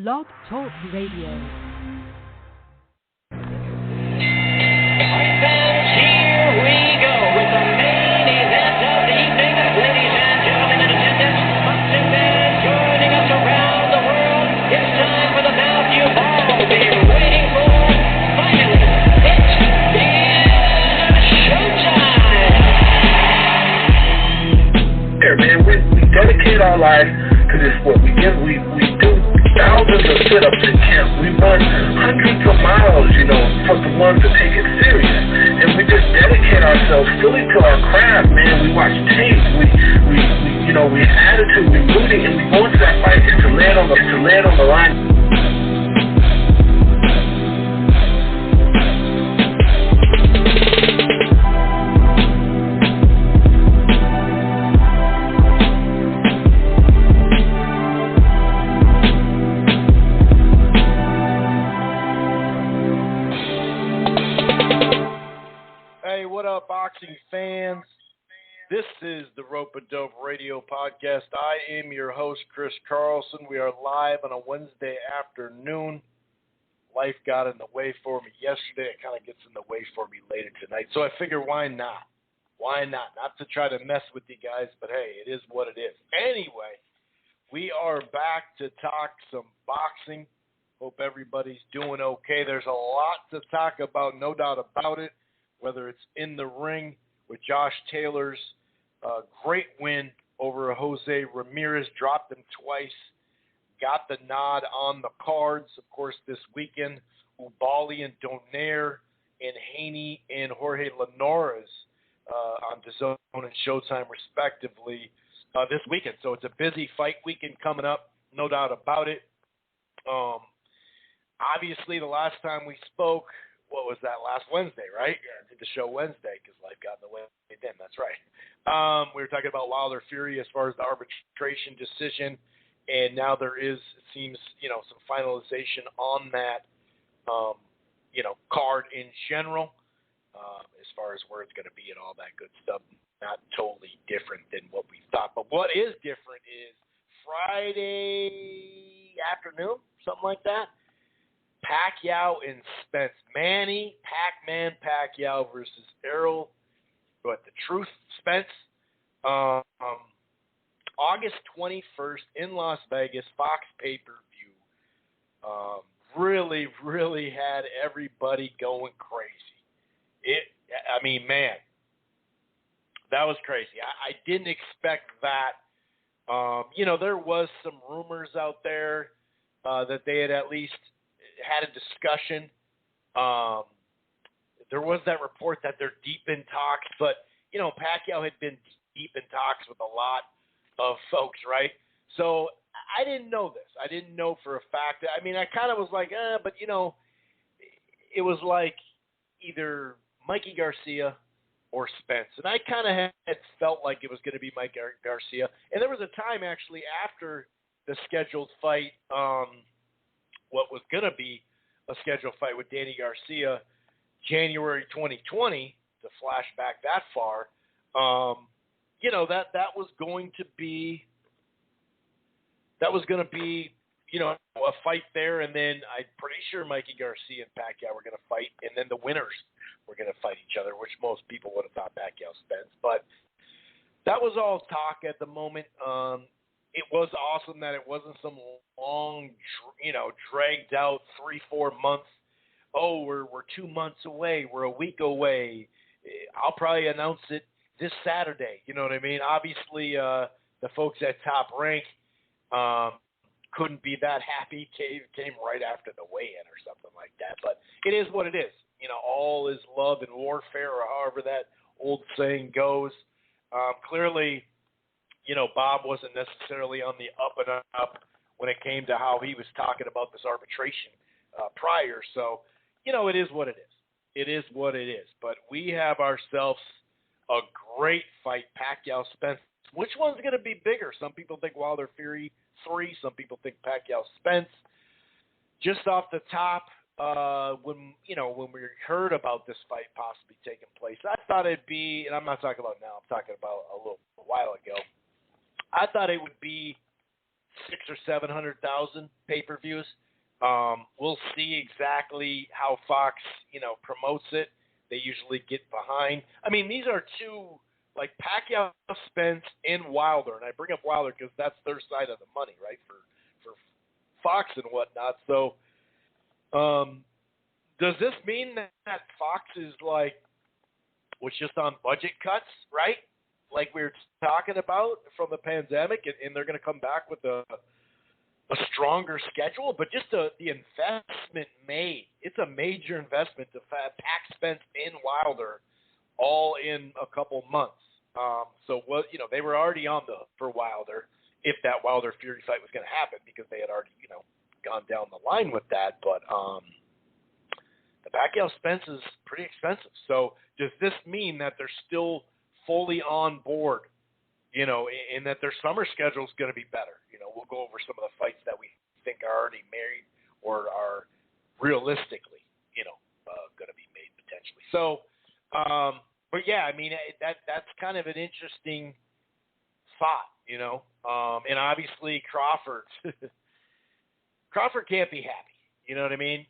Blog Talk Radio. Dedicate our life to this sport. We do thousands of sit-ups in camp. We run hundreds of miles, for the ones that take it serious. And we just dedicate ourselves fully to our craft, man. We watch tape. We have attitude. We rooting, and we go into that fight is to land on the line. Boxing fans, this is the Rope-A-Dope Radio Podcast. I am your host, Chris Carlson. We are live on a Wednesday afternoon. Life got in the way for me yesterday. It kind of gets in the way for me later tonight. So I figure, why not? Why not? Not to try to mess with you guys, but hey, it is what it is. Anyway, we are back to talk some boxing. Hope everybody's doing okay. There's a lot to talk about, no doubt about it. Whether it's in the ring with Josh Taylor's great win over Jose Ramirez, dropped him twice, got the nod on the cards. Of course, this weekend, Ubali and Donaire and Haney and Jorge Linares on DAZN and Showtime, respectively, this weekend. So it's a busy fight weekend coming up, no doubt about it. Obviously, the last time we spoke, what was that, last Wednesday, right? Yeah, I did the show Wednesday because life got in the way then. That's right. We were talking about Wilder Fury as far as the arbitration decision, and now there is, it seems, some finalization on that, card in general, as far as where it's going to be and all that good stuff. Not totally different than what we thought. But what is different is Friday afternoon, something like that. Pacquiao and Spence. Manny Pac-Man Pacquiao versus Errol, the Truth Spence. August 21st in Las Vegas, Fox pay-per-view. Really, really had everybody going crazy. That was crazy. I didn't expect that. There was some rumors out there that they had at least had a discussion. There was that report that they're deep in talks, but, Pacquiao had been deep in talks with a lot of folks, right? So I didn't know this. I didn't know for a fact. I kind of was like, but, it was like either Mikey Garcia or Spence. And I kind of had felt like it was going to be Mike Garcia. And there was a time, actually, after the scheduled fight, what was going to be a scheduled fight with Danny Garcia, January 2020, to flash back that far, that was going to be a fight there, and then I'm pretty sure Mikey Garcia and Pacquiao were going to fight, and then the winners were going to fight each other, which most people would have thought Pacquiao Spence, but that was all talk at the moment. It was awesome that it wasn't some long, dragged out 3-4 months. Oh, we're 2 months away. We're a week away. I'll probably announce it this Saturday. You know what I mean? Obviously, the folks at Top Rank couldn't be that happy. Came right after the weigh-in or something like that. But it is what it is. All is love and warfare, or however that old saying goes. Clearly, Bob wasn't necessarily on the up and up when it came to how he was talking about this arbitration prior. So, it is what it is. It is what it is. But we have ourselves a great fight, Pacquiao Spence. Which one's going to be bigger? Some people think Wilder Fury 3. Some people think Pacquiao Spence. Just off the top, when we heard about this fight possibly taking place, I thought it'd be, and I'm not talking about now, I'm talking about a little while ago. I thought it would be 600,000 or 700,000 pay-per-views. We'll see exactly how Fox, promotes it. They usually get behind. I mean, these are two, like Pacquiao, Spence, and Wilder. And I bring up Wilder because that's their side of the money, right, for Fox and whatnot. So does this mean that Fox is was just on budget cuts, right? Like we were talking about from the pandemic, and they're going to come back with a stronger schedule, but just the investment made. It's a major investment to pack Spence and Wilder all in a couple months. So they were already on the hook for Wilder if that Wilder Fury fight was going to happen because they had already, gone down the line with that. But the Pacquiao Spence is pretty expensive. So does this mean that they're still fully on board, and that their summer schedule is going to be better? We'll go over some of the fights that we think are already married or are realistically, going to be made potentially. So, but yeah, I mean, that's kind of an interesting thought, and obviously Crawford can't be happy. You know what I mean?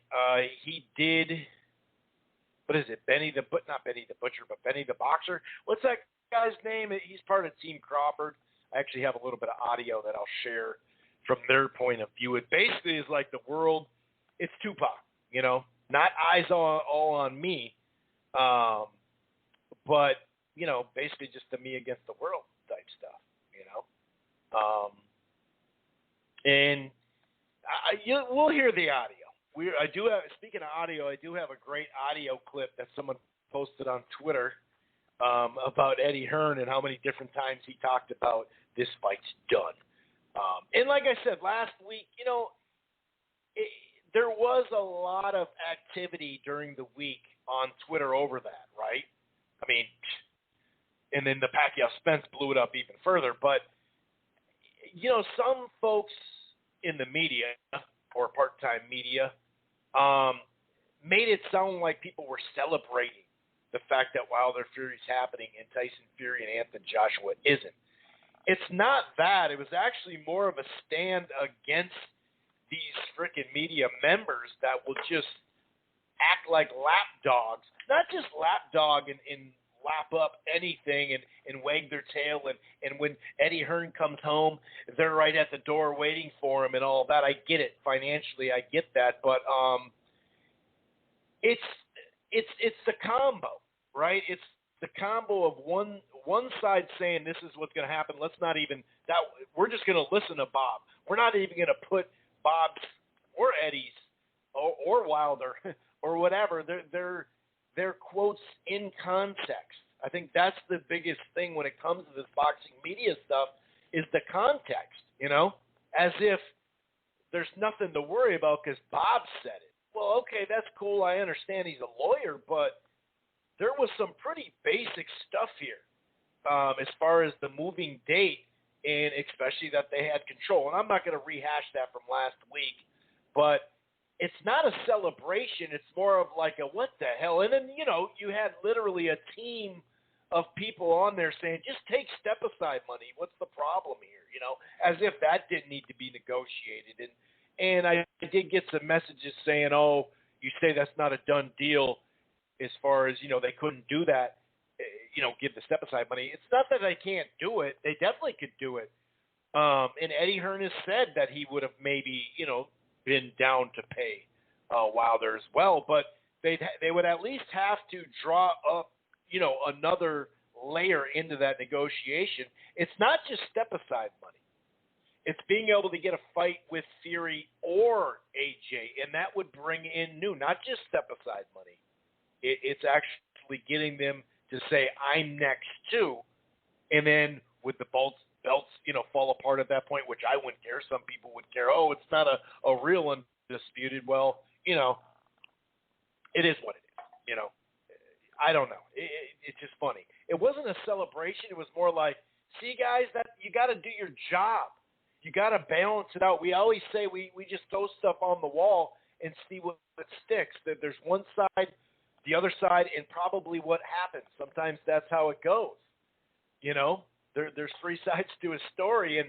He did, what is it? Not Benny the Butcher, but Benny the Boxer. What's that guy's name? He's part of Team Crawford. I actually have a little bit of audio that I'll share from their point of view. It basically is like the world, it's Tupac, not eyes all on me, but, basically just the me against the world type stuff, and we'll hear the audio. Speaking of audio, I do have a great audio clip that someone posted on Twitter about Eddie Hearn and how many different times he talked about this fight's done. And like I said last week, there was a lot of activity during the week on Twitter over that, right? I mean, and then the Pacquiao Spence blew it up even further. But, some folks in the media or part-time media made it sound like people were celebrating the fact that Wilder Fury's happening and Tyson Fury and Anthony Joshua isn't. It's not that. It was actually more of a stand against these freaking media members that will just act like lapdogs. Not just lapdog and lap up anything and wag their tail. And when Eddie Hearn comes home, they're right at the door waiting for him and all that. I get it. Financially, I get that. But it's the combo, right? It's the combo of one side saying this is what's going to happen. Let's not even that. We're just going to listen to Bob. We're not even going to put Bob's or Eddie's or Wilder or whatever their quotes in context. I think that's the biggest thing when it comes to this boxing media stuff is the context. As if there's nothing to worry about because Bob said it. Well, okay, that's cool. I understand he's a lawyer, but there was some pretty basic stuff here as far as the moving date, and especially that they had control. And I'm not going to rehash that from last week, but it's not a celebration. It's more of like a what the hell. And then, you had literally a team of people on there saying, just take step-aside money. What's the problem here? As if that didn't need to be negotiated. And I did get some messages saying, oh, you say that's not a done deal as far as, they couldn't do that, give the step-aside money. It's not that they can't do it. They definitely could do it. And Eddie Hearn has said that he would have maybe, been down to pay Wilder as well. But they would at least have to draw up, another layer into that negotiation. It's not just step-aside money. It's being able to get a fight with Fury or AJ, and that would bring in not just step-aside money. It's actually getting them to say, I'm next too. And then with the belts, fall apart at that point, which I wouldn't care. Some people would care. Oh, it's not a real undisputed. Well, it is what it is. I don't know. It's just funny. It wasn't a celebration. It was more like, see, guys, that you got to do your job. You got to balance it out. We always say we just throw stuff on the wall and see what sticks. That there's one side, the other side, and probably what happens. Sometimes that's how it goes. There's three sides to a story,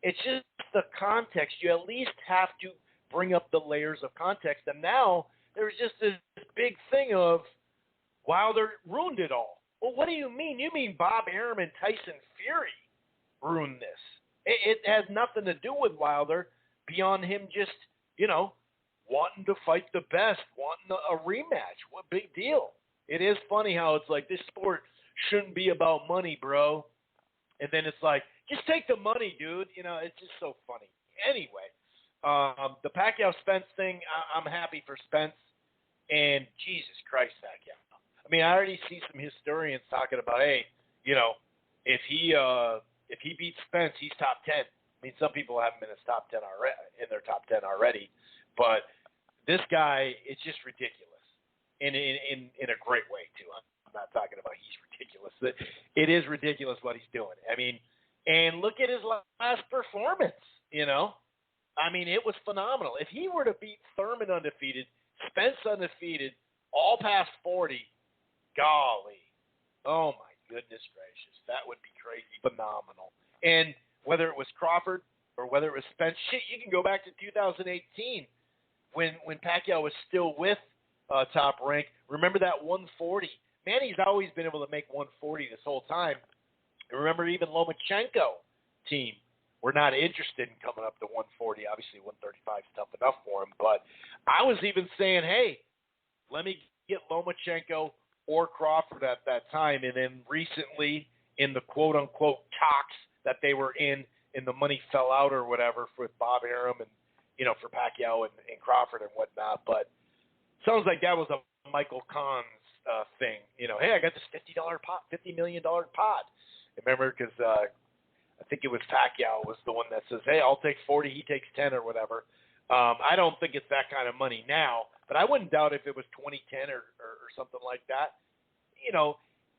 It's just the context. You at least have to bring up the layers of context. And now there's just this big thing of Wilder ruined it all. Well, what do you mean? You mean Bob Arum and Tyson Fury ruined this? It has nothing to do with Wilder beyond him just, wanting to fight the best, wanting a rematch. What big deal? It is funny how it's like this sport shouldn't be about money, bro. And then it's like, just take the money, dude. It's just so funny. Anyway, the Pacquiao-Spence thing, I'm happy for Spence. And Jesus Christ, Pacquiao. I mean, I already see some historians talking about, hey, if he beats Spence, he's top 10. I mean, some people haven't been in their top 10 already, but this guy, it's just ridiculous, in a great way too. I'm not talking about he's ridiculous. It is ridiculous what he's doing. I mean, and look at his last performance. I mean, it was phenomenal. If he were to beat Thurman undefeated, Spence undefeated, all past 40. Golly. Oh, my goodness gracious. That would be crazy. Phenomenal. And whether it was Crawford or whether it was Spence, you can go back to 2018 when Pacquiao was still with Top Rank. Remember that 140? Manny's always been able to make 140 this whole time. And remember even Lomachenko team were not interested in coming up to 140. Obviously, 135 is tough enough for him. But I was even saying, hey, let me get Lomachenko or Crawford at that time. And then recently in the quote-unquote talks that they were in the money fell out or whatever with Bob Arum and, for Pacquiao and Crawford and whatnot. But sounds like that was a Michael Kahn's thing. Hey, I got this $50 million pot. Remember, because I think it was Pacquiao was the one that says, hey, I'll take 40, he takes 10 or whatever. I don't think it's that kind of money now, but I wouldn't doubt if it was 2010 or something like that.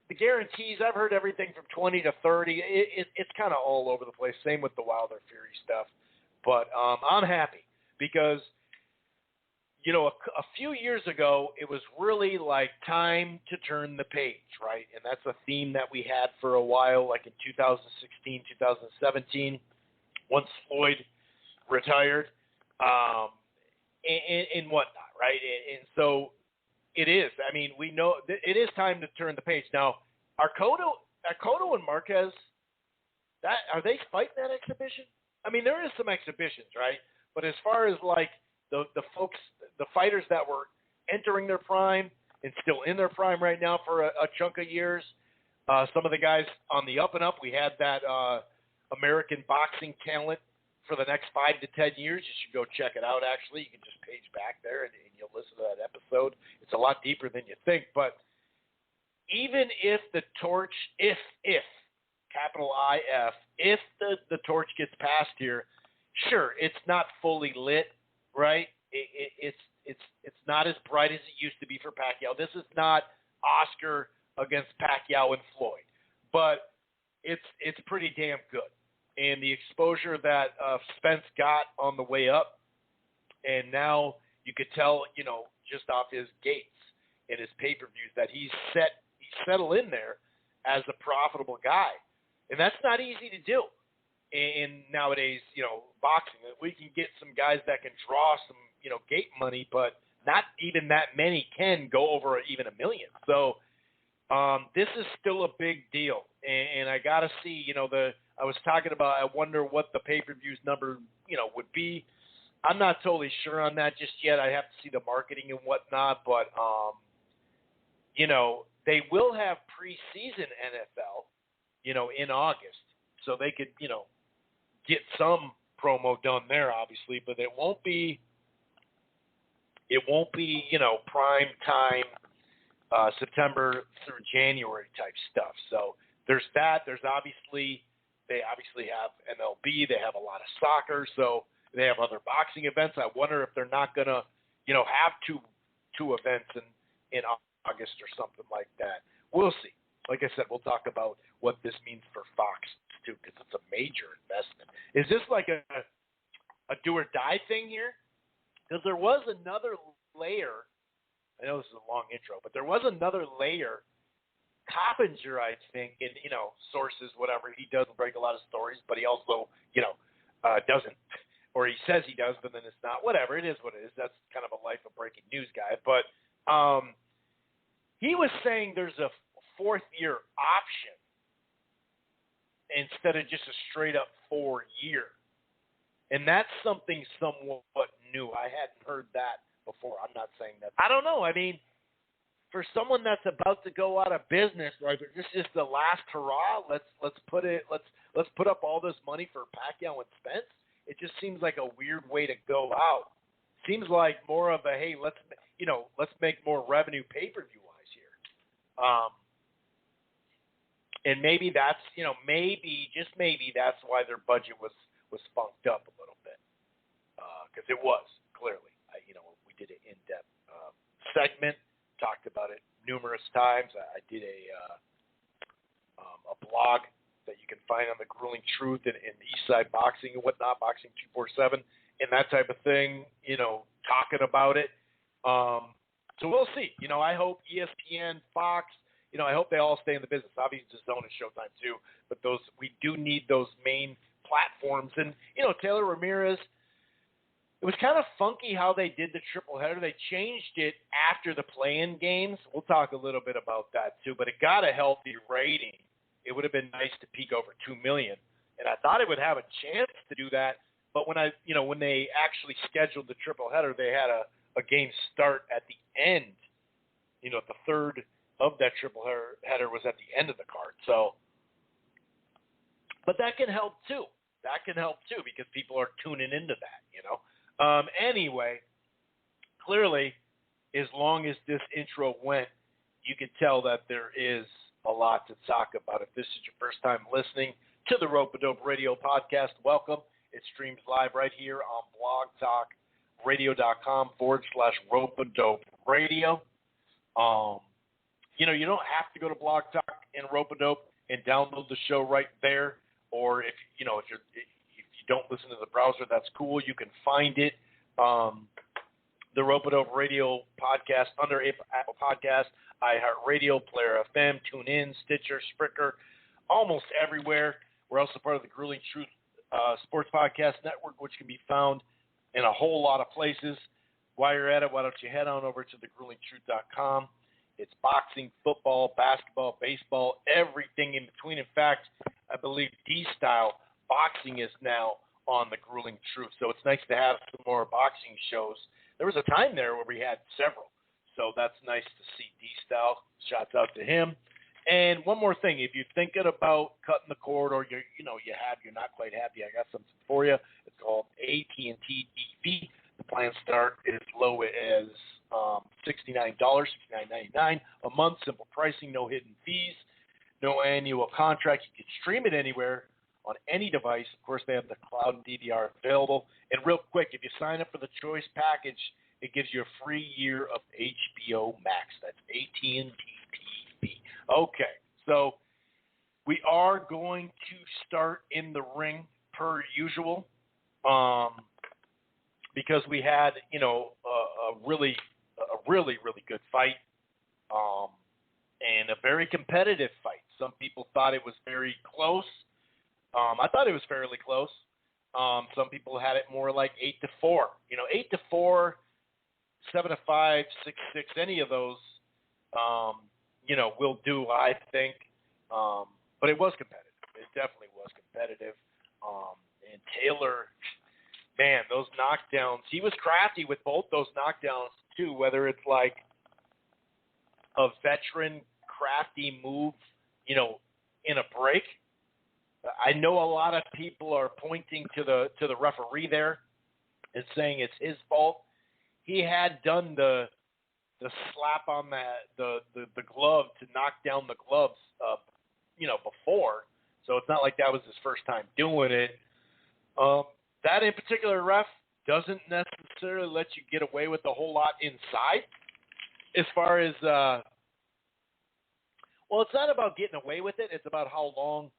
The guarantees, I've heard everything from 20 to 30. It's kind of all over the place. Same with the Wilder Fury stuff. But I'm happy because, a few years ago, it was really like time to turn the page, right? And that's a theme that we had for a while, like in 2016, 2017, once Floyd retired. And whatnot, right? And so it is. I mean, we know it is time to turn the page. Now, are Cotto and Marquez, are they fighting that exhibition? I mean, there is some exhibitions, right? But as far as like the folks, the fighters that were entering their prime and still in their prime right now for a chunk of years, some of the guys on the up and up, we had that American boxing talent for the next 5 to 10 years. You should go check it out, actually. You can just page back there and you'll listen to that episode. It's a lot deeper than you think. But even if the torch, if capital IF, if the torch gets passed here, sure, it's not fully lit, right? It's not as bright as it used to be for Pacquiao. This is not Oscar against Pacquiao and Floyd, but it's pretty damn good. And the exposure that Spence got on the way up, and now you could tell, just off his gates and his pay-per-views that he's settled in there as a profitable guy. And that's not easy to do in nowadays, boxing. We can get some guys that can draw some, gate money, but not even that many can go over even $1 million. So this is still a big deal. And I got to see, I was talking about, I wonder what the pay-per-views number, would be. I'm not totally sure on that just yet. I have to see the marketing and whatnot, but, they will have preseason NFL, in August. So they could, get some promo done there, obviously, but it won't be, prime time, September through January type stuff. So there's that. There's they obviously have MLB. They have a lot of soccer. So they have other boxing events. I wonder if they're not going to, have two events in August or something like that. We'll see. Like I said, we'll talk about what this means for Fox too, because it's a major investment. Is this like a do or die thing here? Because there was another layer. I know this is a long intro, but there was another layer. Coppinger, I think, and sources, whatever. He doesn't break a lot of stories, but he also, doesn't, or he says he does, but then it's not. Whatever, it is what it is. That's kind of a life of breaking news guy. But he was saying there's a fourth-year option instead of just a straight-up 4-year. And that's something somewhat new. I hadn't heard that before. I'm not saying that. I don't know. I mean, for someone that's about to go out of business, like this is the last hurrah. Let's put up all this money for Pacquiao and Spence. It just seems like a weird way to go out. Seems like more of a hey, let's make more revenue pay-per-view wise here. And maybe that's maybe that's why their budget was spunked up a little bit, because it was clearly. We did an in-depth segment, talked about it numerous times. I did a blog that you can find on the Grueling Truth and Eastside Boxing and whatnot, Boxing 247, and that type of thing. Talking about it. So we'll see. I hope ESPN, Fox. I hope they all stay in the business. Obviously, DAZN and Showtime too, but we do need those main platforms. And Taylor Ramirez. It was kind of funky how they did the triple header. They changed it after the play-in games. We'll talk a little bit about that too. But it got a healthy rating. It would have been nice to peak over 2 million, and I thought it would have a chance to do that. But when they actually scheduled the triple header, they had a game start at the end. The third of that triple header was at the end of the card. So, but that can help too. Because people are tuning into that. Anyway, clearly, as long as this intro went, you can tell that there is a lot to talk about. If this is your first time listening to the Rope-A-Dope Radio podcast, welcome. It streams live right here on blogtalkradio.com/Rope-A-Dope Radio. You don't have to go to Blog Talk and Rope-A-Dope and download the show right there. Or if you don't listen to the browser, that's cool. You can find it, the Rope-A-Dope Radio podcast under Apple Podcast, iHeartRadio, Player FM, TuneIn, Stitcher, Spreaker, almost everywhere. We're also part of the Grueling Truth Sports Podcast Network, which can be found in a whole lot of places. While you're at it, why don't you head on over to thegruelingtruth.com. It's boxing, football, basketball, baseball, everything in between. In fact, I believe D-Style Boxing is now on the Grueling Truth, so it's nice to have some more boxing shows. There was a time there where we had several, so that's nice to see. D-Style, shouts out to him. And one more thing, if you're thinking about cutting the cord, or you're not quite happy, I got something for you. It's called AT&T DV. The plan start as low as $69, $69.99 a month. Simple pricing, no hidden fees, no annual contract. You can stream it anywhere on any device. Of course, they have the cloud and DVR available. And real quick, if you sign up for the choice package, it gives you a free year of HBO Max. That's AT&T TV. Okay, so we are going to start in the ring per usual, because we had a really good fight, and a very competitive fight. Some people thought it was very close. I thought it was fairly close. Some people had it more like 8-4. 8-4, 7-5, 6-6. Any of those, will do, I think. But it was competitive. It definitely was competitive. And Taylor, man, those knockdowns. He was crafty with both those knockdowns too. Whether it's like a veteran crafty move, in a break. I know a lot of people are pointing to the referee there and saying it's his fault. He had done the slap on the glove to knock down the gloves, before. So it's not like that was his first time doing it. That in particular ref doesn't necessarily let you get away with a whole lot inside. As far as it's not about getting away with it. It's about how long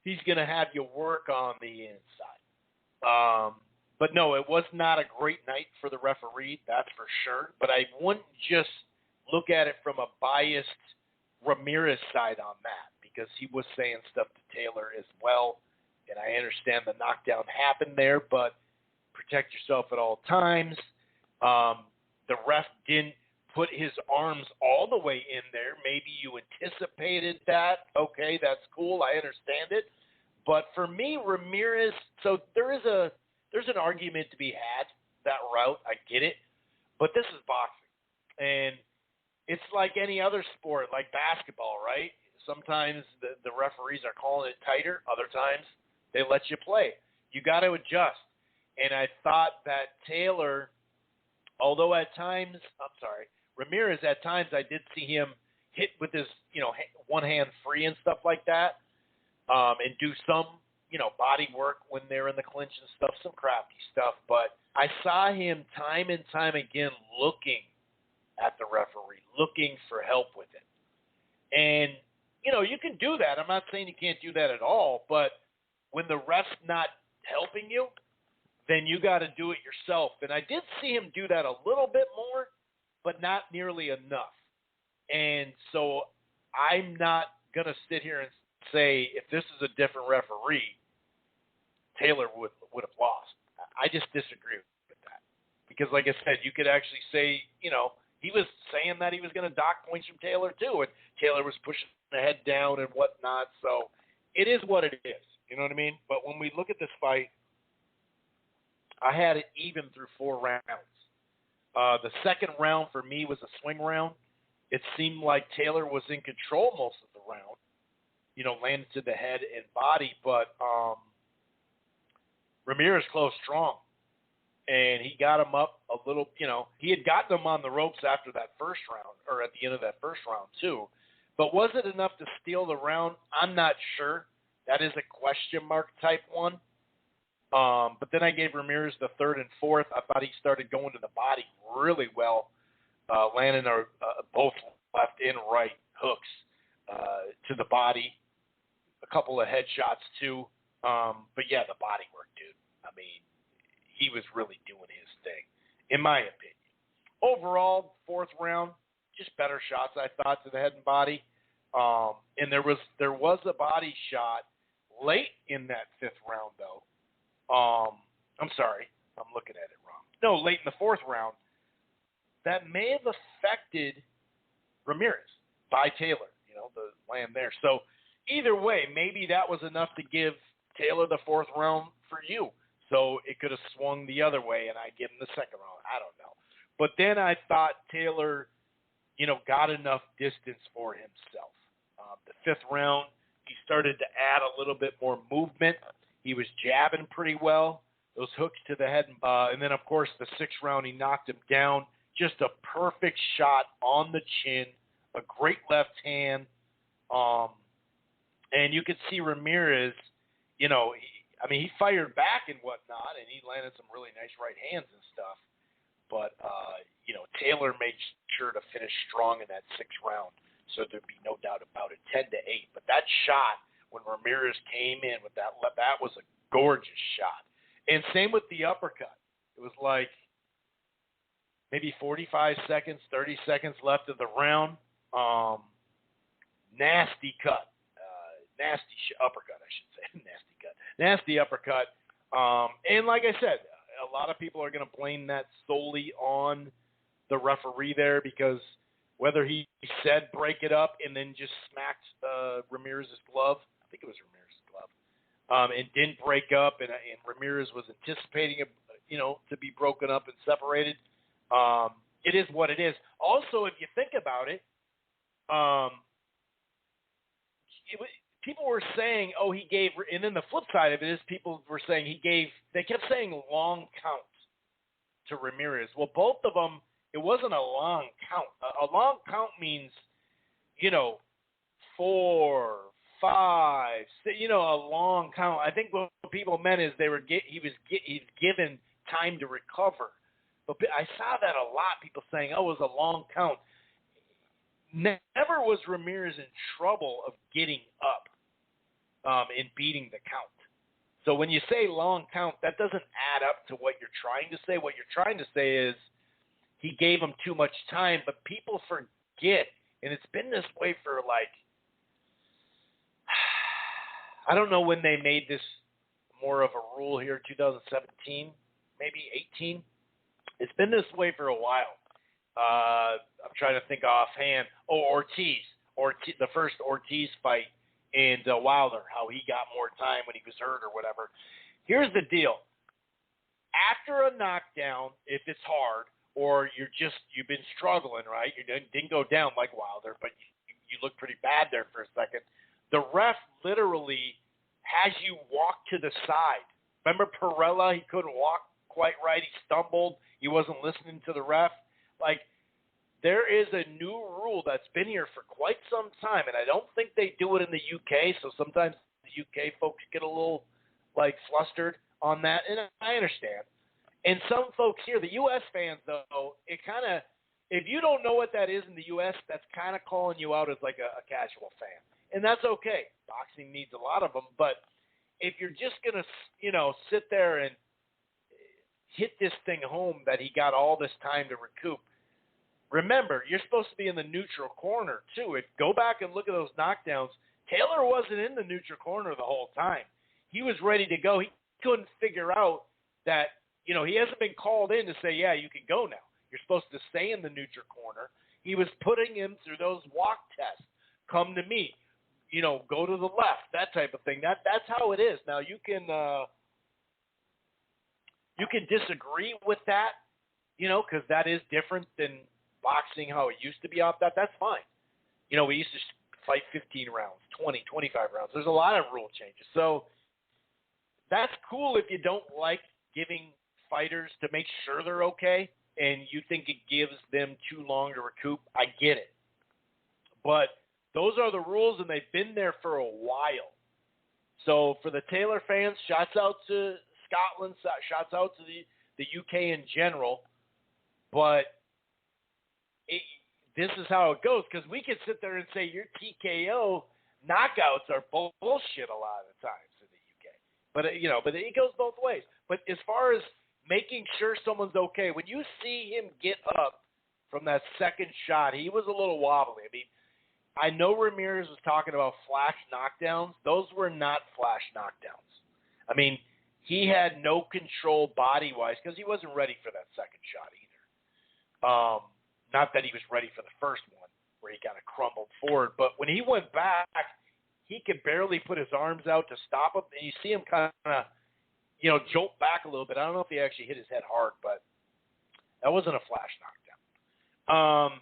he's going to have you work on the inside. But no, it was not a great night for the referee, that's for sure. But I wouldn't just look at it from a biased Ramirez side on that, because he was saying stuff to Taylor as well. And I understand the knockdown happened there, but protect yourself at all times. The ref didn't put his arms all the way in there. Maybe you anticipated that. Okay, that's cool. I understand it. But for me, Ramirez, so there's an argument to be had, that route. I get it. But this is boxing. And it's like any other sport, like basketball, right? Sometimes the referees are calling it tighter. Other times they let you play. You got to adjust. And I thought that Taylor, although at times, Ramirez, at times I did see him hit with his, one hand free and stuff like that, and do some, body work when they're in the clinch and stuff, some crafty stuff. But I saw him time and time again looking at the referee, looking for help with it. And, you can do that. I'm not saying you can't do that at all, but when the ref's not helping you, then you got to do it yourself. And I did see him do that a little bit more, but not nearly enough. And so I'm not going to sit here and say if this is a different referee, Taylor would have lost. I just disagree with that. Because like I said, you could actually say, he was saying that he was going to dock points from Taylor too, and Taylor was pushing the head down and whatnot. So it is what it is. You know what I mean? But when we look at this fight, I had it even through 4 rounds. The second round for me was a swing round. It seemed like Taylor was in control most of the round, landed to the head and body, but Ramirez closed strong. And he got him up a little, he had gotten him on the ropes after that first round, or at the end of that first round too. But was it enough to steal the round? I'm not sure. That is a question mark type one. But then I gave Ramirez the third and fourth. I thought he started going to the body really well, landing both left and right hooks to the body, a couple of headshots too. But yeah, the body work, dude. I mean, he was really doing his thing, in my opinion. Overall, 4th round, just better shots, I thought, to the head and body. And there was a body shot late in that 5th round, though. I'm sorry, I'm looking at it wrong. No, late in the 4th round. That may have affected Ramirez by Taylor, the land there. So either way, maybe that was enough to give Taylor the 4th round for you. So it could have swung the other way, and I give him the 2nd round. I don't know. But then I thought Taylor, got enough distance for himself. The 5th round, he started to add a little bit more movement. He was jabbing pretty well, those hooks to the head. And then, of course, the 6th round, he knocked him down. Just a perfect shot on the chin, a great left hand. And you could see Ramirez, he fired back and whatnot, and he landed some really nice right hands and stuff. But, Taylor made sure to finish strong in that 6th round, so there'd be no doubt about it, 10-8. But that shot, when Ramirez came in with that was a gorgeous shot. And same with the uppercut. It was like maybe 45 seconds, 30 seconds left of the round. Nasty cut. Uppercut, I should say. Nasty cut. Nasty uppercut. And like I said, a lot of people are going to blame that solely on the referee there, because whether he said break it up and then just smacked Ramirez's glove, I think it was Ramirez's glove, and didn't break up, and Ramirez was anticipating it, to be broken up and separated. It is what it is. Also, if you think about it, people were saying, he gave, and then the flip side of it is people were saying they kept saying long count to Ramirez. Well, both of them, it wasn't a long count. A long count means, 4, 5, 6, a long count. I think what people meant is he's given time to recover. But I saw that a lot, people saying, it was a long count. Never was Ramirez in trouble of getting up and beating the count. So when you say long count, that doesn't add up to what you're trying to say. What you're trying to say is he gave him too much time, but people forget, and it's been this way for I don't know when they made this more of a rule here, 2017, maybe 18. It's been this way for a while. I'm trying to think offhand. Oh, Ortiz. The first Ortiz fight and Wilder, how he got more time when he was hurt or whatever. Here's the deal. After a knockdown, if it's hard, or you've been struggling, right? You didn't go down like Wilder, but you look pretty bad there for a second. The ref literally has you walk to the side. Remember Perella? He couldn't walk quite right. He stumbled. He wasn't listening to the ref. Like, there is a new rule that's been here for quite some time, and I don't think they do it in the UK, so sometimes the UK folks get a little, flustered on that, and I understand. And some folks here, the U.S. fans, though, it kind of, if you don't know what that is in the U.S., that's kind of calling you out as like a casual fan. And that's okay. Boxing needs a lot of them, but if you're just going to, sit there and hit this thing home that he got all this time to recoup, remember, you're supposed to be in the neutral corner, too. Go back and look at those knockdowns. Taylor wasn't in the neutral corner the whole time. He was ready to go. He couldn't figure out that, he hasn't been called in to say, yeah, you can go now. You're supposed to stay in the neutral corner. He was putting him through those walk tests. Come to me. Go to the left, that type of thing. That's how it is. Now, you can disagree with that, because that is different than boxing how it used to be off that. That's fine. We used to fight 15 rounds, 20, 25 rounds. There's a lot of rule changes. So that's cool if you don't like giving fighters to make sure they're okay and you think it gives them too long to recoup. I get it. But those are the rules, and they've been there for a while. So for the Taylor fans, shouts out to Scotland, shouts out to the UK in general. But this is how it goes, because we can sit there and say your TKO knockouts are bullshit a lot of the times in the UK. But it goes both ways. But as far as making sure someone's okay, when you see him get up from that second shot, he was a little wobbly. I mean, I know Ramirez was talking about flash knockdowns. Those were not flash knockdowns. I mean, he had no control body-wise because he wasn't ready for that second shot either. Not that he was ready for the first one where he kind of crumbled forward. But when he went back, he could barely put his arms out to stop him. And you see him kind of, jolt back a little bit. I don't know if he actually hit his head hard, but that wasn't a flash knockdown.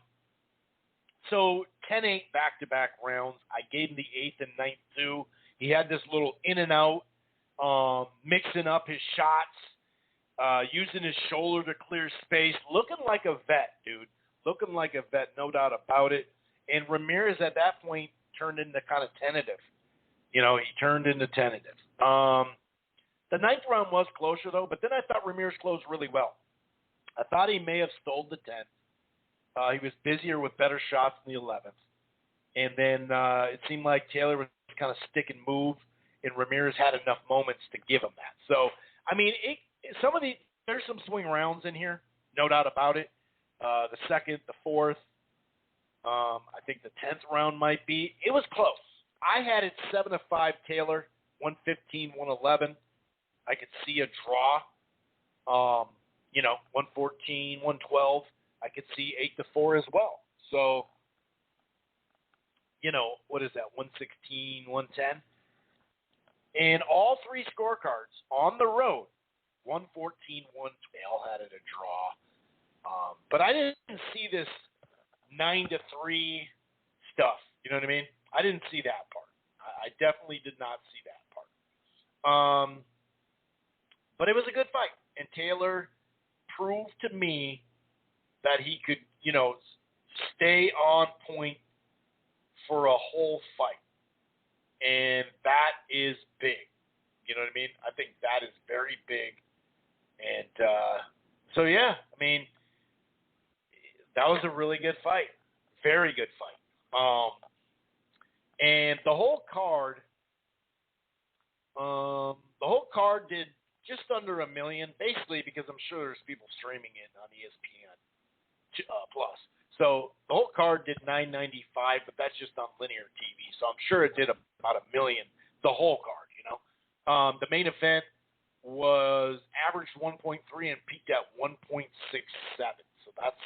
So 10-8 back-to-back rounds. I gave him the 8th and 9th too. He had this little in and out, mixing up his shots, using his shoulder to clear space, looking like a vet, dude. Looking like a vet, no doubt about it. And Ramirez at that point turned into kind of tentative. He turned into tentative. The 9th round was closer, though, but then I thought Ramirez closed really well. I thought he may have stole the 10th. He was busier with better shots in the 11th. And then it seemed like Taylor was kind of stick and move, and Ramirez had enough moments to give him that. So, I mean, there's some swing rounds in here, no doubt about it. The 2nd, the 4th, I think the 10th round might be. It was close. I had it 7-5 Taylor, 115, 111. I could see a draw, 114, 112. I could see 8-4 as well. So, what is that, 116, 110? And all three scorecards on the road, 114, 112, they all had it a draw. But I didn't see this 9-3 stuff. You know what I mean? I didn't see that part. I definitely did not see that part. But it was a good fight. And Taylor proved to me that he could, stay on point for a whole fight. And that is big. You know what I mean? I think that is very big. And so, yeah, I mean, that was a really good fight. Very good fight. And the whole card did just under 1 million, basically because I'm sure there's people streaming it on ESPN Plus. So the whole card did $995, but that's just on linear TV. So I'm sure it did about 1 million, the whole card, The main event was averaged 1.3 and peaked at 1.67. So that's,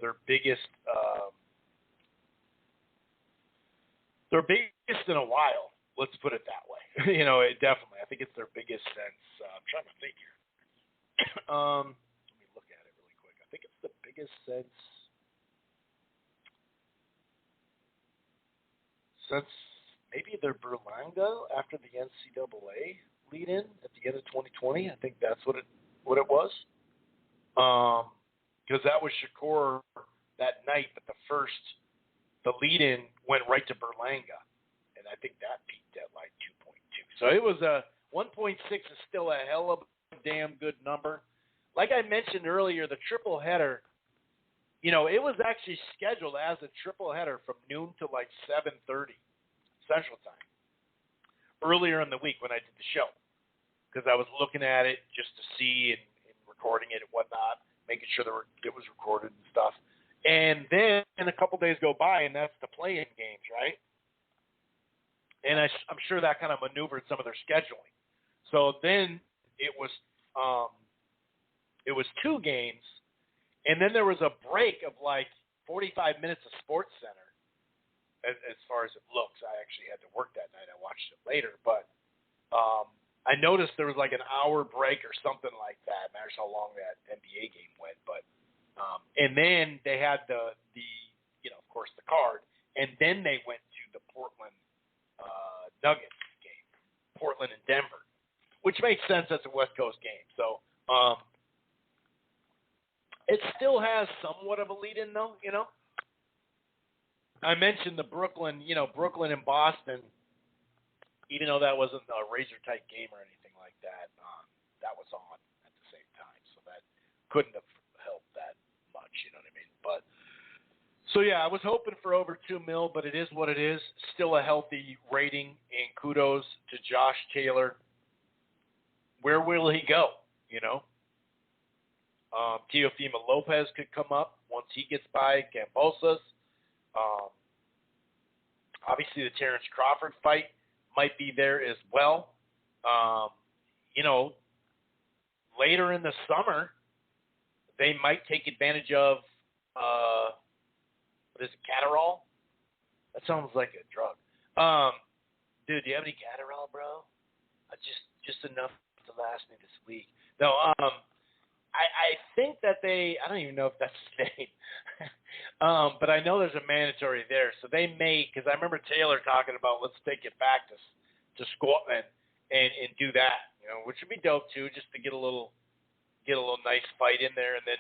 their biggest in a while. Let's put it that way. It definitely. I think it's their biggest since. I'm trying to think here. Let me look at it really quick. I think it's the biggest since maybe their Berlanga after the NCAA lead-in at the end of 2020. I think that's what it was. Because that was Shakur that night, but the lead-in went right to Berlanga, and I think that peaked at like 2.2. So it was 1.6 is still a hell of a damn good number. Like I mentioned earlier, the triple header, it was actually scheduled as a triple header from noon to like 7:30 Central Time earlier in the week when I did the show, because I was looking at it just to see and recording it and whatnot, making sure it was recorded and stuff. And then a couple days go by, and that's the play-in games, right? And I'm sure that kind of maneuvered some of their scheduling. So then it was 2 games, and then there was a break of like 45 minutes of Sports Center. As far as it looks, I actually had to work that night. I watched it later, but I noticed there was like an hour break or something like that. Matters how long that NBA game went, but and then they had the of course the card, and then they went to the Portland Nuggets game, Portland and Denver, which makes sense. That's a West Coast game, so it still has somewhat of a lead in though, I mentioned the Brooklyn and Boston, even though that wasn't a razor-tight game or anything like that, that was on at the same time. So that couldn't have helped that much, you know what I mean? But so, yeah, I was hoping for over 2 mil, but it is what it is. Still a healthy rating, and kudos to Josh Taylor. Where will he go, Teofimo Lopez could come up once he gets by Kambosos. Obviously, the Terrence Crawford fight might be there as well. Later in the summer, they might take advantage of, what is it, Catterall? That sounds like a drug. Dude, do you have any Catterall, bro? Just enough to last me this week. No, I think that I don't even know if that's his name. But I know there's a mandatory there. So they may, because I remember Taylor talking about, let's take it back to Scotland and do that, which would be dope too, just to get a little nice fight in there and then,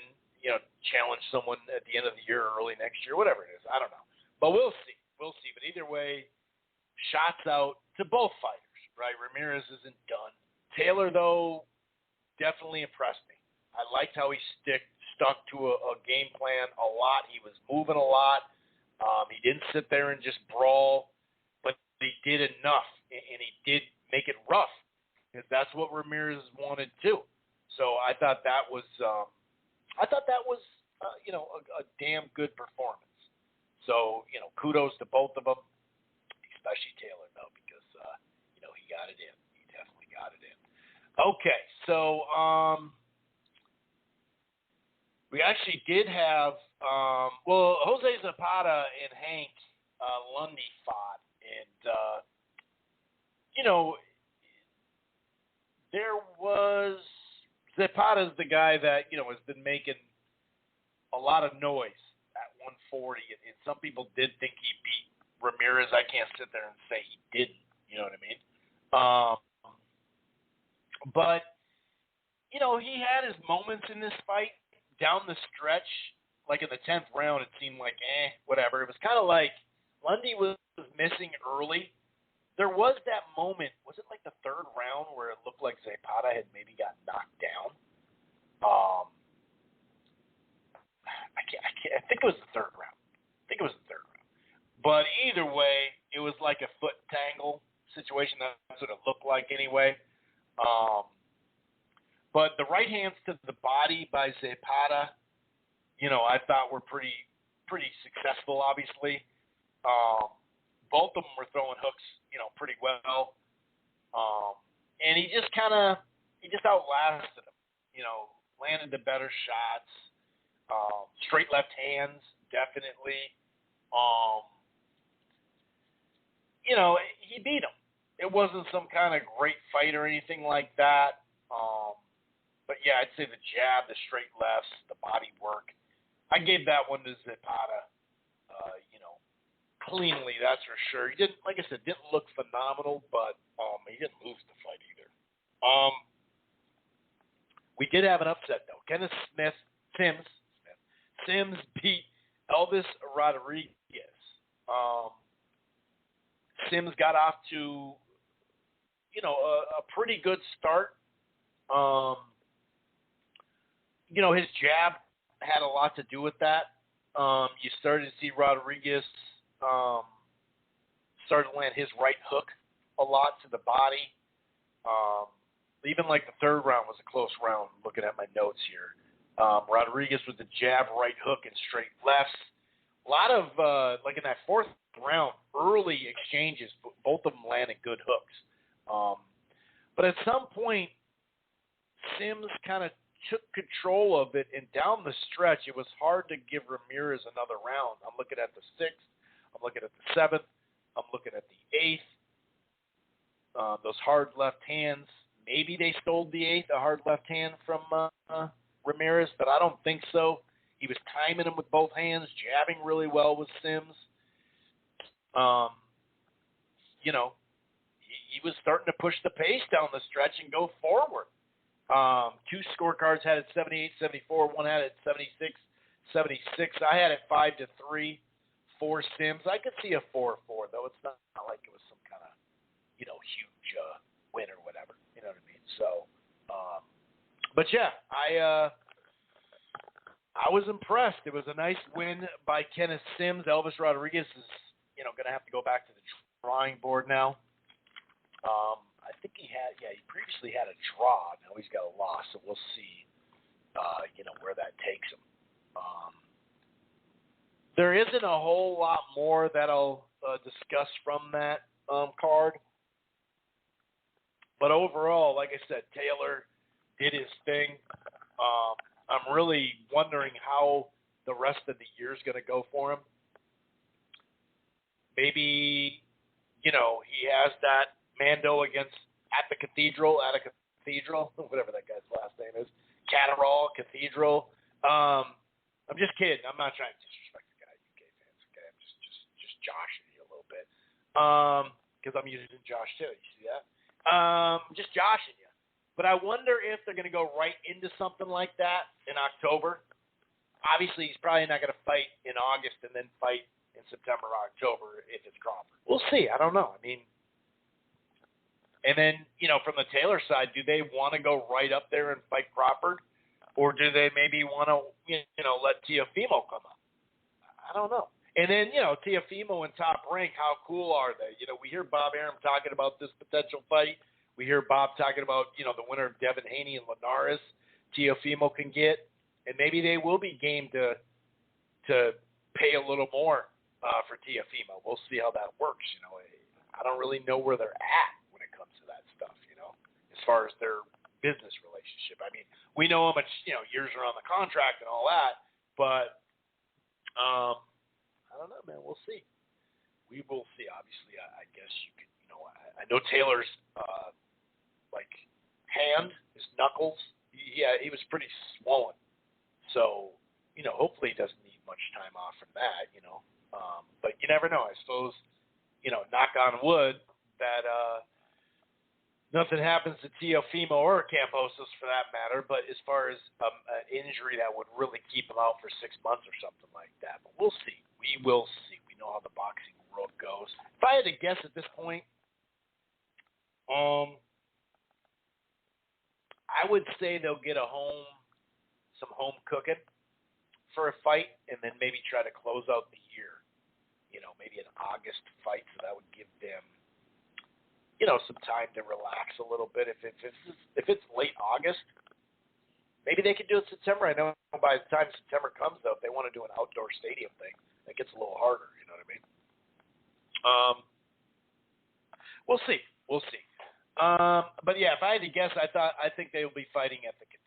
challenge someone at the end of the year or early next year, whatever it is. I don't know. But we'll see. But either way, shots out to both fighters, right? Ramirez isn't done. Taylor, though, definitely impressed me. I liked how he stuck to a game plan a lot. He was moving a lot. He didn't sit there and just brawl, but he did enough, and he did make it rough, because that's what Ramirez wanted too. So I thought that was, a damn good performance. So kudos to both of them, especially Taylor though, because he got it in. He definitely got it in. Okay, so we actually did have, Jose Zapata and Hank Lundy fought, and, there was, Zapata's the guy that, has been making a lot of noise at 140, and some people did think he beat Ramirez. I can't sit there and say he didn't, you know what I mean? But, he had his moments in this fight. Down the stretch, like in the 10th round, it seemed like, whatever. It was kind of like Lundy was missing early. There was that moment, was it like the 3rd round, where it looked like Zapata had maybe got knocked down? I think it was the 3rd round. But either way, it was like a foot tangle situation. That's what it looked like anyway. But the right hands to the body by Zapata, I thought were pretty successful, obviously. Both of them were throwing hooks, pretty well. and he just outlasted him. You know, landed the better shots. Straight left hands, definitely. You know, he beat him. It wasn't some kind of great fight or anything like that. But yeah, I'd say the jab, the straight lefts, the body work. I gave that one to Zapata. You know, cleanly, that's for sure. He didn't, like I said, didn't look phenomenal, but he didn't lose the fight either. We did have an upset though. Kenneth Sims beat Elvis Rodriguez. Sims got off to, you know, a pretty good start. You know, his jab had a lot to do with that. You started to see Rodriguez started to land his right hook a lot to the body. Even like the third round was a close round, looking at my notes here. Rodriguez with the jab, right hook, and straight lefts. A lot of, like in that fourth round, early exchanges, both of them landed good hooks. But at some point, Sims kind of took control of it, and down the stretch, it was hard to give Ramirez another round. I'm looking at the 6th. I'm looking at the 7th. I'm looking at the 8th. Those hard left hands. Maybe they stole the 8th, a hard left hand from Ramirez, but I don't think so. He was timing him with both hands, jabbing really well with Sims. You know, he was starting to push the pace down the stretch and go forward. 2 scorecards had it 78-74. One had it 76-76. I had it 5-3 for Sims. I could see a 4-4, though. It's not like it was some kind of, you know, huge win or whatever. You know what I mean? So, but yeah, I was impressed. It was a nice win by Kenneth Sims. Elvis Rodriguez is, you know, going to have to go back to the drawing board now. I think he previously had a draw. Now he's got a loss, so we'll see, you know, where that takes him. There isn't a whole lot more that I'll discuss from that card. But overall, like I said, Taylor did his thing. I'm really wondering how the rest of the year is going to go for him. Maybe, you know, he has that Mando against at a cathedral, whatever that guy's last name is, Catterall Cathedral. I'm just kidding. I'm not trying to disrespect the guy, UK fans. Okay, I'm just joshing you a little bit, because I'm using Josh too. You see that? Just joshing you. But I wonder if they're going to go right into something like that in October. Obviously, he's probably not going to fight in August and then fight in September or October if it's Crawford. We'll see. I don't know. I mean, and then, you know, from the Taylor side, do they want to go right up there and fight Crawford? Or do they maybe want to, you know, let Teofimo come up? I don't know. And then, you know, Teofimo and Top Rank, how cool are they? You know, we hear Bob Arum talking about this potential fight. We hear Bob talking about, you know, the winner of Devin, Haney, and Linares Teofimo can get. And maybe they will be game to pay a little more for Teofimo. We'll see how that works. You know, I don't really know where they're at when it comes to that stuff, you know, as far as their business relationship. I mean, we know how much, you know, years are on the contract and all that, but I don't know, man. We'll see. We will see. Obviously, I guess you could, you know, I know Taylor's like hand, his knuckles. He was pretty swollen. So, you know, hopefully he doesn't need much time off from that, you know. But you never know. I suppose, you know, knock on wood that nothing happens to Teofimo or Kambosos for that matter. But as far as an injury that would really keep him out for 6 months or something like that. But we'll see. We will see. We know how the boxing world goes. If I had to guess at this point, I would say they'll get some home cooking for a fight, and then maybe try to close out the year. You know, maybe an August fight, so that would give them, you know, some time to relax a little bit. If it's late August, maybe they could do it September. I know by the time September comes, though, if they want to do an outdoor stadium thing, it gets a little harder. You know what I mean? We'll see. We'll see. But yeah, if I had to guess, I think they will be fighting at the Cathedral.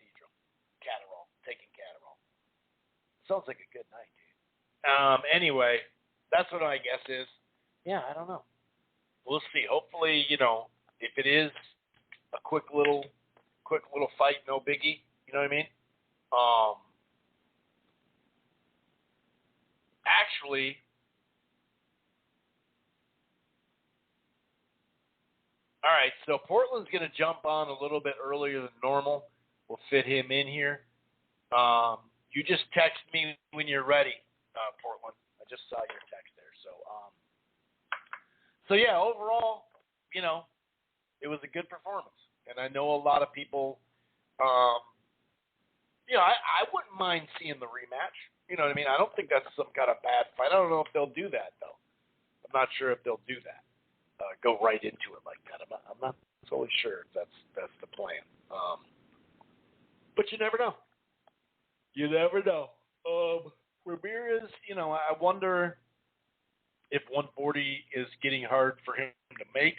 Taking Catterall. Sounds like a good night, dude. Anyway, that's what my guess is. Yeah, I don't know. We'll see. Hopefully, if it is a quick little fight, no biggie. You know what I mean? Actually, all right. So Portland's going to jump on a little bit earlier than normal. We'll fit him in here. You just text me when you're ready, Portland. I just saw your text there. So yeah, overall, it was a good performance, and I know a lot of people. I wouldn't mind seeing the rematch. You know what I mean? I don't think that's some kind of bad fight. I don't know if they'll do that though. I'm not sure if they'll do that. Go right into it like that. I'm not totally sure if that's the plan. But you never know. You never know. Ramirez, I wonder if 140 is getting hard for him to make.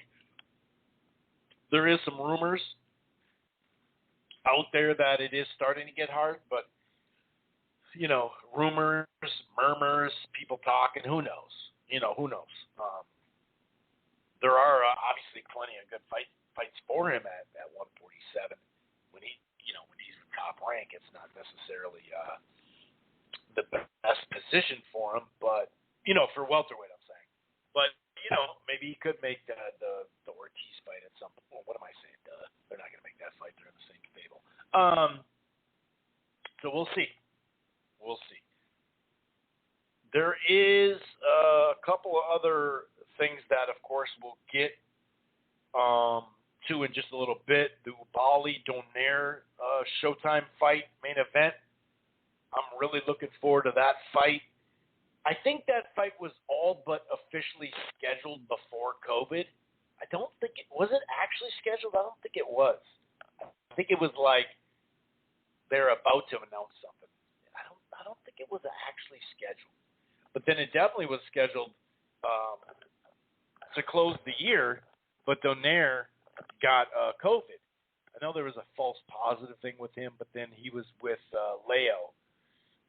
There is some rumors out there that it is starting to get hard, but rumors, murmurs, people talking, who knows? Who knows? There are obviously plenty of good fights for him at 147. When he's in top rank, it's not necessarily the best position for him, but for welterweight, I'm saying. But maybe he could make the Ortiz fight at some point. Well, what am I saying? They're not going to make that fight. They're in the same table. So we'll see. We'll see. There is a couple of other things that, of course, we'll get to in just a little bit. The Bali-Donaire Showtime fight main event. I'm really looking forward to that fight. I think that fight was all but officially scheduled before COVID. I don't think was it actually scheduled? I don't think it was. I think it was like they're about to announce something. I don't think it was actually scheduled. But then it definitely was scheduled to close the year, but Donaire got COVID. I know there was a false positive thing with him, but then he was with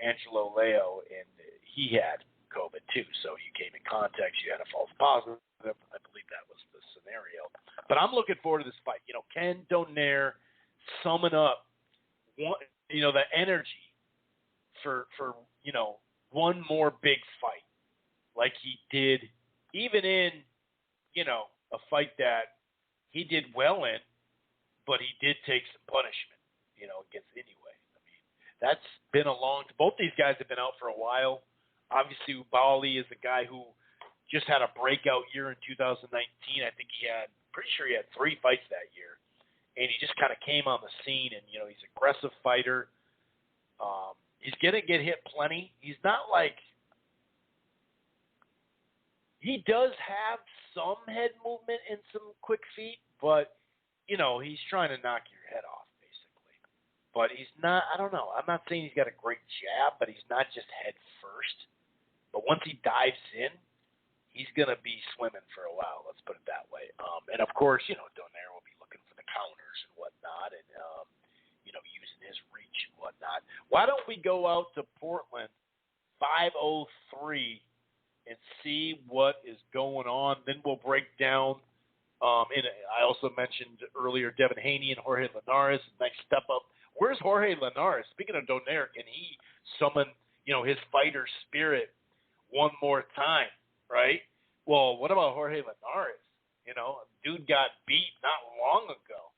Angelo Leo, and he had COVID too. So you came in contact, you had a false positive. I believe that was the scenario. But I'm looking forward to this fight. Can Donaire summon up the energy for one more big fight like he did, even in a fight that he did well in, but he did take some punishment against anyway. I mean, that's been both these guys have been out for a while. Obviously, Bali is a guy who just had a breakout year in 2019. I think pretty sure he had 3 fights that year, and he just kind of came on the scene. And he's an aggressive fighter. He's gonna get hit plenty. He's not like he does have some head movement and some quick feet, but he's trying to knock your head off basically. But he's not. I don't know. I'm not saying he's got a great jab, but he's not just head first. But once he dives in, he's going to be swimming for a while, let's put it that way. And, of course, Donaire will be looking for the counters and whatnot and, using his reach and whatnot. Why don't we go out to Portland 5:03 and see what is going on? Then we'll break down. I also mentioned earlier Devin Haney and Jorge Linares. Nice step up. Where's Jorge Linares? Speaking of Donaire, can he summon, his fighter spirit one more time, right? Well, what about Jorge Linares? Dude got beat not long ago.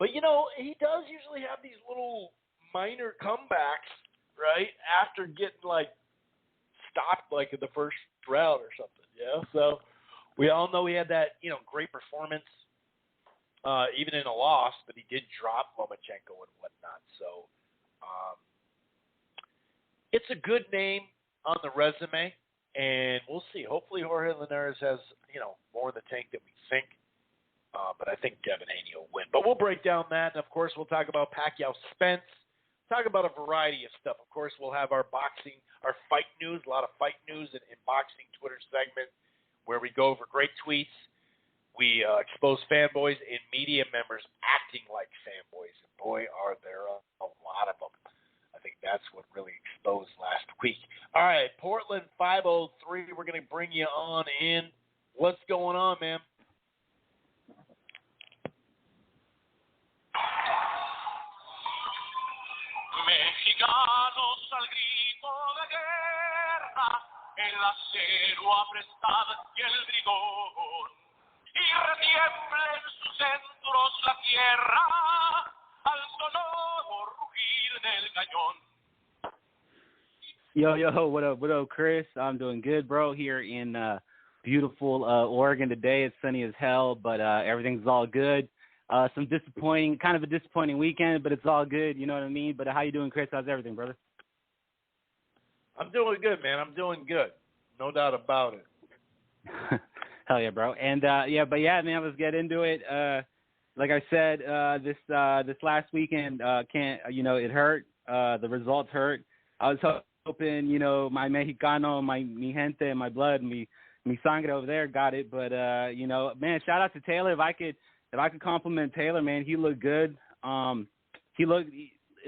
But, he does usually have these little minor comebacks, right, after getting, stopped, in the first round or something, yeah? So we all know he had that, great performance, even in a loss, but he did drop Lomachenko and whatnot. So it's a good name on the resume, and we'll see. Hopefully Jorge Linares has, more in the tank than we think. But I think Devin Haney will win. But we'll break down that, and, of course, we'll talk about Pacquiao Spence, talk about a variety of stuff. Of course, we'll have our fight news, a lot of fight news in boxing Twitter segment where we go over great tweets. We expose fanboys and media members acting like fanboys. And boy, are there a lot of them. I think that's what really exposed last week. All right, Portland 503, we're going to bring you on in. What's going on, man? Mexicanos al grito de guerra, el acero aprestad y el brigón, y retiemble en sus centros la tierra al sonoro rugir del cañón. Yo, what up, Chris? I'm doing good, bro, here in beautiful Oregon today. It's sunny as hell, but everything's all good. Kind of a disappointing weekend, but it's all good, you know what I mean? But how you doing, Chris? How's everything, brother? I'm doing good, man. I'm doing good. No doubt about it. Hell yeah, bro. And man, let's get into it. Like I said, this last weekend it hurt. The results hurt. I was hoping, my Mexicano, mi gente, my blood, mi sangre over there got it. But man, shout out to Taylor. If I could compliment Taylor, man, he looked good. In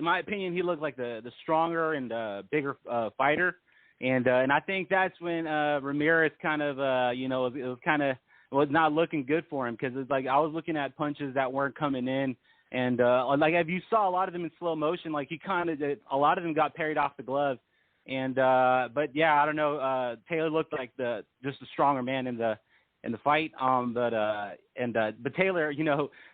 my opinion, he looked like the stronger and bigger fighter. And I think that's when Ramirez kind of, was not looking good for him, because it's like I was looking at punches that weren't coming in. And like if you saw a lot of them in slow motion, like a lot of them got parried off the glove. And but yeah, I don't know. Taylor looked like just a stronger man in the fight. But Taylor,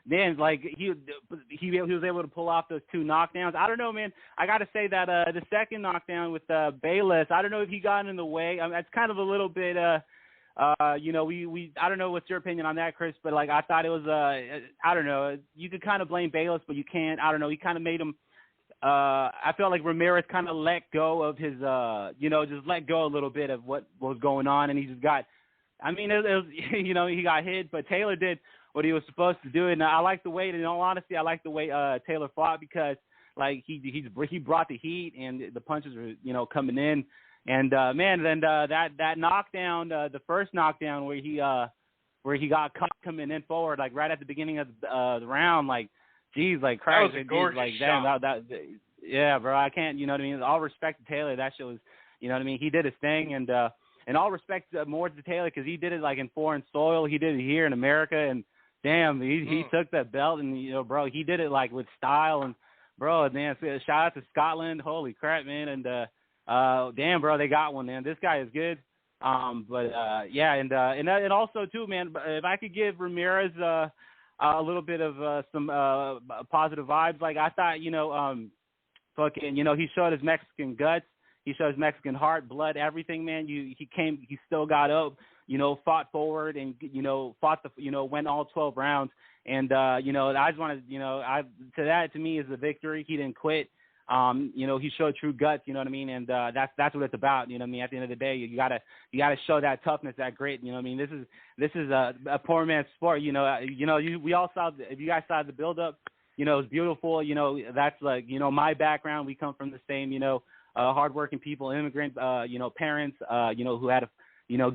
man, like he was able to pull off those two knockdowns. I don't know, man. I got to say that the second knockdown with Bayless, I don't know if he got in the way. I mean, that's kind of a little bit. I don't know what's your opinion on that, Chris, but like I thought it was. I don't know. You could kind of blame Bayless, but you can't. I don't know. He kind of made him. I felt like Ramirez kind of let go of his. Just let go a little bit of what was going on, and he just got. I mean, it was, he got hit, but Taylor did what he was supposed to do. And I like the way, in all honesty, Taylor fought, because like he brought the heat and the punches were, coming in. And then that knockdown, the first knockdown where he got caught coming in forward, like right at the beginning of the round, like, geez, like Christ, that was a gorgeous like shot. damn, yeah, bro, I can't, you know what I mean? All respect to Taylor, that shit was, you know what I mean? He did his thing, and all respect more to Taylor, because he did it like in foreign soil. He did it here in America, and damn, he took that belt, and bro, he did it like with style, and bro, man, shout out to Scotland. Holy crap, man, and damn, bro, they got one, man. This guy is good. And also too, man, if I could give Ramirez a little bit of some positive vibes, like I thought, he showed his Mexican guts. He showed his Mexican heart, blood, everything, man. He still got up, fought forward, and went all 12 rounds. And I just wanted, to me is a victory. He didn't quit. He showed true guts, you know what I mean? And that's what it's about, you know what I mean? At the end of the day, you gotta show that toughness, that grit, you know what I mean? This is a poor man's sport, we all saw, if you guys saw the build up, it was beautiful, that's like, my background. We come from the same, hardworking people, immigrant, parents, who had to,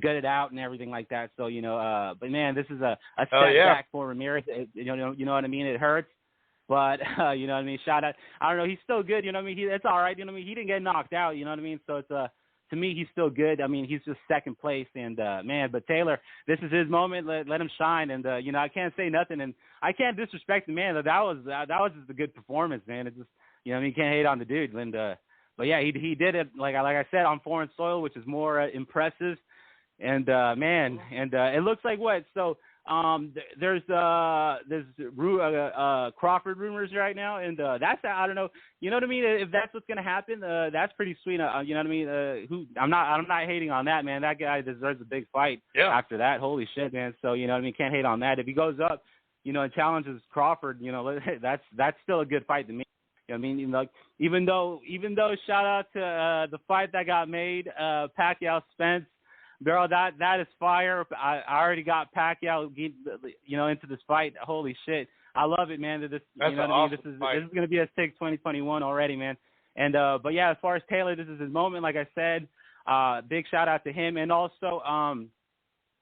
gut it out and everything like that. So, but man, this is a setback for Ramirez. You know what I mean? It hurts, but you know what I mean? Shout out. I don't know. He's still good. You know what I mean? It's all right. You know what I mean? He didn't get knocked out. You know what I mean? So it's to me, he's still good. I mean, he's just second place, and man, but Taylor, this is his moment. Let him shine, and I can't say nothing, and I can't disrespect the man. That was just a good performance, man. It just, you can't hate on the dude, and but yeah, he did it like I said, on foreign soil, which is more impressive. And it looks like what? So there's Crawford rumors right now, and that's, I don't know. You know what I mean? If that's what's gonna happen, that's pretty sweet. You know what I mean? I'm not hating on that, man. That guy deserves a big fight. Yeah. After that, holy shit, man. So you know what I mean? Can't hate on that. If he goes up, and challenges Crawford, that's still a good fight to me. I mean, like even though shout out to the fight that got made, Pacquiao Spence, girl, that is fire. I already got Pacquiao, into this fight. Holy shit, I love it, man. This is going to be a sick 2021 already, man. And but yeah, as far as Taylor, this is his moment. Like I said, big shout out to him, and also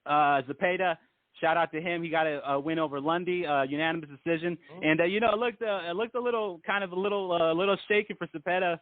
Zepeda. shout out to him. He got a win over Lundy, unanimous decision. And it looked a little shaky for Cepeda.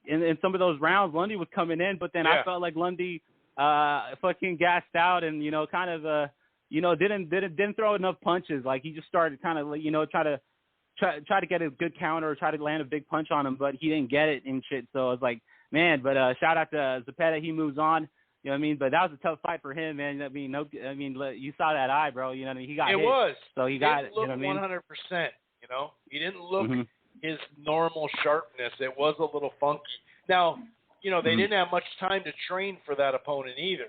In some of those rounds, Lundy was coming in, but then I felt like Lundy fucking gassed out and kind of didn't throw enough punches. Like he just started kind of try to get a good counter or try to land a big punch on him, but he didn't get it and shit. So I was like, man, but shout out to Cepeda. He moves on. You know what I mean? But that was a tough fight for him, man. You saw that eye, bro. You know what I mean? He got hit. It was. So he got it. You know what I mean? 100%. He didn't look his normal sharpness. It was a little funky. Now, they didn't have much time to train for that opponent either.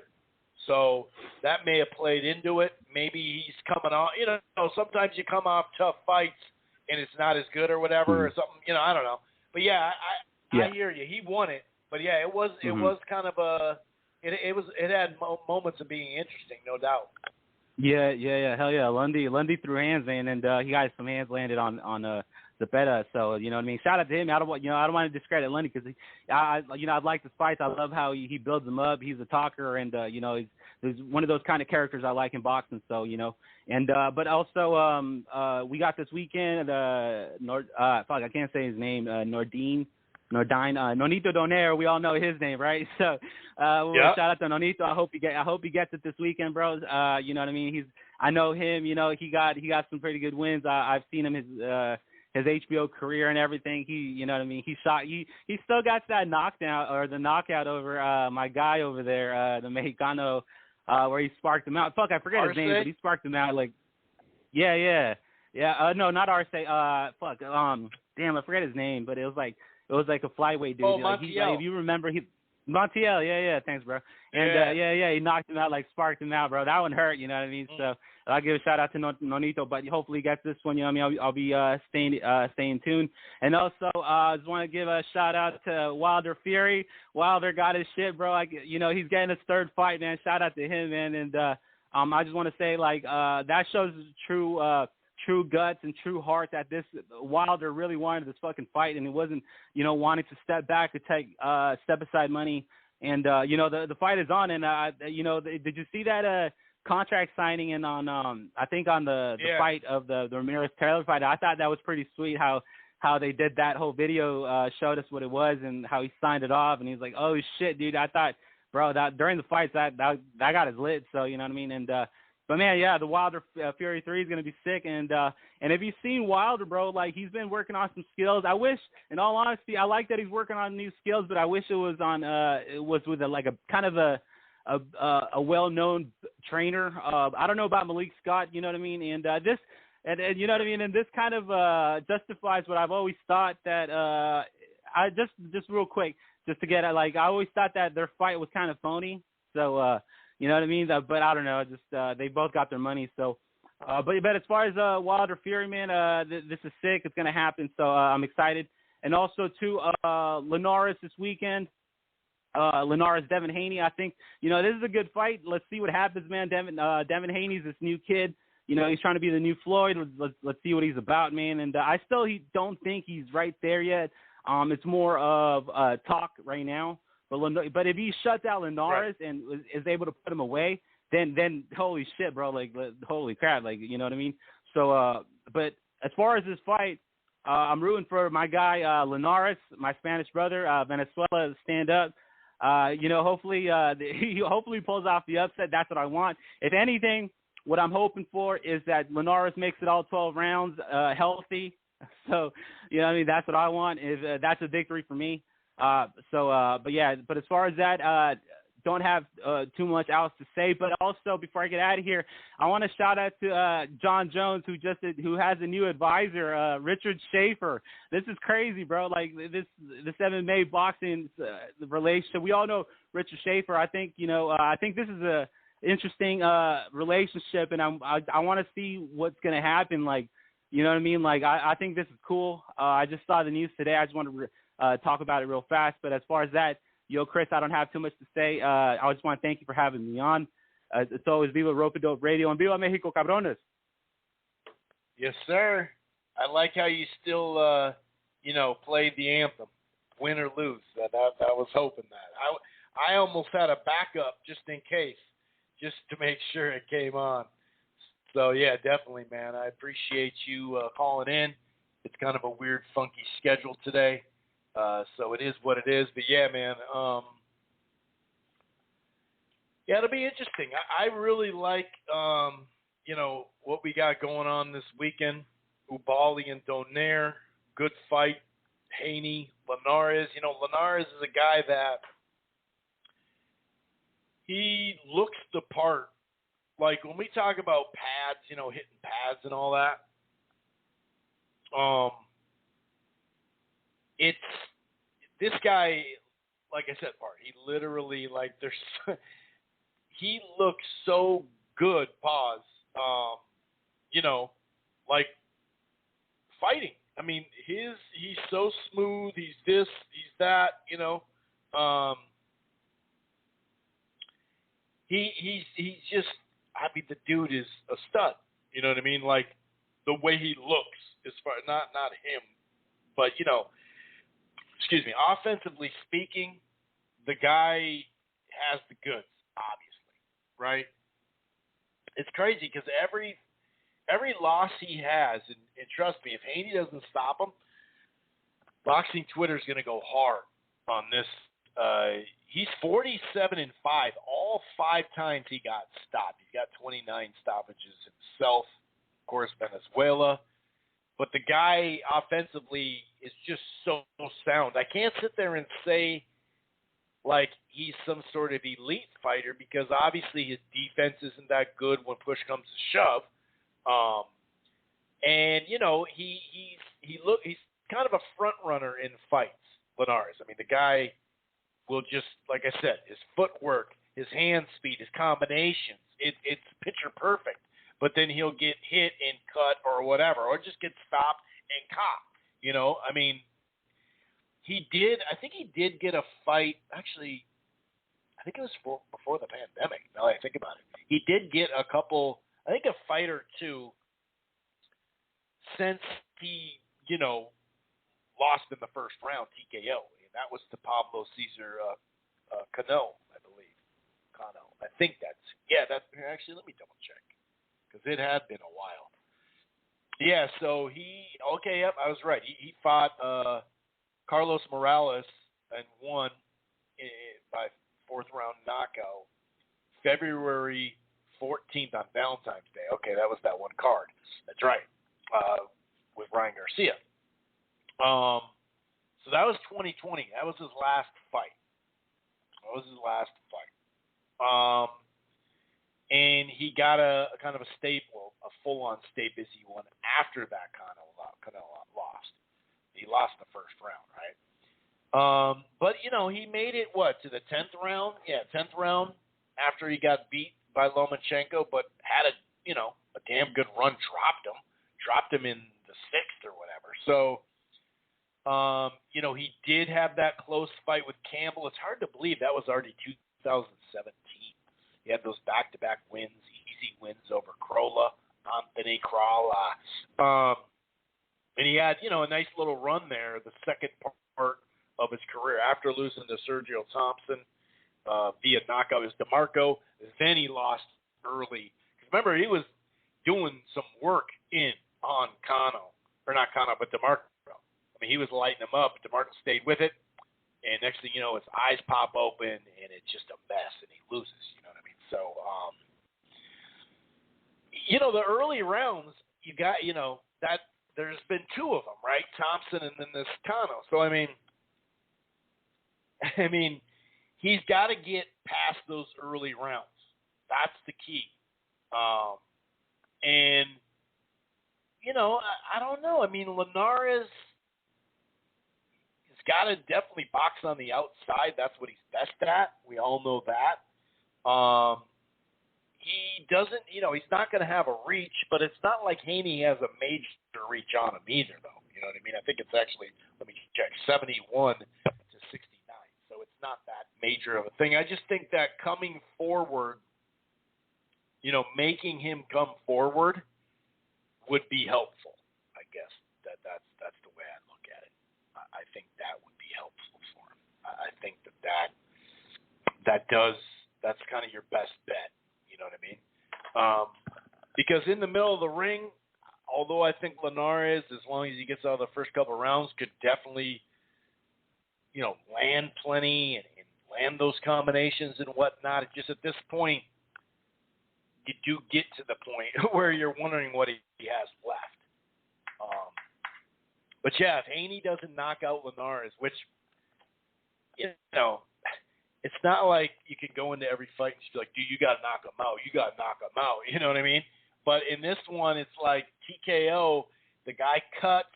So that may have played into it. Maybe he's coming off. Sometimes you come off tough fights and it's not as good or whatever or something. I don't know. But I hear you. He won it. But it was kind of a. It had moments of being interesting, no doubt. Yeah. Hell yeah. Lundy threw hands, man, and he got some hands landed on Cepeda. So you know what I mean. Shout out to him. I don't want to discredit Lundy because I like his fights. I love how he builds them up. He's a talker, and he's one of those kind of characters I like in boxing. So and but also we got this weekend I can't say his name. Nonito Donaire, we all know his name, right? So, shout out to Nonito. I hope he gets it this weekend, bro. You know what I mean? I know him. He got some pretty good wins. I've seen him his HBO career and everything. You know what I mean? He still got that knockdown or the knockout over my guy over there, the Mexicano, where he sparked him out. Fuck, I forget his name, but he sparked him out like. Yeah. No, not Arce. Damn, I forget his name, but it was like a flyweight dude. Oh, Montiel. If you remember, Montiel. Yeah. Thanks, bro. And he knocked him out, like sparked him out, bro. That one hurt. You know what I mean? So I'll give a shout out to Nonito, but hopefully he gets this one. You know what I mean? I'll be staying tuned. And also, I just want to give a shout out to Wilder Fury. Wilder got his shit, bro. He's getting his third fight, man. Shout out to him, man. And I just want to say, that shows true guts and true heart that this Wilder really wanted this fucking fight, and it wasn't, wanting to step back to take step aside money. And the fight is on. And did you see that contract signing in on I think on the fight of the Ramirez Taylor fight? I thought that was pretty sweet how they did that whole video, showed us what it was and how he signed it off, and he's like, oh shit, dude, I thought, bro, that during the fights that got his lit. So you know what I mean? And but man, the Wilder Fury 3 is gonna be sick. And if you've seen Wilder, bro, he's been working on some skills. I wish, in all honesty, I like that he's working on new skills, but I wish it was with a kind of a well-known trainer. I don't know about Malik Scott, you know what I mean? And this, and you know what I mean? And this kind of justifies what I've always thought that I just real quick, just to get it, I always thought that their fight was kind of phony. So. You know what I mean? But I don't know. Just they both got their money. So, but as far as Wilder Fury, man, this is sick. It's gonna happen. So I'm excited. And also too, Linares this weekend. Linares, Devin Haney. I think this is a good fight. Let's see what happens, man. Devin Haney's this new kid. He's trying to be the new Floyd. Let's see what he's about, man. And I still don't think he's right there yet. It's more of talk right now. But if he shuts out Linares and is able to put him away, then holy shit, bro, holy crap, you know what I mean? So, but as far as this fight, I'm rooting for my guy Linares, my Spanish brother, Venezuela, stand up. Hopefully he pulls off the upset. That's what I want. If anything, what I'm hoping for is that Linares makes it all 12 rounds healthy. So, you know what I mean? That's what I want. That's a victory for me. But as far as that, don't have too much else to say. But also, before I get out of here, I want to shout out to John Jones, who has a new advisor, Richard Schaefer. This is crazy, bro. This MMA boxing relationship. We all know Richard Schaefer. I think I think this is a interesting relationship, and I want to see what's gonna happen. You know what I mean? I think this is cool. I just saw the news today. I just want to talk about it real fast. But as far as that, Chris, I don't have too much to say. I just want to thank you for having me on. It's always Viva Rope Dope Radio and Viva Mexico, cabrones. Yes, sir. I like how you still, played the anthem, win or lose. I was hoping that. I almost had a backup just in case. just to make sure it came on. So, yeah, definitely, man. I appreciate you calling in. It's kind of a weird, funky schedule today. So it is what it is. But, yeah, man, yeah, it'll be interesting. I really like, what we got going on this weekend. Ubali and Donaire, good fight. Haney, Linares. Linares is a guy that he looks the part. Like when we talk about pads, hitting pads and all that, it's this guy, like I said, Bart, he literally, he looks so good, like fighting. I mean, he's so smooth, he's this, he's that, he's just, I mean, the dude is a stud. You know what I mean? Like the way he looks, as far not him, but excuse me. Offensively speaking, the guy has the goods, obviously, right? It's crazy because every loss he has, and trust me, if Haney doesn't stop him, boxing Twitter is going to go hard on this. He's 47-5. All 5 times he got stopped. He's got 29 stoppages himself. Of course, Venezuela. But the guy offensively is just so sound. I can't sit there and say like he's some sort of elite fighter because obviously his defense isn't that good when push comes to shove. He's kind of a front runner in fights, Linares. I mean, the guy will just, like I said, his footwork, his hand speed, his combinations, it's picture perfect. But then he'll get hit and cut or whatever, or just get stopped and caught. I mean, I think he did get a fight. Actually, I think it was before the pandemic. Now that I think about it, he did get a fight or two since he, lost in the first round, TKO. And that was to Pablo Cesar Cano, I believe. Cano. I think actually, let me double check. Because it had been a while. Yeah, so I was right. He fought Carlos Morales and won by 4th round knockout February 14th on Valentine's Day. Okay, that was that one card. That's right, with Ryan Garcia. So that was 2020. That was his last fight. And he got a kind of a full-on staples he won after that Cano lost. He lost the first round, right? But, he made it, to the 10th round? Yeah, 10th round after he got beat by Lomachenko, but had a damn good run, dropped him in the 6th or whatever. So, he did have that close fight with Campbell. It's hard to believe that was already 2017. He had those back-to-back wins, easy wins over Anthony Crolla. And he had, a nice little run there, the second part of his career after losing to Sergio Thompson via knockout. It was DeMarco. Then he lost early. Remember, he was doing some work on but DeMarco. I mean, he was lighting him up. DeMarco stayed with it. And next thing you know, his eyes pop open, and it's just a mess, and he loses. You know what I mean? So, the early rounds, you got, that there's been 2 of them, right? Thompson and then this Cano. So, I mean, he's got to get past those early rounds. That's the key. And, I don't know. I mean, Linares got to definitely box on the outside. That's what he's best at. We all know that. He doesn't, he's not going to have a reach, but it's not like Haney has a major reach on him either, though. You know what I mean? I think it's actually, let me check, 71 to 69. So it's not that major of a thing. I just think that coming forward, making him come forward would be helpful. I guess that's the way I look at it. I think that would be helpful for him. I think that's kind of your best bet, Because in the middle of the ring, although I think Linares, as long as he gets out of the first couple of rounds, could definitely, land plenty and land those combinations and whatnot. It's just at this point, you do get to the point where you're wondering what he has left. But yeah, if Haney doesn't knock out Linares, which, it's not like you can go into every fight and just be like, dude, you got to knock him out. You got to knock him out. You know what I mean? But in this one, it's like TKO, the guy cuts,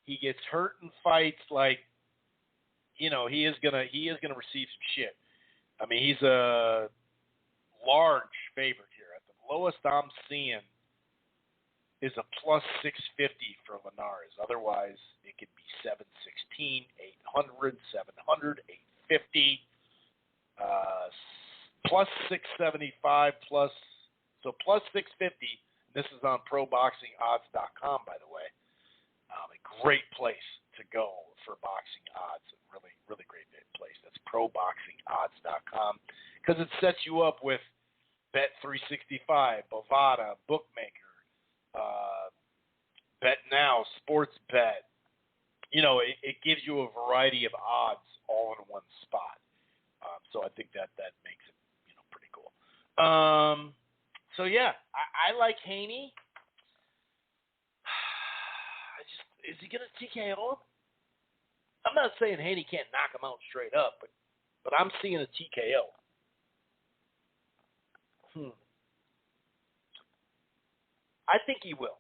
he gets hurt in fights, like, he is gonna receive some shit. I mean, he's a large favorite here. At the lowest I'm seeing is a plus 650 for Linares. Otherwise, it could be 716, 800, 700, 850, plus 675 plus. So plus 650. This is on ProBoxingOdds.com, by the way. A great place to go for boxing odds. A really, really great place. That's ProBoxingOdds.com because it sets you up with Bet365, Bovada, Bookmaker, Bet Now, Sports Bet. It gives you a variety of odds all in one spot. So I think that makes it, pretty cool. So yeah, I like Haney. Is he gonna TKO him? I'm not saying Haney can't knock him out straight up, but I'm seeing a TKO. I think he will.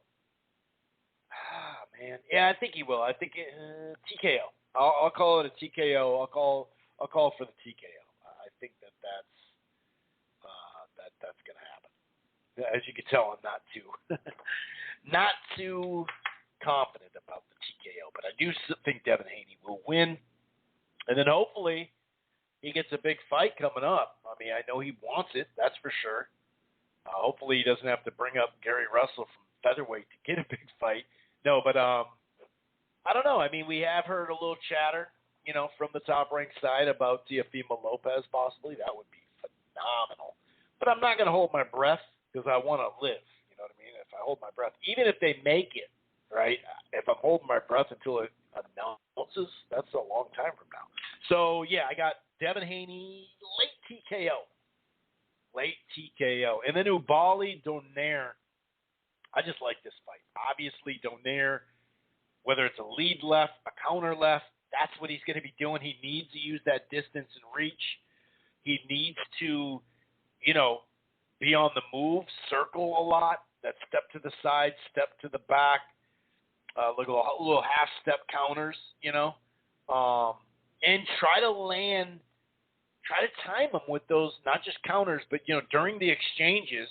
Man, yeah, I think he will. I think TKO. I'll call it a TKO. I'll call for the TKO. I think that's going to happen. As you can tell, I'm not too confident about the TKO, but I do think Devin Haney will win, and then hopefully he gets a big fight coming up. I mean, I know he wants it, that's for sure. Hopefully he doesn't have to bring up Gary Russell from featherweight to get a big fight. No, but I don't know. I mean, we have heard a little chatter, from the top-ranked side about Teofimo Lopez possibly. That would be phenomenal. But I'm not going to hold my breath because I want to live. You know what I mean? If I hold my breath, even if they make it, right? If I'm holding my breath until it announces, that's a long time from now. So, yeah, I got Devin Haney, late TKO. And then Ubali Donaire. I just like this fight. Obviously, Donaire, whether it's a lead left, a counter left, that's what he's going to be doing. He needs to use that distance and reach. He needs to, be on the move, circle a lot, that step to the side, step to the back, little half-step counters, and try to time them with those, not just counters, but, during the exchanges,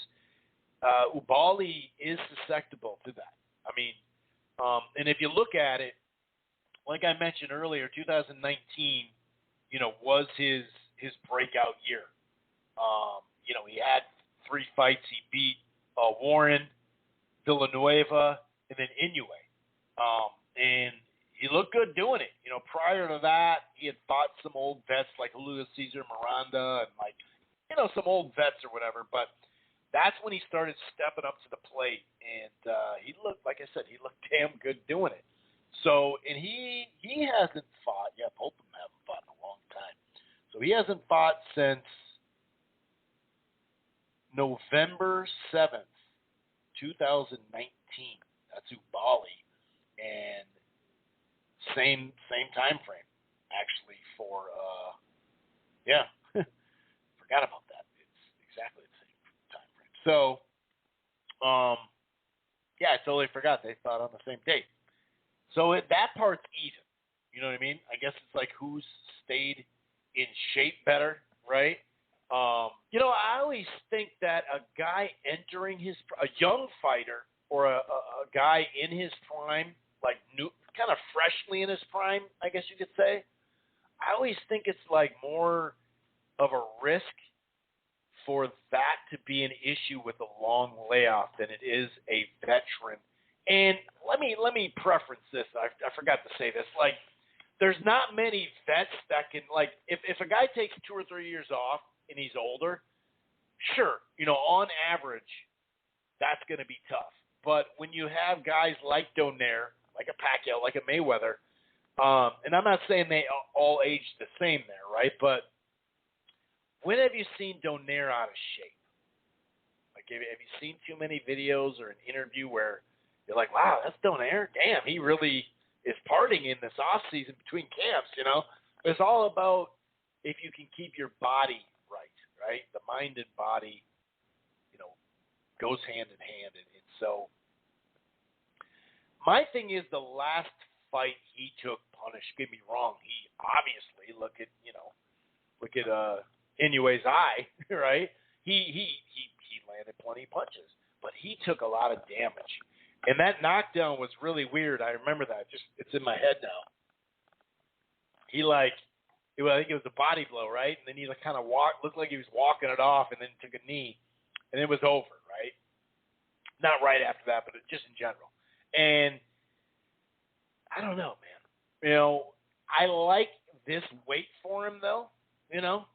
Ubali is susceptible to that. I mean, and if you look at it, like I mentioned earlier, 2019, was his breakout year. He had 3 fights. He beat Warren, Villanueva, and then Inoue. And he looked good doing it. Prior to that, he had fought some old vets like Julio Cesar Miranda and some old vets or whatever. But that's when he started stepping up to the plate, and he looked, like I said, he looked damn good doing it. So, and he hasn't fought. Yeah, both of them haven't fought in a long time. So he hasn't fought since November 7th, 2019. That's Ubali, and same time frame actually for forgot about that. It's exactly the same time frame. So I totally forgot they fought on the same date. So that part's even. You know what I mean? I guess it's like who's stayed in shape better, right? I always think that a guy entering a young fighter or a guy in his prime, like new, kind of freshly in his prime, I guess you could say, I always think it's like more of a risk for that to be an issue with a long layoff than it is a veteran. And let me preference this. I forgot to say this. Like, there's not many vets that can, like, if a guy takes 2 or 3 years off and he's older, sure, on average, that's going to be tough. But when you have guys like Donaire, like a Pacquiao, like a Mayweather, and I'm not saying they all age the same there, right? But when have you seen Donaire out of shape? Like, have you seen too many videos or an interview where you're like, wow, that's Donaire? Damn, he really is partying in this off season between camps, you know? It's all about if you can keep your body right? The mind and body, you know, goes hand in hand. And so my thing is the last fight he took punished. Get me wrong. He obviously, look at Inoue's eye, right? He landed plenty of punches, but he took a lot of damage. And that knockdown was really weird. I remember that. It's in my head now. I think it was a body blow, right? And then he kind of looked like he was walking it off, and then took a knee, and it was over, right? Not right after that, but just in general. And I don't know, man. You know, I like this weight for him, though. You know,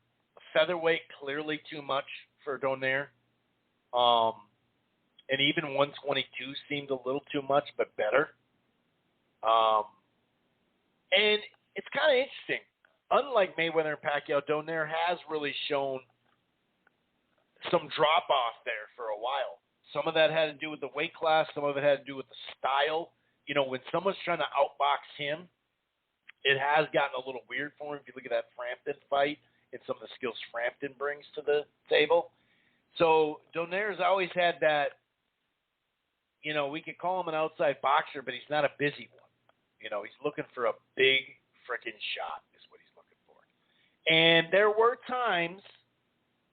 featherweight clearly too much for Donaire. And even 122 seemed a little too much, but better. And it's kind of interesting. Unlike Mayweather and Pacquiao, Donaire has really shown some drop-off there for a while. Some of that had to do with the weight class. Some of it had to do with the style. You know, when someone's trying to outbox him, it has gotten a little weird for him. If you look at that Frampton fight and some of the skills Frampton brings to the table. So Donaire's always had that, you know, we could call him an outside boxer, but he's not a busy one. You know, he's looking for a big freaking shot is what he's looking for. And there were times,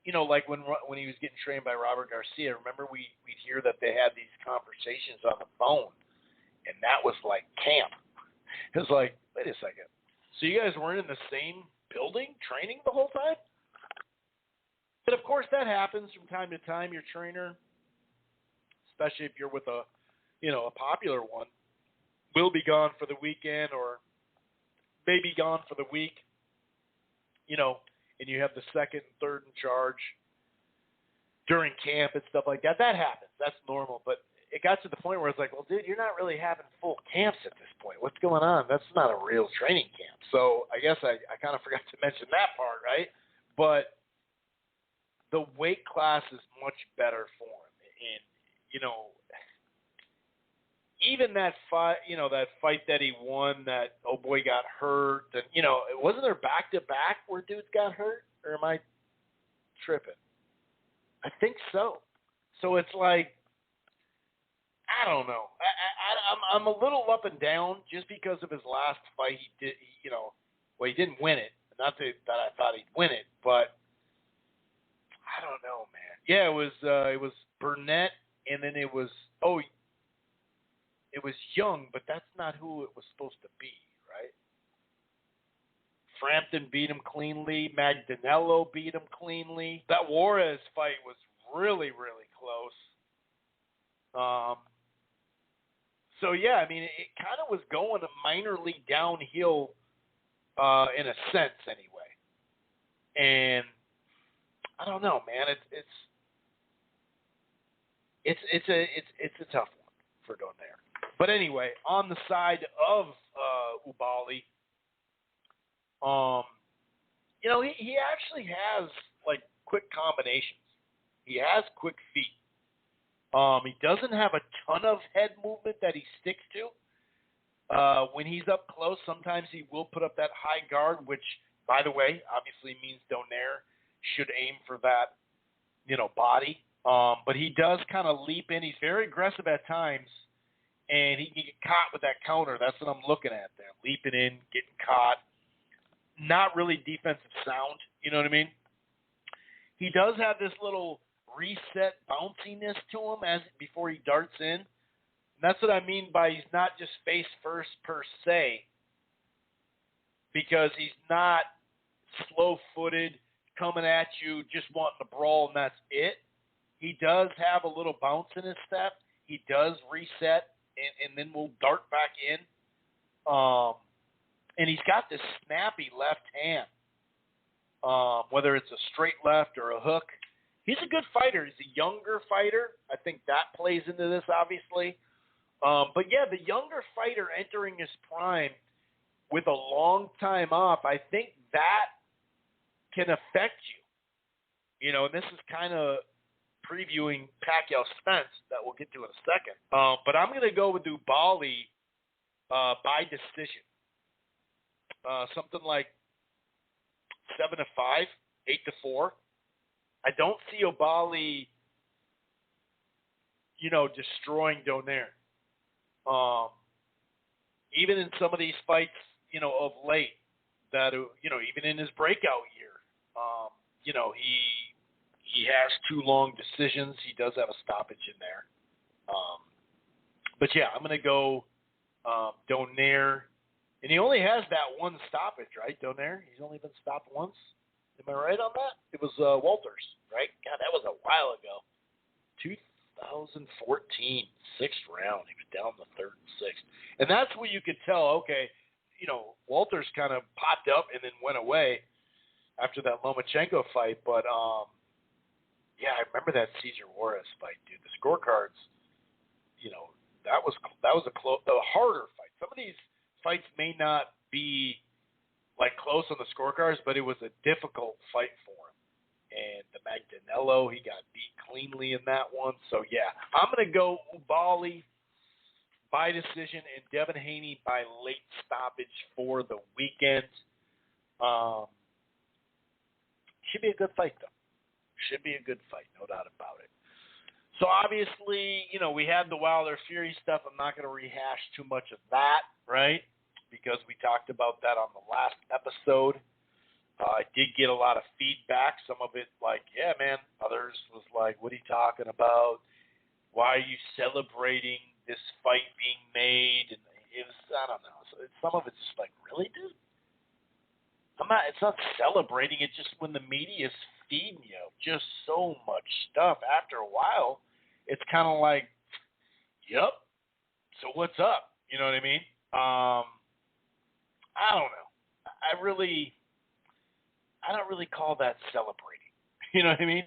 you know, like when he was getting trained by Robert Garcia, remember we'd hear that they had these conversations on the phone, and that was like camp. It was like, wait a second. So you guys weren't in the same building training the whole time? But of course that happens from time to time. Your trainer, especially if you're with a popular one, will be gone for the weekend or may be gone for the week, you know, and you have the second and third in charge during camp and stuff like that. That happens. That's normal. But it got to the point where it's like, well, dude, you're not really having full camps at this point. What's going on? That's not a real training camp. So I guess I kind of forgot to mention that part, right? But the weight class is much better for him. And, you know, even that fight, that he won, that boy got hurt, and, you know, wasn't there back-to-back where dudes got hurt? Or am I tripping? I think so. So it's like, I don't know. I'm a little up and down just because of his last fight. He didn't win it. Not that I thought he'd win it, but I don't know, man. Yeah, it was Burnett, and then it was Young, but that's not who it was supposed to be, right? Frampton beat him cleanly. Magdanello beat him cleanly. That Juarez fight was really, really close. So, yeah, I mean, it kind of was going minorly downhill in a sense anyway. And I don't know, man. It's a tough one for Donaire. But anyway, on the side of Ubali, you know, he actually has like quick combinations. He has quick feet. He doesn't have a ton of head movement that he sticks to. When he's up close, sometimes he will put up that high guard, which, by the way, obviously means Donaire should aim for that, you know, body. But he does kind of leap in. He's very aggressive at times, and he can get caught with that counter. That's what I'm looking at there. Leaping in, getting caught. Not really defensive sound, you know what I mean? He does have this little reset bounciness to him before he darts in. And that's what I mean by he's not just face first per se, because he's not slow-footed, coming at you, just wanting to brawl, and that's it. He does have a little bounce in his step. He does reset, and then will dart back in. And he's got this snappy left hand, whether it's a straight left or a hook. he's a good fighter. He's a younger fighter. I think that plays into this, obviously. But yeah, the younger fighter entering his prime with a long time off, I think that can affect you. You know, and this is kind of previewing Pacquiao Spence that we'll get to in a second. But I'm going to go with Ubali by decision. Something like 7-5, 8-4. I don't see Ubali, you know, destroying Donaire. Even in some of these fights, you know, of late, that, you know, even in his breakout year, you know, he has 2 long decisions. He does have a stoppage in there. But yeah, I'm going to go Donaire. And he only has that 1 stoppage, right, Donaire? He's only been stopped once. Am I right on that? It was Walters, right? God, that was a while ago. 2014, 6th round. He was down the 3rd and 6th. And that's where you could tell, okay, you know, Walters kind of popped up and then went away after that Lomachenko fight. But, yeah, I remember that Cesar Juarez fight, dude. The scorecards, you know, that was a harder fight. Some of these fights may not be like close on the scorecards, but it was a difficult fight for him. And the Magdanello, he got beat cleanly in that one. So yeah, I'm gonna go Ubali by decision and Devin Haney by late stoppage for the weekend. Should be a good fight though. Should be a good fight, no doubt about it. So obviously, you know, we had the Wilder Fury stuff. I'm not going to rehash too much of that, right? Because we talked about that on the last episode. I did get a lot of feedback. Some of it like, yeah, man. Others was like, what are you talking about? Why are you celebrating this fight being made? And it was, I don't know. So some of it's just like, really, dude? It's not celebrating. It's just when the media is feeding you just so much stuff. After a while, it's kind of like, yep. So what's up? You know what I mean? I don't know. I don't really call that celebrating. You know what I mean?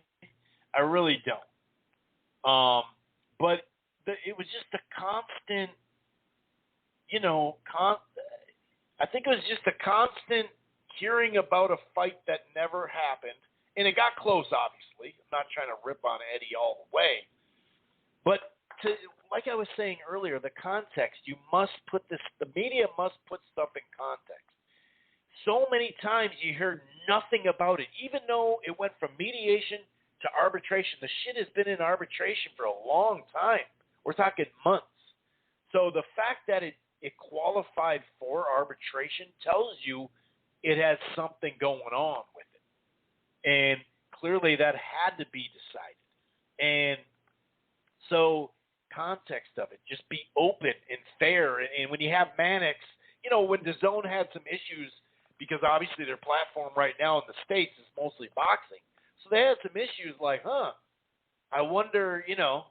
I really don't. But it was just a constant, you know, I think it was just a constant hearing about a fight that never happened. And it got close, obviously. I'm not trying to rip on Eddie all the way. But like I was saying earlier, the context, the media must put stuff in context. So many times you hear nothing about it, even though it went from mediation to arbitration. The shit has been in arbitration for a long time. We're talking months. So the fact that it qualified for arbitration tells you it has something going on with it. And clearly that had to be decided. And so context of it, just be open and fair. And when you have Mannix, you know, when DAZN had some issues, because obviously their platform right now in the States is mostly boxing. So they had some issues like, I wonder, you know,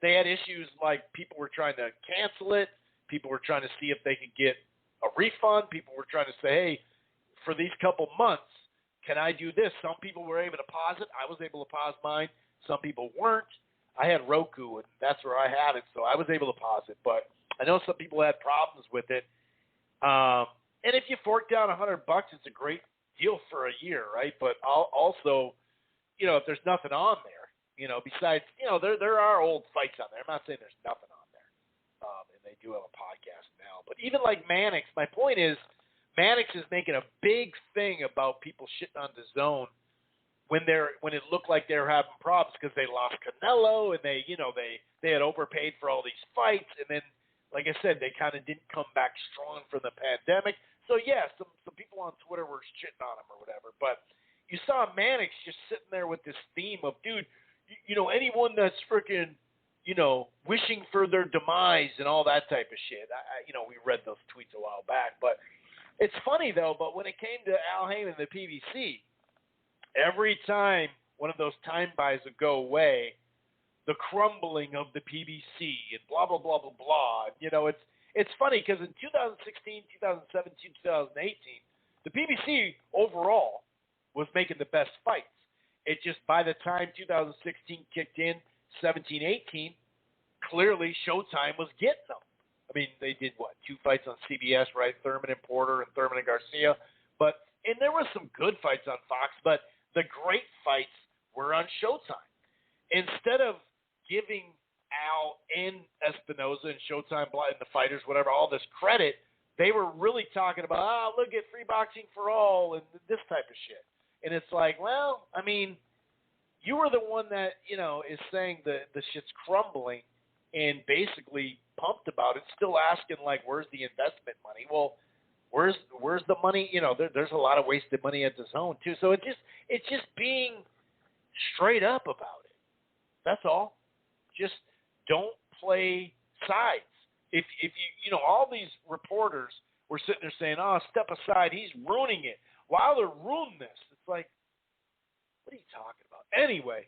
they had issues like people were trying to cancel it. People were trying to see if they could get a refund. People were trying to say, hey, for these couple months, can I do this? Some people were able to pause it. I was able to pause mine. Some people weren't. I had Roku, and that's where I had it, so I was able to pause it. But I know some people had problems with it. And if you fork down $100, it's a great deal for a year, right? But also, you know, if there's nothing on there, you know, besides, you know, there are old fights on there. I'm not saying there's nothing on there. And they do have a podcast now. But even like Mannix, my point is, Mannix is making a big thing about people shitting on DAZN when it looked like they were having problems because they lost Canelo and they had overpaid for all these fights, and then, like I said, they kind of didn't come back strong from the pandemic. So yeah, some people on Twitter were shitting on him or whatever, but you saw Mannix just sitting there with this theme of, dude, you know, anyone that's freaking, you know, wishing for their demise and all that type of shit. We read those tweets a while back, but it's funny though. But when it came to Al Haymon and the PBC, every time one of those time buys would go away, the crumbling of the PBC and blah blah blah blah blah. You know, it's funny because in 2016, 2017, 2018, the PBC overall was making the best fights. It just, by the time 2016 kicked in, 17, 18, clearly Showtime was getting them. I mean, they did, 2 fights on CBS, right? Thurman and Porter and Thurman and Garcia. And there were some good fights on Fox, but the great fights were on Showtime. Instead of giving Al and Espinoza and Showtime and the fighters, whatever, all this credit, they were really talking about, look at free boxing for all and this type of shit. And it's like, well, I mean, you were the one that, is saying the shit's crumbling and basically pumped about it, still asking, like, where's the investment money? Well, where's the money? There's a lot of wasted money at the Zone, too. So it's just being straight up about it. That's all. Just don't play sides. If you all these reporters were sitting there saying, oh, step aside, he's ruining it. Wilder ruined this. It's like, what are you talking about? Anyway,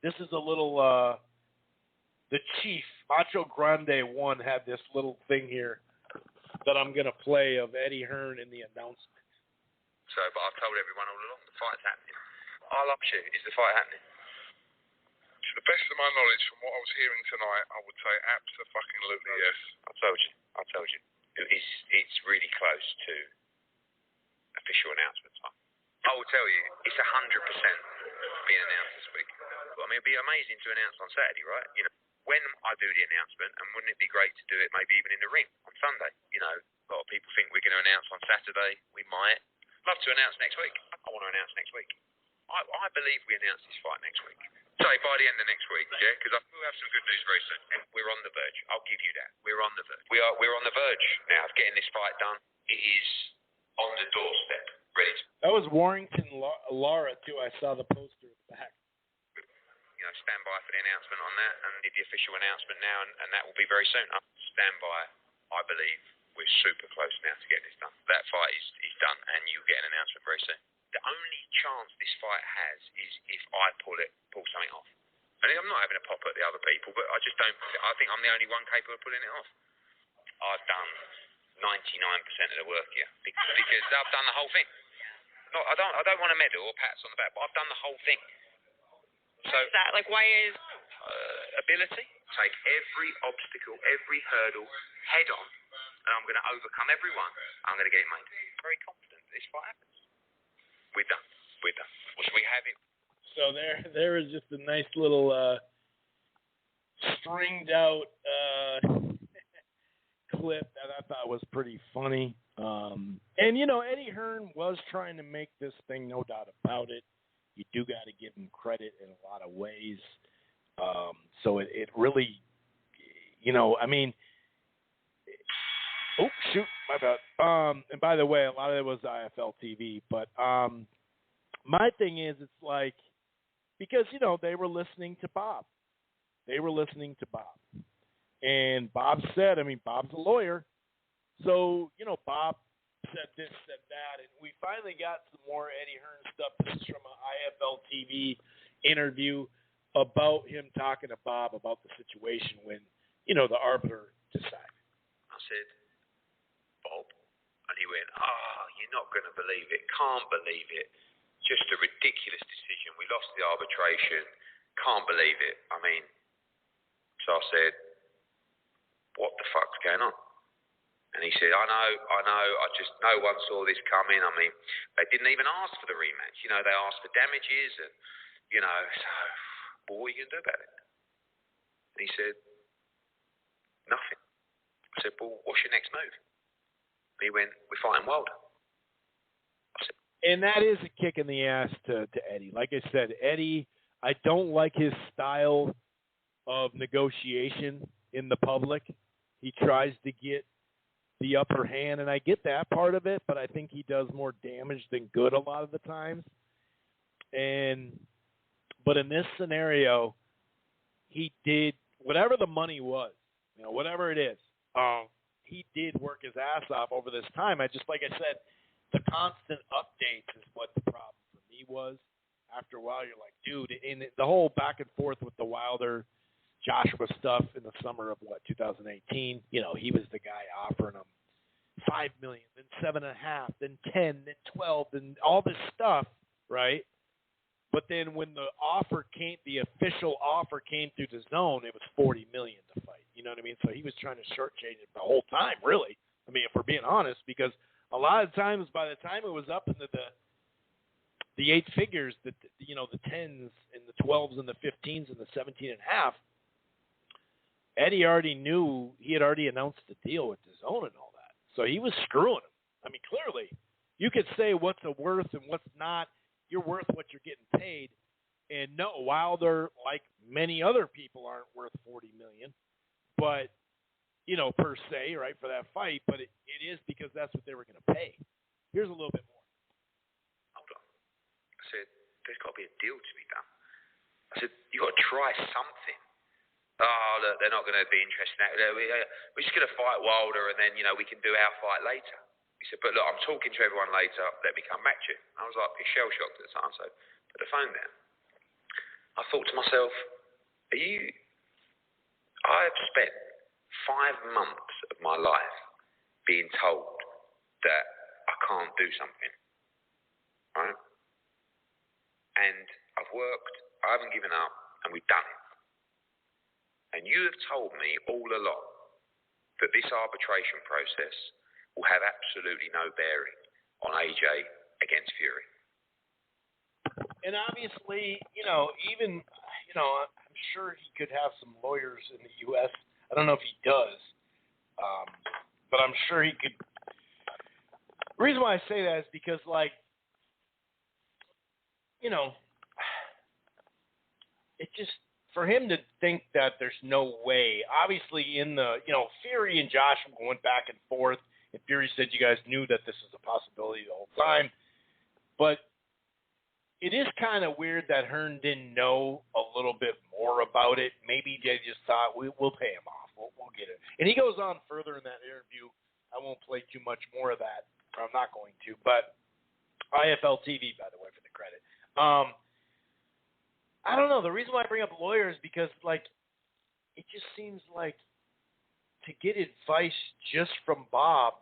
this is a little, the Chief, Macho Grande 1, had this little thing here that I'm going to play of Eddie Hearn in the announcement. So, but I've told everyone all along, the fight's happening. I'll up you. Is the fight happening? To the best of my knowledge, from what I was hearing tonight, I would say absolutely yes. I told you. It's really close to official announcement time. I will tell you, it's 100% being announced this week. I mean, it'd be amazing to announce on Saturday, right? When I do the announcement, and wouldn't it be great to do it maybe even in the ring on Sunday? A lot of people think we're going to announce on Saturday. We might. Love to announce next week. I want to announce next week. I believe we announce this fight next week. Say by the end of next week, yeah? Because we'll have some good news very soon. And we're on the verge. I'll give you that. We're on the verge. We're on the verge now of getting this fight done. It is on the doorstep. Ready to... That was Warrington Lara, too. I saw the poster at the back. Stand by for the announcement on that, and the official announcement now, and that will be very soon. Stand by. I believe we're super close now to getting this done. That fight is done, and you'll get an announcement very soon. The only chance this fight has is if I pull something off. And I'm not having a pop at the other people, but I just don't. I think I'm the only one capable of pulling it off. I've done 99% of the work here because I've done the whole thing. No, I don't want a medal or pats on the back, but I've done the whole thing. So is that why is ability? Take every obstacle, every hurdle head on, and I'm going to overcome everyone. I'm going to get it made. Very confident this fight happens. We're done. Well, should we have it? So there is just a nice little stringed out clip that I thought was pretty funny. And Eddie Hearn was trying to make this thing, no doubt about it. You do got to give him credit in a lot of ways. So it really, I mean, oh, shoot, my bad. And by the way, a lot of it was IFL TV. But my thing is, it's like, because, they were listening to Bob. And Bob said, Bob's a lawyer. So, Bob said this, said that, and we finally got some more Eddie Hearn stuff. This is from an IFL TV interview about him talking to Bob about the situation when, the arbiter decided. I said, Bob, and he went, you're not going to believe it, can't believe it. Just a ridiculous decision. We lost the arbitration, can't believe it. So I said, what the fuck's going on? And he said, I know, no one saw this coming. They didn't even ask for the rematch. They asked for damages and, so what are you going to do about it? And he said, nothing. I said, well, what's your next move? And he went, we're fighting Wilder. I said, and that is a kick in the ass to Eddie. Like I said, Eddie, I don't like his style of negotiation in the public. He tries to get the upper hand, and I get that part of it, but I think he does more damage than good a lot of the times. But in this scenario, he did whatever the money was, whatever it is. He did work his ass off over this time. Like I said, the constant updates is what the problem for me was. After a while, you're like, dude, and the whole back and forth with the Wilder Joshua stuff in the summer of 2018. He was the guy offering him $5 million, then $7.5, then 10, then 12, then all this stuff, right? But then when the official offer came through the zone, it was $40 million to fight. You know what I mean? So he was trying to shortchange it the whole time, really. I mean, if we're being honest, because a lot of times by the time it was up into the 8 figures, the 10s and the 12s and the 15s and the 17.5, Eddie already knew, he had already announced the deal with the zone and all that. So he was screwing him. I mean, clearly, you could say what's a worth and what's not. You're worth what you're getting paid. And no, Wilder, like many other people, aren't worth $40 million, but, per se, right, for that fight. But it is because that's what they were going to pay. Here's a little bit more. Hold on. I said, there's got to be a deal to be done. I said, you got to try something. Oh, look, they're not going to be interested in that. We're just going to fight Wilder, and then, we can do our fight later. He said, but look, I'm talking to everyone later. Let me come back to you. I was like, shell-shocked at the time, so put the phone down. I thought to myself, I've spent 5 months of my life being told that I can't do something, right? And I've worked, I haven't given up, and we've done it. And you have told me all along that this arbitration process will have absolutely no bearing on AJ against Fury. And obviously, even, I'm sure he could have some lawyers in the U.S. I don't know if he does, but I'm sure he could. The reason why I say that is because, it just, for him to think that there's no way, obviously in the, Fury and Joshua went back and forth, and Fury said you guys knew that this was a possibility the whole time. But it is kind of weird that Hearn didn't know a little bit more about it. Maybe they just thought, we'll pay him off. We'll get it. And he goes on further in that interview. I won't play too much more of that. Or I'm not going to. But IFL TV, by the way, for the credit. I don't know. The reason why I bring up lawyers is because, it just seems like to get advice just from Bob,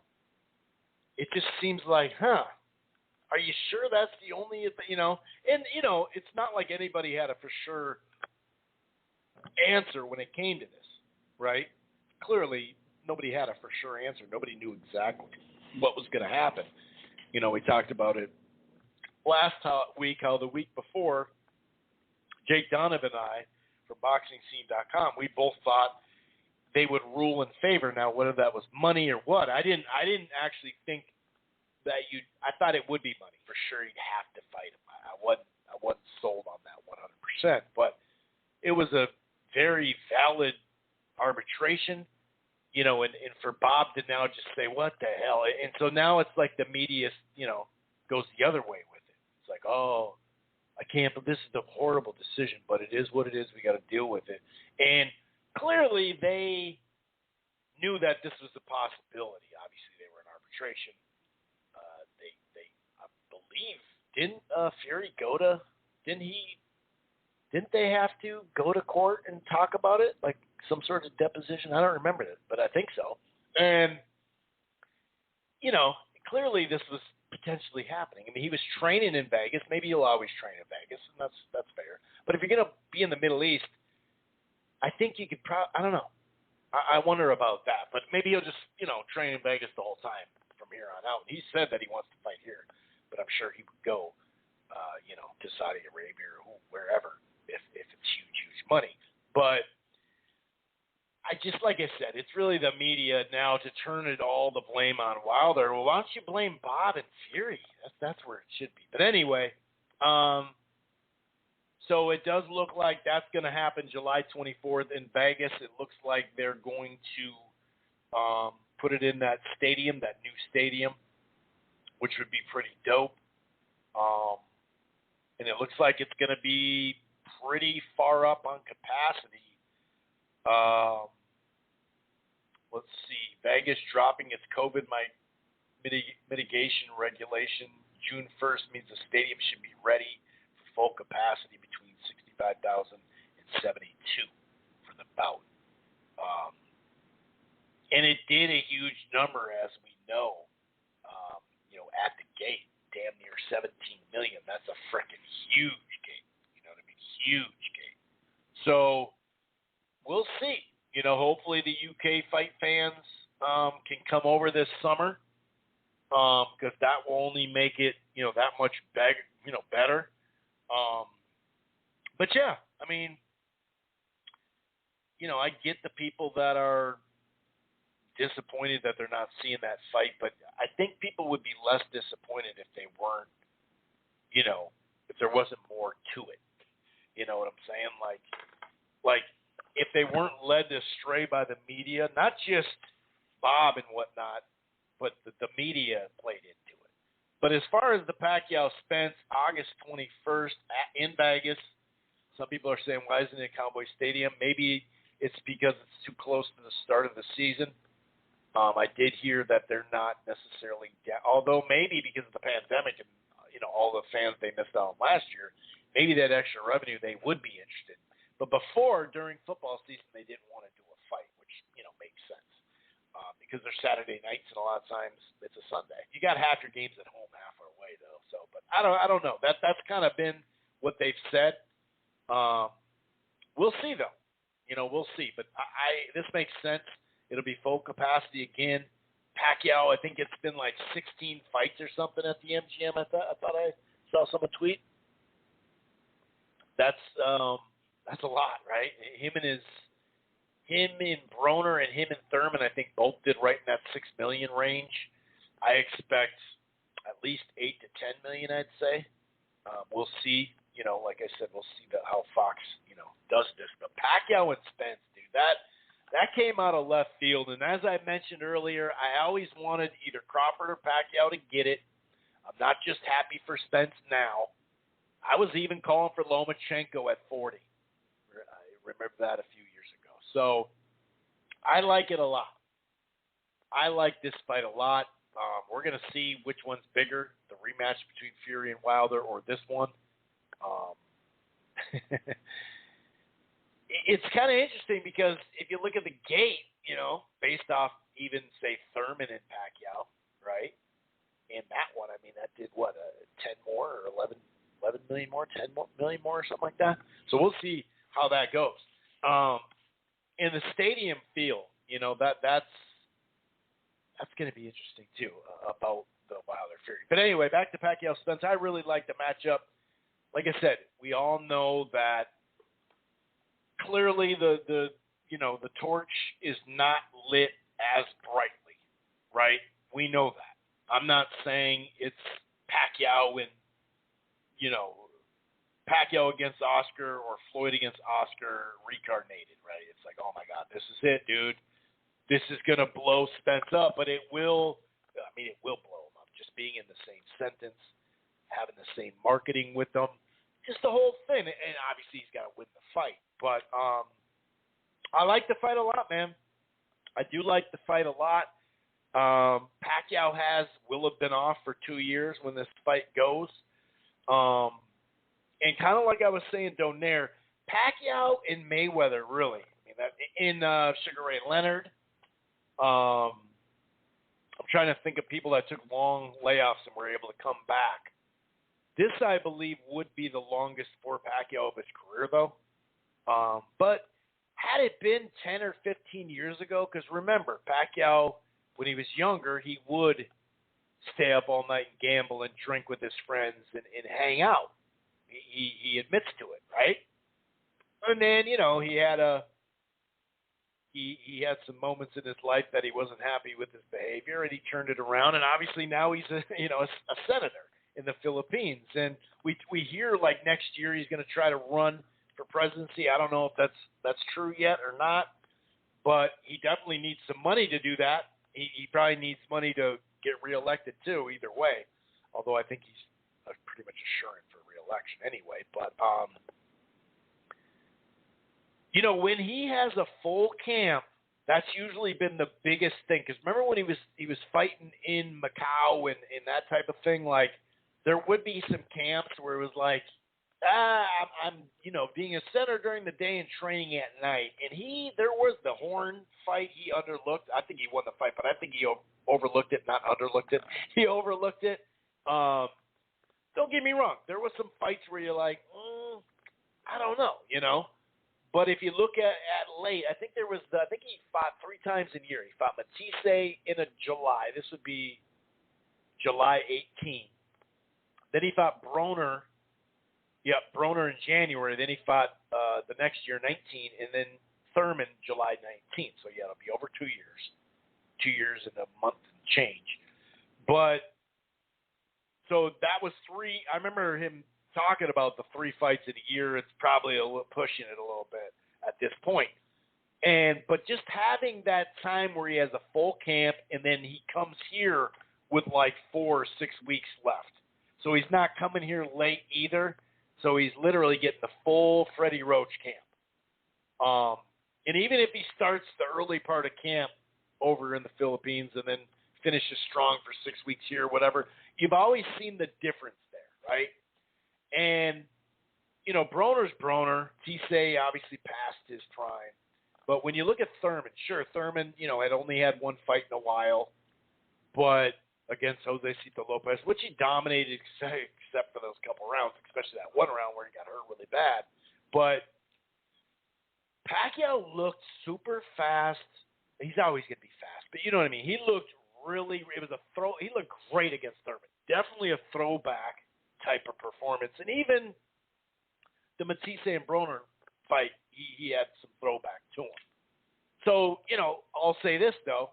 it just seems like, are you sure that's the only, and, it's not like anybody had a for sure answer when it came to this, right? Clearly, nobody had a for sure answer. Nobody knew exactly what was going to happen. We talked about it last week, how the week before, Jake Donovan and I, from BoxingScene.com, we both thought they would rule in favor. Now, whether that was money or what, I didn't actually think that I thought it would be money for sure. You'd have to fight him. I wasn't sold on that 100%, but it was a very valid arbitration, and for Bob to now just say, what the hell? And so now it's like the media, goes the other way with it. It's like, oh, I can't, but this is a horrible decision, but it is what it is. We got to deal with it. And clearly they knew that this was a possibility. Obviously they were in arbitration. I believe, didn't Fury didn't they have to go to court and talk about it? Like some sort of deposition? I don't remember it, but I think so. And, clearly this was potentially happening. I mean, he was training in Vegas. Maybe he'll always train in Vegas, and that's fair. But if you're going to be in the Middle East, I think you could I don't know. I wonder about that. But maybe he'll just, train in Vegas the whole time from here on out. He said that he wants to fight here, but I'm sure he would go, to Saudi Arabia or wherever if it's huge money. But I just, like I said, it's really the media now to turn it all the blame on Wilder. Well, why don't you blame Bob and Fury? That's where it should be. But anyway, so it does look like that's going to happen July 24th in Vegas. It looks like they're going to put it in that stadium, that new stadium, which would be pretty dope. And it looks like it's going to be pretty far up on capacity. Let's see. Vegas dropping its COVID mitigation regulation June 1st means the stadium should be ready for full capacity between 65,000 and 72 for the bout. And it did a huge number, as we know, at the gate, damn near $17 million. That's a freaking huge gate. You know what I mean? Huge gate. So we'll see. Hopefully the UK fight fans can come over this summer, because that will only make it, that much better. But yeah, I mean, I get the people that are disappointed that they're not seeing that fight, but I think people would be less disappointed if they weren't, if there wasn't more to it. You know what I'm saying? Like if they weren't led astray by the media, not just Bob and whatnot, but the media played into it. But as far as the Pacquiao Spence, August 21st in Vegas, some people are saying, why isn't it Cowboy Stadium? Maybe it's because it's too close to the start of the season. I did hear that they're not necessarily although maybe because of the pandemic and all the fans they missed out on last year, maybe that extra revenue they would be interested. But before, during football season, they didn't want to do a fight, which makes sense because they're Saturday nights and a lot of times it's a Sunday. You got half your games at home, half are away though. So, but I don't know. That's kind of been what they've said. We'll see though. We'll see. But this makes sense. It'll be full capacity again. Pacquiao, I think it's been like 16 fights or something at the MGM. I thought I saw someone tweet. That's a lot, right? Him and Broner and him and Thurman, I think both did right in that $6 million range. I expect at least $8 to $10 million, I'd say. We'll see. Like I said, we'll see how Fox, does this. But Pacquiao and Spence, dude, that came out of left field. And as I mentioned earlier, I always wanted either Crawford or Pacquiao to get it. I'm not just happy for Spence now. I was even calling for Lomachenko at 40. I remember that a few years ago. So I like it a lot. I like this fight a lot. We're going to see which one's bigger, the rematch between Fury and Wilder or this one. It's kind of interesting because if you look at the gate, based off even, say, Thurman and Pacquiao, right? And that one, I mean, that did what, 10 more or 11 million more, 10 million more or something like that. So we'll see how that goes. In the stadium feel, that's going to be interesting too about the Wilder Fury. But anyway, back to Pacquiao Spence. I really like the matchup. Like I said, we all know that clearly the torch is not lit as brightly, right? We know that. I'm not saying it's Pacquiao and Pacquiao against Oscar or Floyd against Oscar reincarnated, right? It's like, oh my God, this is it, dude. This is gonna blow Spence up, but it will blow him up. Just being in the same sentence, having the same marketing with them, just the whole thing. And obviously he's got to win the fight. But I like the fight a lot, man. I do like the fight a lot. Pacquiao will have been off for 2 years when this fight goes. And kind of like I was saying, Donaire, Pacquiao and Mayweather, really. I mean, that in Sugar Ray Leonard. I'm trying to think of people that took long layoffs and were able to come back. This, I believe, would be the longest for Pacquiao of his career, though. But had it been 10 or 15 years ago, because remember, Pacquiao, when he was younger, he would stay up all night and gamble and drink with his friends and hang out. He admits to it, right? And then, he had some moments in his life that he wasn't happy with his behavior, and he turned it around. And obviously now he's a senator in the Philippines, and we hear like next year he's going to try to run for presidency. I don't know if that's true yet or not, but he definitely needs some money to do that. He probably needs money to get reelected too. Either way, although I think he's pretty much assuring for reelection anyway. But when he has a full camp, that's usually been the biggest thing. Because remember when he was fighting in Macau and that type of thing, like there would be some camps where it was like I'm being a center during the day and training at night. And there was the Horn fight he underlooked. I think he won the fight, but I think he overlooked it, not underlooked it. He overlooked it. Don't get me wrong. There was some fights where you're like, I don't know, But if you look at late, I think he fought 3 times in a year. He fought Matisse in July. This would be July 18th. Then he fought Broner. Yep, Broner in January. Then he fought the next year, 19, and then Thurman July 19th. So, yeah, it'll be over 2 years. 2 years and a month and change. But, so that was 3. I remember him talking about the 3 fights in a year. It's probably pushing it a little bit at this point. But just having that time where he has a full camp and then he comes here with like 4 or 6 weeks left. So he's not coming here late either. So he's literally getting the full Freddie Roach camp. And even if he starts the early part of camp over in the Philippines and then finishes strong for 6 weeks here or whatever, you've always seen the difference there, right? And, Broner's Broner. Tissé obviously passed his prime. But when you look at Thurman, sure, Thurman, had only had 1 fight in a while, but against Jose Cito Lopez, which he dominated except for those couple rounds, especially that one round where he got hurt really bad. But Pacquiao looked super fast. He's always going to be fast, but you know what I mean? He looked he looked great against Thurman. Definitely a throwback type of performance. And even the Matisse and Broner fight, he had some throwback to him. So, I'll say this, though.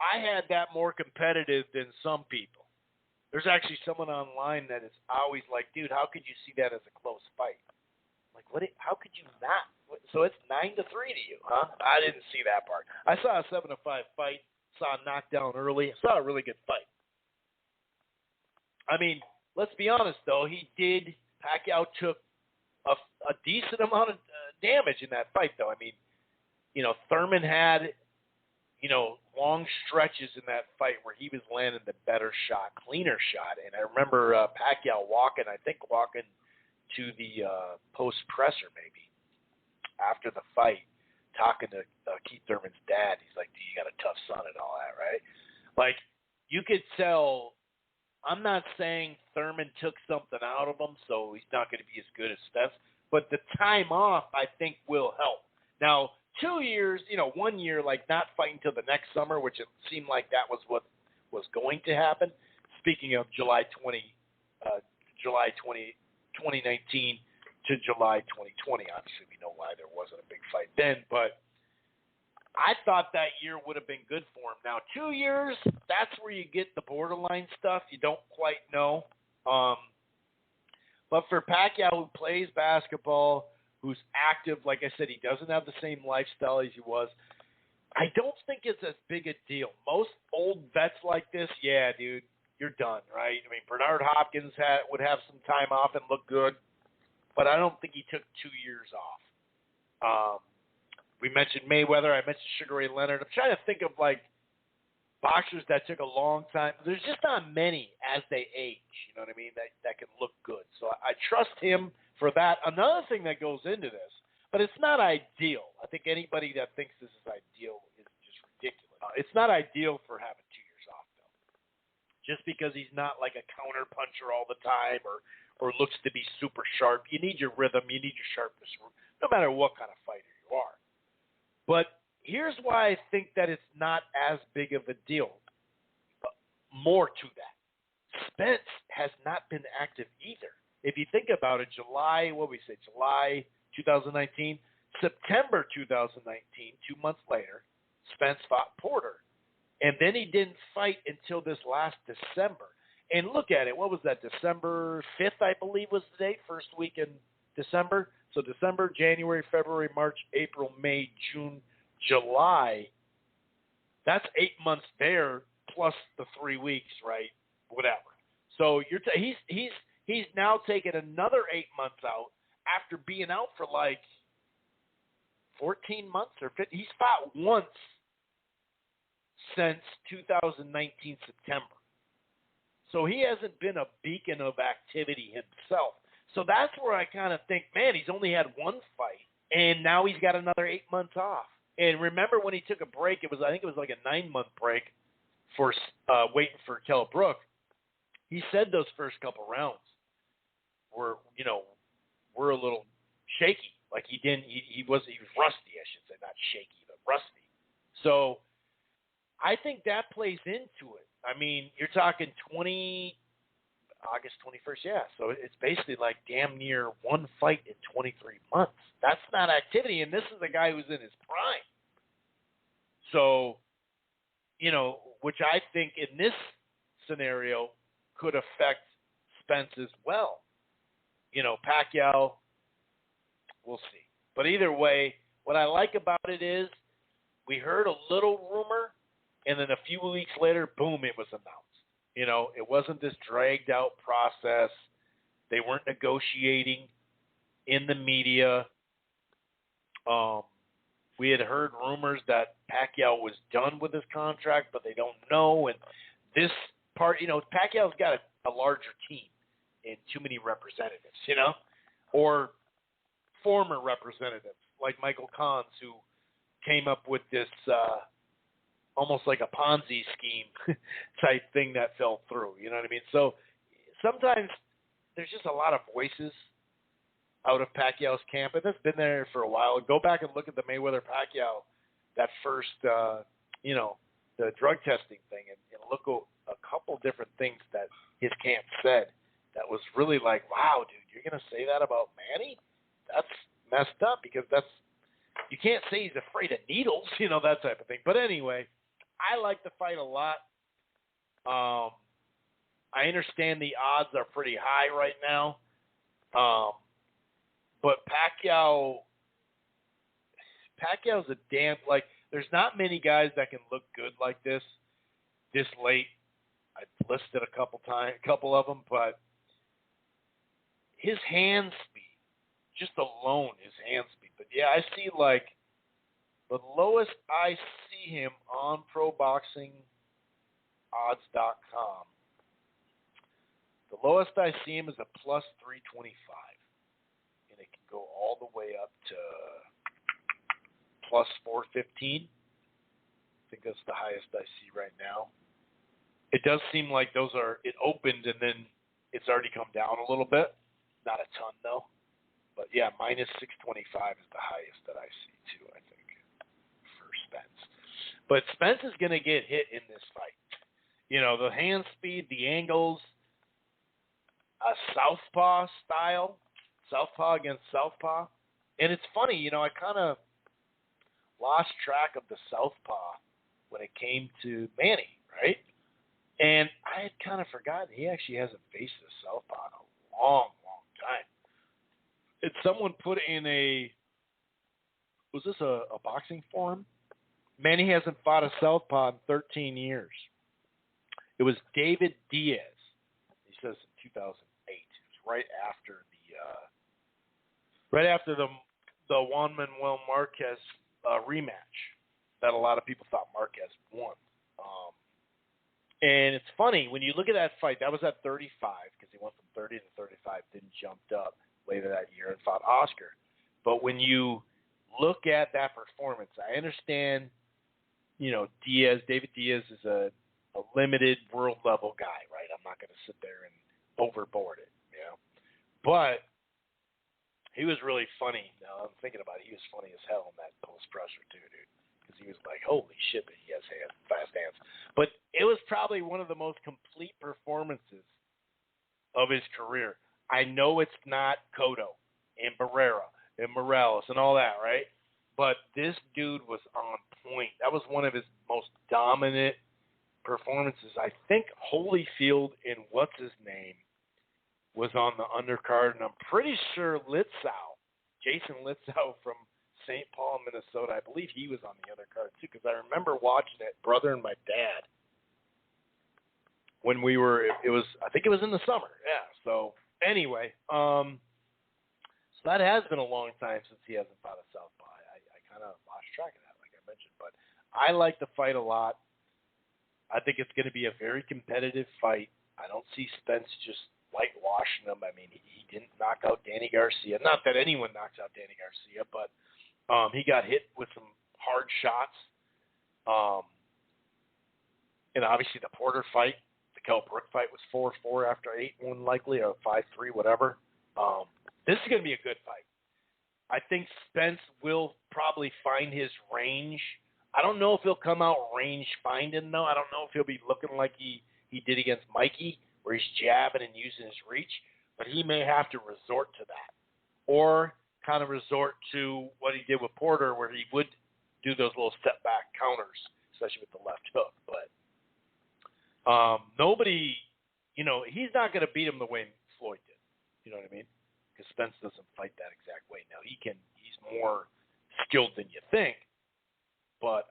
I had that more competitive than some people. There's actually someone online that is always like, dude, how could you see that as a close fight? Like, how could you not? So it's 9-3 to you, huh? I didn't see that part. I saw a 7-5 fight, saw a knockdown early, saw a really good fight. I mean, let's be honest, though. Pacquiao took a decent amount of damage in that fight, though. I mean, Thurman had, long stretches in that fight where he was landing the better shot, cleaner shot. And I remember Pacquiao walking to the post-presser maybe after the fight, talking to Keith Thurman's dad. He's like, dude, you got a tough son and all that, right? Like, you could tell. I'm not saying Thurman took something out of him, so he's not going to be as good as Spence. But the time off, I think, will help. Now, 2 years, 1 year, like not fighting till the next summer, which it seemed like that was what was going to happen. Speaking of July 2019 to July 2020, obviously we know why there wasn't a big fight then, but I thought that year would have been good for him. Now, 2 years, that's where you get the borderline stuff. You don't quite know. But for Pacquiao, who plays basketball, who's active, like I said, he doesn't have the same lifestyle as he was. I don't think it's as big a deal. Most old vets like this, yeah, dude, you're done, right? I mean, Bernard Hopkins would have some time off and look good, but I don't think he took 2 years off. We mentioned Mayweather. I mentioned Sugar Ray Leonard. I'm trying to think of, like, boxers that took a long time. There's just not many as they age, you know what I mean, that can look good. So I trust him for that. Another thing that goes into this, but it's not ideal. I think anybody that thinks this is ideal is just ridiculous. It's not ideal for having 2 years off, though. Just because he's not like a counter puncher all the time or looks to be super sharp. You need your rhythm. You need your sharpness, no matter what kind of fighter you are. But here's why I think that it's not as big of a deal. More to that. Spence has not been active either. If you think about it, July 2019, September 2019, 2 months later, Spence fought Porter. And then he didn't fight until this last December. And look at it. What was that? December 5th, I believe was the date, first week in December. So December, January, February, March, April, May, June, July. That's 8 months there plus the 3 weeks, right? Whatever. So he's now taken another 8 months out after being out for like 14 months or 15. He's fought once since 2019 September. So he hasn't been a beacon of activity himself. So that's where I kind of think, man, he's only had one fight, and now he's got another 8 months off. And remember when he took a break, I think it was like a 9-month break for waiting for Kell Brook. He said those first couple rounds were a little shaky. Like he was rusty, I should say, not shaky, but rusty. So I think that plays into it. I mean, you're talking August 21st, yeah. So it's basically like damn near one fight in 23 months. That's not activity, and this is a guy who's in his prime. So, which I think in this scenario could affect Spence as well. Pacquiao, we'll see. But either way, what I like about it is we heard a little rumor, and then a few weeks later, boom, it was announced. It wasn't this dragged out process. They weren't negotiating in the media. We had heard rumors that Pacquiao was done with his contract, but they don't know. And this part, Pacquiao's got a larger team and too many representatives, or former representatives like Michael Kahns, who came up with this almost like a Ponzi scheme type thing that fell through. You know what I mean? So sometimes there's just a lot of voices out of Pacquiao's camp, and it's been there for a while. Go back and look at the Mayweather-Pacquiao, that first, the drug testing thing, and look at a couple different things that his camp said that was really like, wow, dude, you're going to say that about Manny? That's messed up, because you can't say he's afraid of needles, that type of thing. But anyway, I like the fight a lot. I understand the odds are pretty high right now. But Pacquiao's a damn, there's not many guys that can look good like this late. I listed a couple of them, but his hand speed, just alone, his hand speed. But yeah, I see the lowest I see him on ProBoxingOdds.com. The lowest I see him is a plus 325. And it can go all the way up to plus 415. I think that's the highest I see right now. It does seem like it opened and then it's already come down a little bit. Not a ton, though. But, yeah, minus 625 is the highest that I see, too, I think, for Spence. But Spence is going to get hit in this fight. The hand speed, the angles, a southpaw style, southpaw against southpaw. And it's funny, I kind of lost track of the southpaw when it came to Manny, right? And I had kind of forgotten he actually hasn't faced the southpaw in a long, long time. And someone put in was this a boxing forum? Manny hasn't fought a southpaw in 13 years. It was David Diaz. He says in 2008. It was right after the Juan Manuel Marquez rematch that a lot of people thought Marquez won. And it's funny, when you look at that fight, that was at 35, because he went from 30 to 35, then jumped up later that year and fought Oscar. But when you look at that performance, I understand, David Diaz is a limited world-level guy, right? I'm not going to sit there and overboard it, But he was really funny. Now I'm thinking about it. He was funny as hell in that post-pressure, too, dude. Because he was like, holy shit, but he has fast hands. But it was probably one of the most complete performances of his career. I know it's not Cotto and Barrera and Morales and all that, right? But this dude was on point. That was one of his most dominant performances. I think Holyfield and what's-his-name was on the undercard, and I'm pretty sure Jason Litzow from St. Paul, Minnesota, I believe he was on the other card too, because I remember watching it, brother and my dad, when I think it was in the summer, yeah. So anyway, so that has been a long time since he hasn't fought a southpaw. I kind of lost track of that, like I mentioned, but I like the fight a lot. I think it's going to be a very competitive fight. I don't see Spence just whitewashing him I mean, he didn't knock out Danny Garcia. Not that anyone knocks out Danny Garcia, but he got hit with some hard shots. And obviously the Porter fight, the Kell Brook fight was 4-4 after 8-1 likely, or 5-3, whatever. This is going to be a good fight. I think Spence will probably find his range. I don't know if he'll come out range finding, though. I don't know if he'll be looking like he did against Mikey, where he's jabbing and using his reach, but he may have to resort to that. Or kind of resort to what he did with Porter, where he would do those little step-back counters, especially with the left hook. But nobody, he's not going to beat him the way Floyd did. You know what I mean? Because Spence doesn't fight that exact way. Now, he's more skilled than you think, but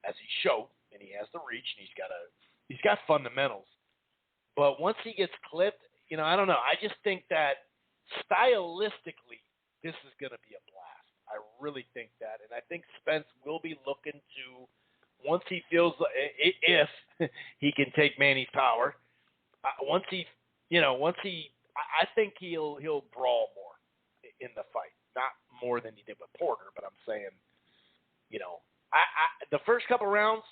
as he showed, and he has the reach, and he's got fundamentals. But once he gets clipped, I don't know. I just think that stylistically, this is going to be a blast. I really think that. And I think Spence will be looking to, once he feels, if he can take Manny's power, I think he'll brawl more in the fight. Not more than he did with Porter, but I'm saying, the first couple rounds,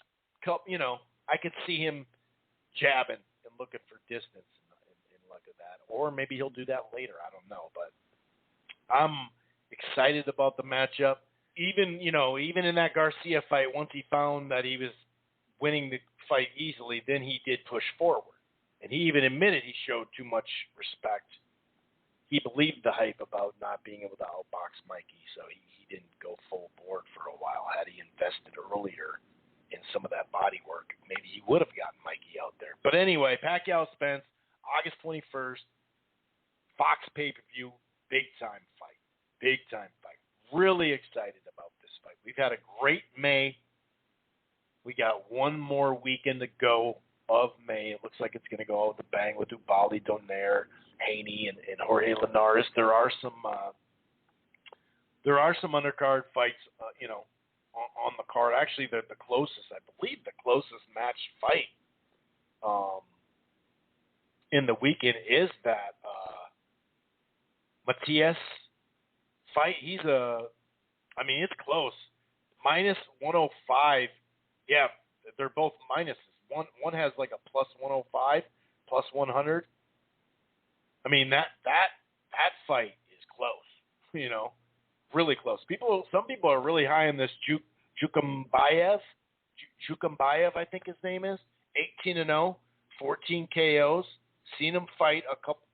I could see him jabbing and looking for distance and like that. Or maybe he'll do that later. I don't know. But I'm excited about the matchup. Even in that Garcia fight, once he found that he was winning the fight easily, then he did push forward. And he even admitted he showed too much respect. He believed the hype about not being able to outbox Mikey, so he didn't go full board for a while. Had he invested earlier in some of that body work, maybe he would have gotten Mikey out there. But anyway, Pacquiao Spence, August 21st, Fox pay-per-view, big-time fight. Big-time fight. Really excited about this fight. We've had a great May. We got one more weekend to go of May. It looks like it's going to go out with a bang with Ubaldi, Donaire, Haney, and Jorge Linares. There are some undercard fights, on the card. Actually, the closest, I believe, the closest matched fight in the weekend is that Matias fight. It's close. Minus 105. Yeah, they're both minuses. One has like a plus 105, plus 100. I mean, that fight is close, really close. Some people are really high on this Jukambayev, I think his name is, 18-0, 14 KOs. Seen him fight a couple,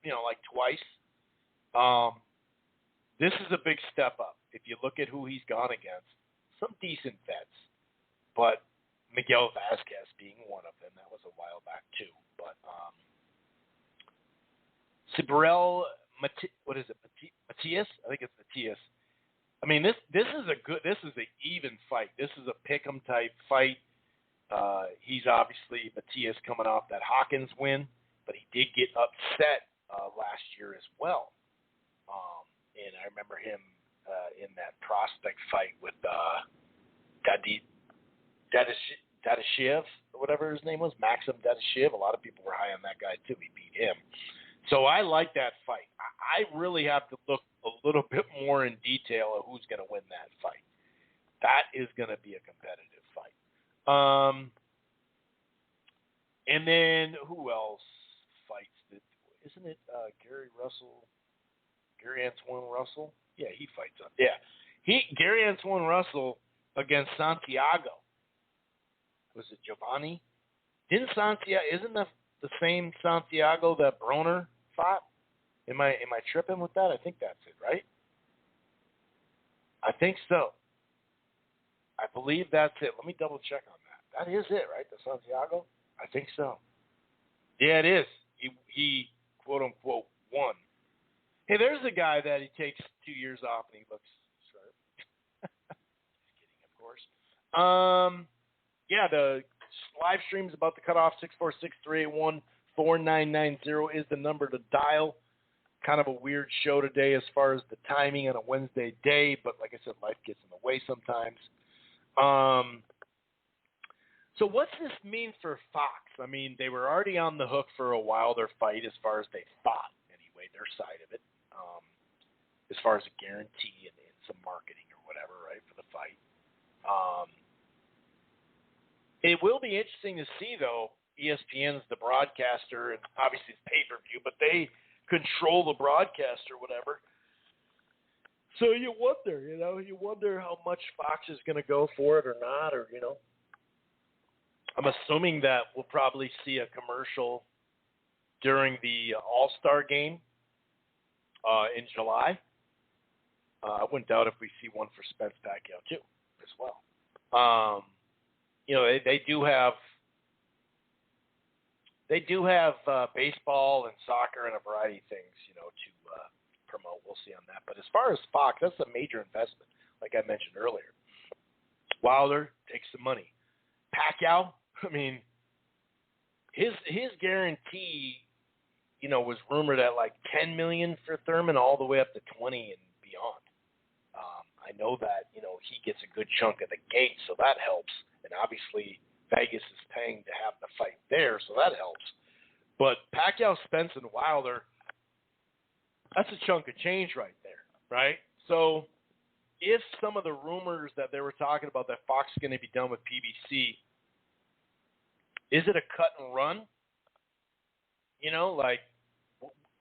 twice. This is a big step up. If you look at who he's gone against, some decent vets, but Miguel Vasquez being one of them. That was a while back too. But Cibrel, Matias? I think it's Matias. I mean, this is an even fight. This is a pick'em type fight. He's obviously Matias coming off that Hawkins win, but he did get upset last year as well. And I remember him in that prospect fight with Dadashev, whatever his name was, Maxim Dadashev. A lot of people were high on that guy too. He beat him. So I like that fight. I really have to look a little bit more in detail at who's going to win that fight. That is going to be a competitive fight. And then who else fights? Isn't it Gary Antoine Russell? Yeah, he fights up. Yeah, Gary Antoine Russell against Santiago. Was it Giovanni? Isn't the same Santiago that Broner fought? Am I tripping with that? I think that's it, right? I think so. I believe that's it. Let me double check on that. That is it, right? The Santiago? I think so. Yeah, it is. He quote unquote won. Hey, there's a guy that he takes 2 years off and he looks sharp. Just kidding, of course. Yeah, the live stream's about to cut off. 646-381-4990 is the number to dial. Kind of a weird show today as far as the timing on a Wednesday day, but like I said, life gets in the way sometimes. So what's this mean for Fox? I mean, they were already on the hook for a while, their fight, as far as they thought, their side of it, as far as a guarantee and some marketing or whatever, right, for the fight. It will be interesting to see, though. ESPN's the broadcaster, and obviously it's pay-per-view, but they control the broadcast or whatever. So you wonder how much Fox is going to go for it or not, or, I'm assuming that we'll probably see a commercial during the All-Star game in July. I wouldn't doubt if we see one for Spence Pacquiao, too, as well. They do have baseball and soccer and a variety of things, to promote. We'll see on that. But as far as Fox, that's a major investment, like I mentioned earlier. Wilder takes some money. Pacquiao, I mean, his guarantee, was rumored at like $10 million for Thurman, all the way up to 20 and beyond. I know that he gets a good chunk of the gate, so that helps. And obviously, Vegas is paying to have the fight there, so that helps. But Pacquiao, Spence, and Wilder, that's a chunk of change right there, right? So if some of the rumors that they were talking about that Fox is going to be done with PBC, is it a cut and run?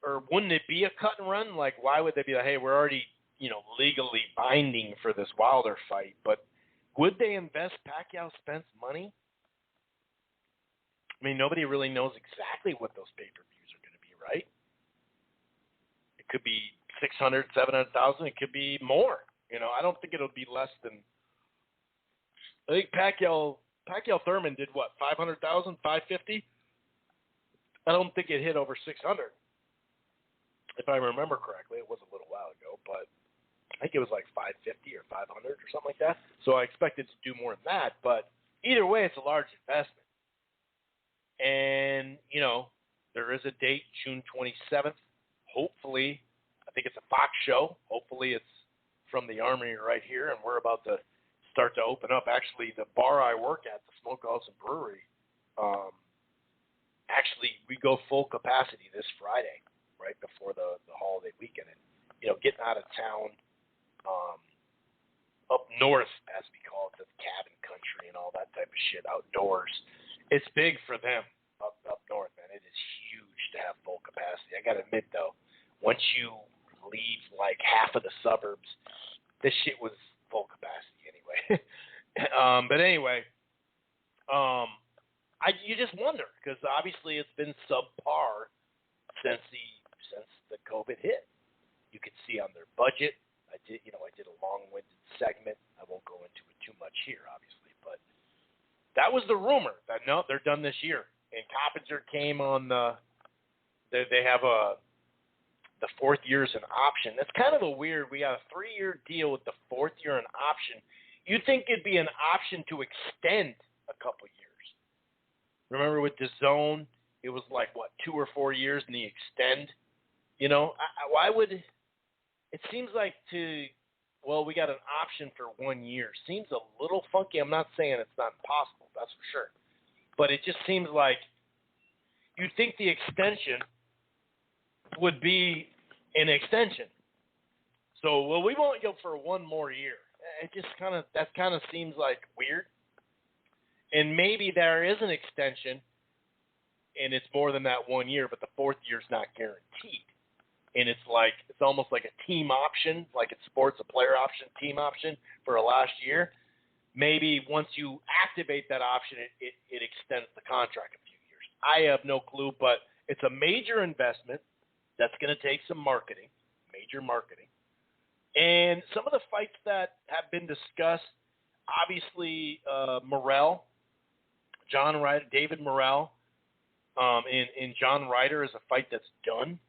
Or wouldn't it be a cut and run? Like, why would they be like, hey, we're already, legally binding for this Wilder fight, but would they invest Pacquiao Spence money? I mean, nobody really knows exactly what those pay-per-views are going to be, right? It could be 600, 700,000. It could be more. I don't think it'll be less than. I think Pacquiao Thurman did what, 500,000, 550? I don't think it hit over 600. If I remember correctly, it was a little while ago, but I think it was like 550 or 500 or something like that. So I expected to do more than that, but either way, it's a large investment. And, there is a date, June 27th. Hopefully, I think it's a Fox show. Hopefully it's from the Armory right here, and we're about to start to open up. Actually, the bar I work at, the Smokehouse and Brewery, actually, we go full capacity this Friday, right before the holiday weekend. And, getting out of town, up north, as we call it, the cabin country and all that type of shit, outdoors. It's big for them up north, man. It is huge to have full capacity. I got to admit, though, once you leave like half of the suburbs, this shit was full capacity anyway. But anyway, you just wonder, because obviously it's been subpar since the COVID hit. You could see on their budget. I did a long-winded segment. I won't go into it too much here, obviously, but that was the rumor that no, they're done this year. And Coppinger came on they have the fourth year is an option. That's kind of a weird. We got a 3-year deal with the fourth year an option. You'd think it'd be an option to extend a couple years. Remember with DAZN, it was like 2 or 4 years, and the extend. Why would? It seems like we got an option for 1 year. Seems a little funky. I'm not saying it's not possible, that's for sure. But it just seems like you'd think the extension would be an extension. So, we won't go for 1 more year. It just kind of seems like weird. And maybe there is an extension, and it's more than that 1 year, but the fourth year's not guaranteed. And it's almost like a team option, like in sports, a player option, team option for a last year. Maybe once you activate that option, it extends the contract a few years. I have no clue, but it's a major investment that's going to take some marketing, major marketing. And some of the fights that have been discussed, obviously Morrell, John Ryder, David Morrell, and John Ryder is a fight that's done.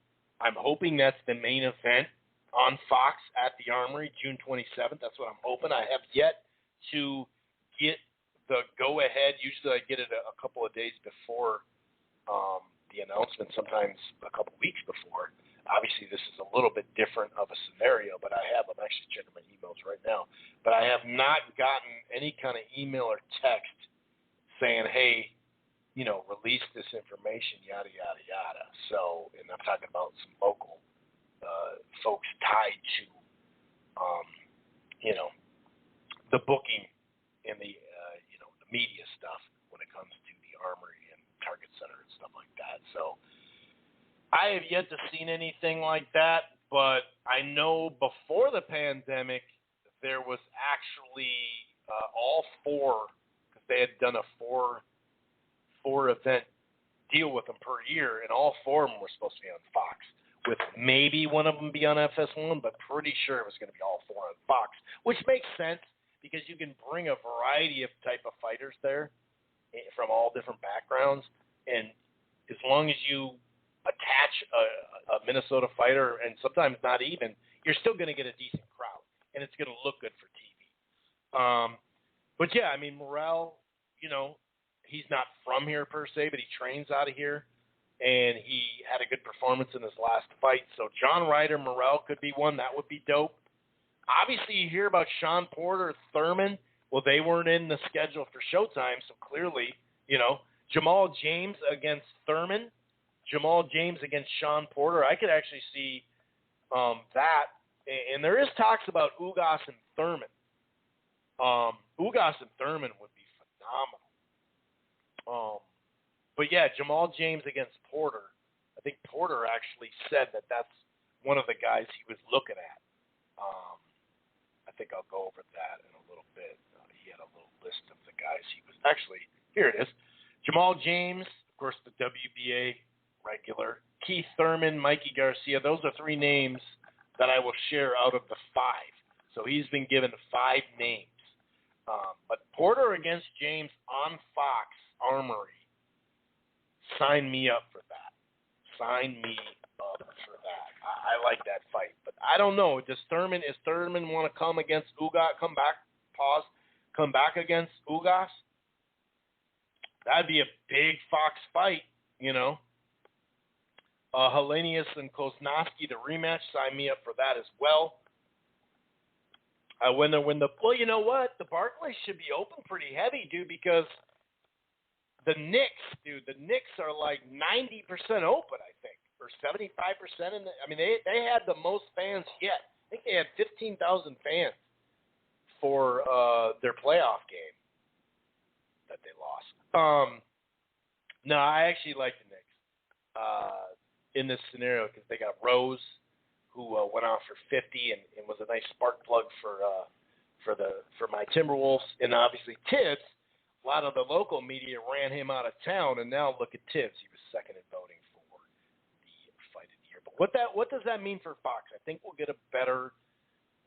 I'm hoping that's the main event on Fox at the Armory, June 27th. That's what I'm hoping. I have yet to get the go-ahead. Usually I get it a couple of days before the announcement, sometimes a couple of weeks before. Obviously, this is a little bit different of a scenario, but I'm actually checking my emails right now. But I have not gotten any kind of email or text saying, hey, release this information, yada, yada, yada. So, and I'm talking about some local folks tied to, the booking and the the media stuff when it comes to the Armory and Target Center and stuff like that. So I have yet to seen anything like that, but I know before the pandemic there was actually all four, because they had done a four event deal with them per year, and all four of them were supposed to be on Fox, with maybe one of them be on FS1, but pretty sure it was going to be all four on Fox, which makes sense because you can bring a variety of type of fighters there from all different backgrounds, and as long as you attach a Minnesota fighter, and sometimes not even, you're still going to get a decent crowd, and it's going to look good for TV. But yeah, I mean, Morrell, he's not from here per se, but he trains out of here, and he had a good performance in his last fight. So John Ryder, Morrell could be one. That would be dope. Obviously, you hear about Sean Porter, Thurman. Well, they weren't in the schedule for Showtime, so clearly, Jamal James against Thurman, Jamal James against Sean Porter. I could actually see that. And there is talks about Ugas and Thurman. Ugas and Thurman would be phenomenal. But yeah, Jamal James against Porter. I think Porter actually said that that's one of the guys he was looking at. I think I'll go over that in a little bit. He had a little list of the guys he was actually. Here it is. Jamal James, of course, the WBA regular. Keith Thurman, Mikey Garcia. Those are three names that I will share out of the five. So he's been given 5 names. But Porter against James on Fox Armory. Sign me up for that. Sign me up for that. I like that fight. But I don't know. Does Thurman want to come against Ugas? Come back against Ugas? That'd be a big Fox fight, Helenius and Kosnowski, the rematch. Sign me up for that as well. Well, you know what? The Barclays should be open pretty heavy, dude, because the Knicks are like 90% open, I think, or 75%. They had the most fans yet. I think they had 15,000 fans for their playoff game that they lost. No, I actually like the Knicks in this scenario because they got Rose, who went off for 50 and was a nice spark plug for my Timberwolves, and obviously Tibbs. A lot of the local media ran him out of town, and now look at Tibbs. He was second in voting for the fight of the year. But what does that mean for Fox? I think we'll get a better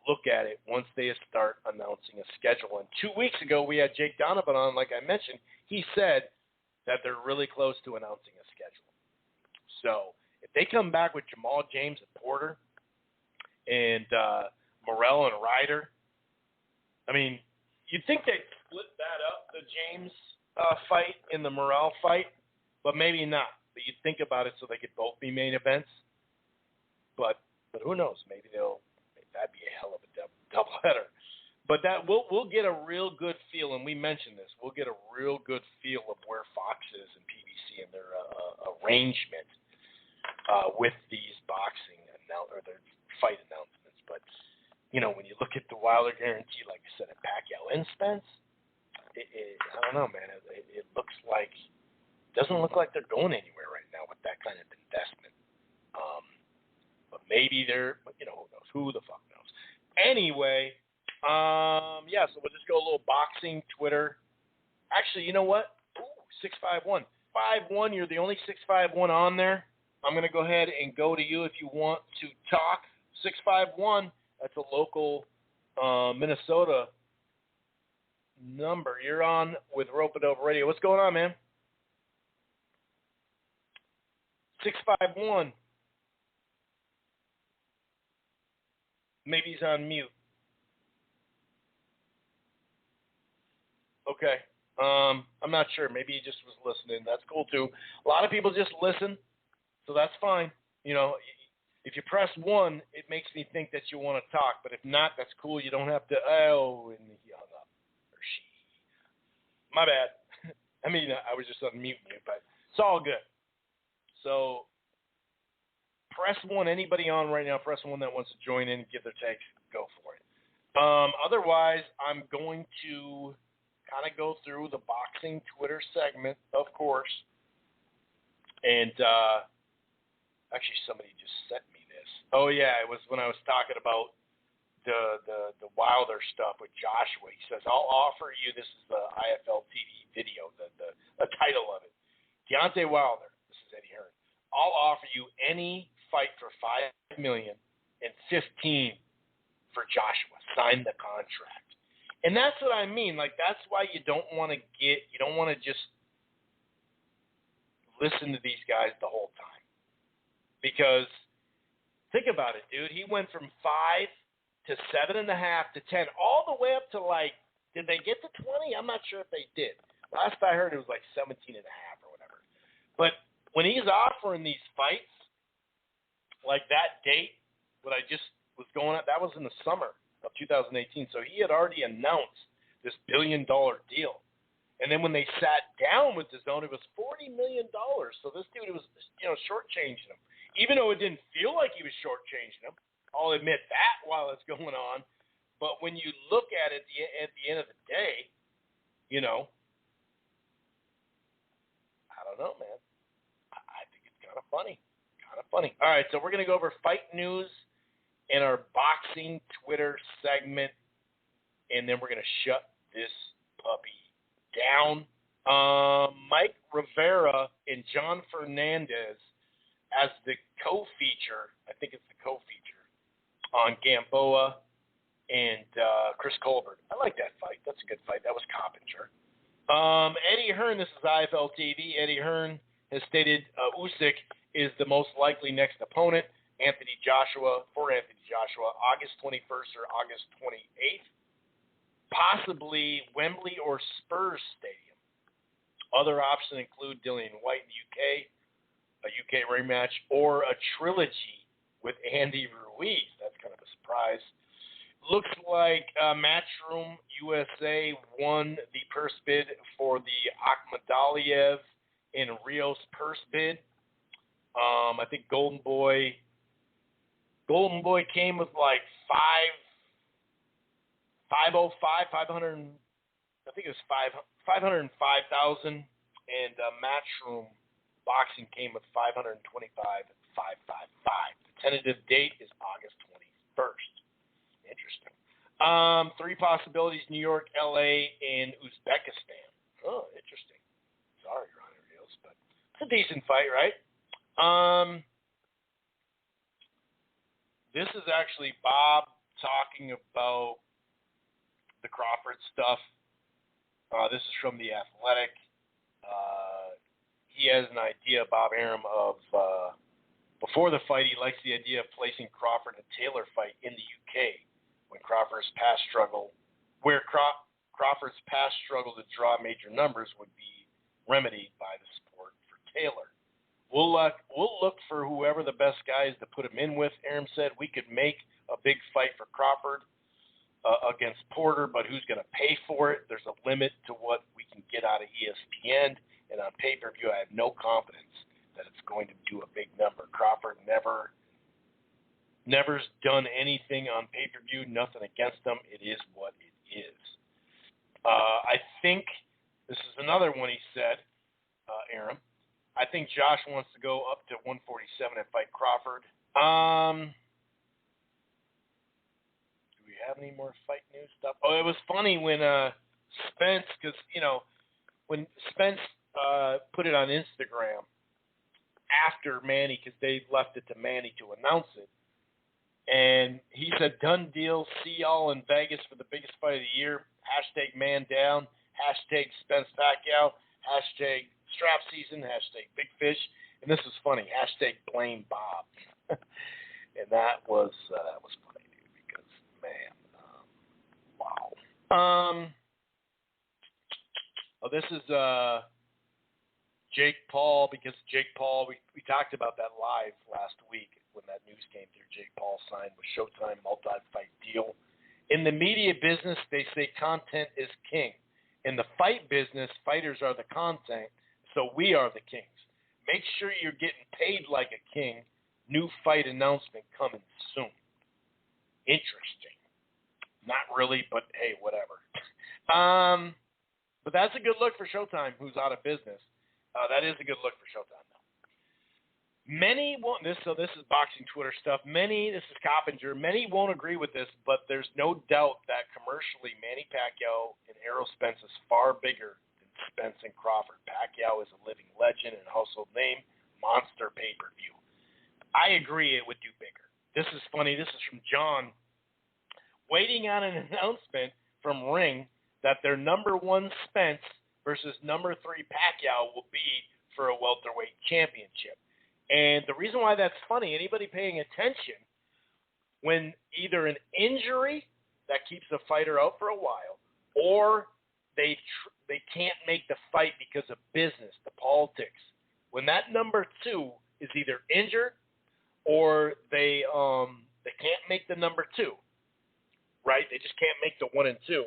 look at it once they start announcing a schedule. And 2 weeks ago, we had Jake Donovan on, like I mentioned. He said that they're really close to announcing a schedule. So if they come back with Jamal James and Porter and Morrell and Ryder, you'd think they'd split that up, the James fight and the Morrell fight, but maybe not. But you'd think about it so they could both be main events. But who knows? Maybe that'd be a hell of a doubleheader. But that we'll get a real good feel, and we mentioned this. We'll get a real good feel of where Fox is and PBC and their arrangement with these boxing or their fight announcements. But when you look at the Wilder guarantee, like I said, at Pacquiao and Spence, I don't know, man. It doesn't look like they're going anywhere right now with that kind of investment. But maybe who knows? Who the fuck knows? Anyway, so we'll just go a little boxing Twitter. Actually, you know what? 651. 5-1, you're the only 651 on there. I'm going to go ahead and go to you if you want to talk. 651, that's a local Minnesota number. You're on with Rope It Over Radio. What's going on, man? 651. Maybe he's on mute. Okay. I'm not sure. Maybe he just was listening. That's cool, too. A lot of people just listen, so that's fine. If you press 1, it makes me think that you want to talk. But if not, that's cool. You don't have to, and he hung up. Or she. My bad. I was just unmuting you, but it's all good. So, press 1. Anybody on right now, press 1 that wants to join in and give their takes. Go for it. Otherwise, I'm going to kind of go through the boxing Twitter segment, of course. And actually, somebody just sent me this. Oh, yeah, it was when I was talking about the Wilder stuff with Joshua. He says, I'll offer you, this is the IFL TV video, the title of it. Deontay Wilder, this is Eddie Hearn, I'll offer you any fight for $5 million and 15 for Joshua. Sign the contract. And that's what I mean. Like, that's why you don't want to just listen to these guys the whole time. Because think about it, dude. He went from 5 to 7.5 to 10, all the way up to, like, did they get to 20? I'm not sure if they did. Last I heard, it was like 17.5 or whatever. But when he's offering these fights, like that date, what I just was going at, that was in the summer of 2018. So he had already announced this $1 billion deal. And then when they sat down with DAZN, it was $40 million. So this dude was, shortchanging him. Even though it didn't feel like he was shortchanging him. I'll admit that while it's going on. But when you look at it at the end of the day, I don't know, man. I think it's kind of funny. All right, so we're going to go over fight news in our boxing Twitter segment, and then we're going to shut this puppy down. Mike Rivera and John Fernandez as the co-feature, I think it's the co-feature, on Gamboa and Chris Colbert. I like that fight. That's a good fight. That was Coppinger. Eddie Hearn, this is IFL TV. Eddie Hearn has stated Usyk is the most likely next opponent. Anthony Joshua, August 21st or August 28th. Possibly Wembley or Spurs Stadium. Other options include Dillian White in the UK, a UK rematch, or a trilogy with Andy Ruiz. That's kind of a surprise. Looks like Matchroom USA won the purse bid for the Akhmadaliev and Rios purse bid. I think Golden Boy came with like 505, 500. I think it was 505,000, and Matchroom Boxing came with 525,555. The tentative date is August 21st. Interesting. 3 possibilities: New York, LA, and Uzbekistan. Oh, interesting. Sorry, Ronnie Rios, but it's a decent fight, right? This is actually Bob talking about the Crawford stuff. This is from The Athletic. He has an idea, Bob Arum, of before the fight, he likes the idea of placing Crawford and Taylor fight in the UK when Crawford's past struggle to draw major numbers would be remedied by the support for Taylor. We'll look for whoever the best guy is to put him in with. Arum said we could make a big fight for Crawford against Porter, but who's going to pay for it? There's a limit to what we can get out of ESPN, and on pay-per-view, I have no confidence that it's going to do a big number. Crawford never's done anything on pay-per-view. Nothing against him. It is what it is. I think this is another one he said, Arum. I think Josh wants to go up to 147 and fight Crawford. Do we have any more fight news stuff? Oh, it was funny when Spence, because, when Spence put it on Instagram after Manny, because they left it to Manny to announce it, and he said, done deal, see y'all in Vegas for the biggest fight of the year, hashtag man down, hashtag Spence Pacquiao, hashtag strap season, hashtag big fish, and this is funny, hashtag blame Bob. And that was funny, dude, because, man, wow. This is Jake Paul, because Jake Paul, we talked about that live last week when that news came through. Jake Paul signed with Showtime, multi-fight deal. In the media business, they say content is king. In the fight business, fighters are the content, so we are the kings. Make sure you're getting paid like a king, New fight announcement coming soon. Interesting. Not really, but hey, whatever. But that's a good look for Showtime, who's out of business. That is a good look for Showtime, though. Many won't. This is boxing Twitter stuff. This is Coppinger. Many won't agree with this, but there's no doubt that commercially, Manny Pacquiao and Errol Spence is far bigger than Spence and Crawford. Pacquiao is a living legend and household name. Monster pay-per-view. I agree it would do bigger. This is funny. This is from John. Waiting on an announcement from Ring that their number 1 Spence versus number 3 Pacquiao will be for a welterweight championship. And the reason why that's funny, anybody paying attention, when either an injury that keeps the fighter out for a while, or they can't make the fight because of business, the politics. When that number 2 is either injured or they can't make the number 2, right? They just can't make the 1 and 2.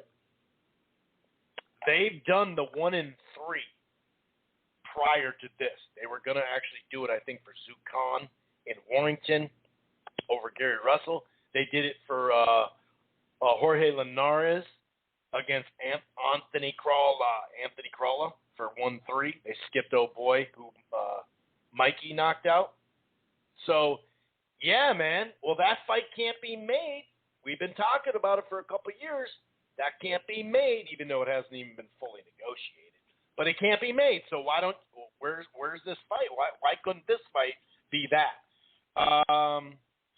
They've done the 1 and 3 prior to this. They were going to actually do it, I think, for Zook Khan in Warrington over Gary Russell. They did it for Jorge Linares against Anthony Crawler for 1-3. They skipped old boy who Mikey knocked out. So, yeah, man. Well, that fight can't be made. We've been talking about it for a couple of years. That can't be made, even though it hasn't even been fully negotiated. But it can't be made. So where's this fight? Why couldn't this fight be that?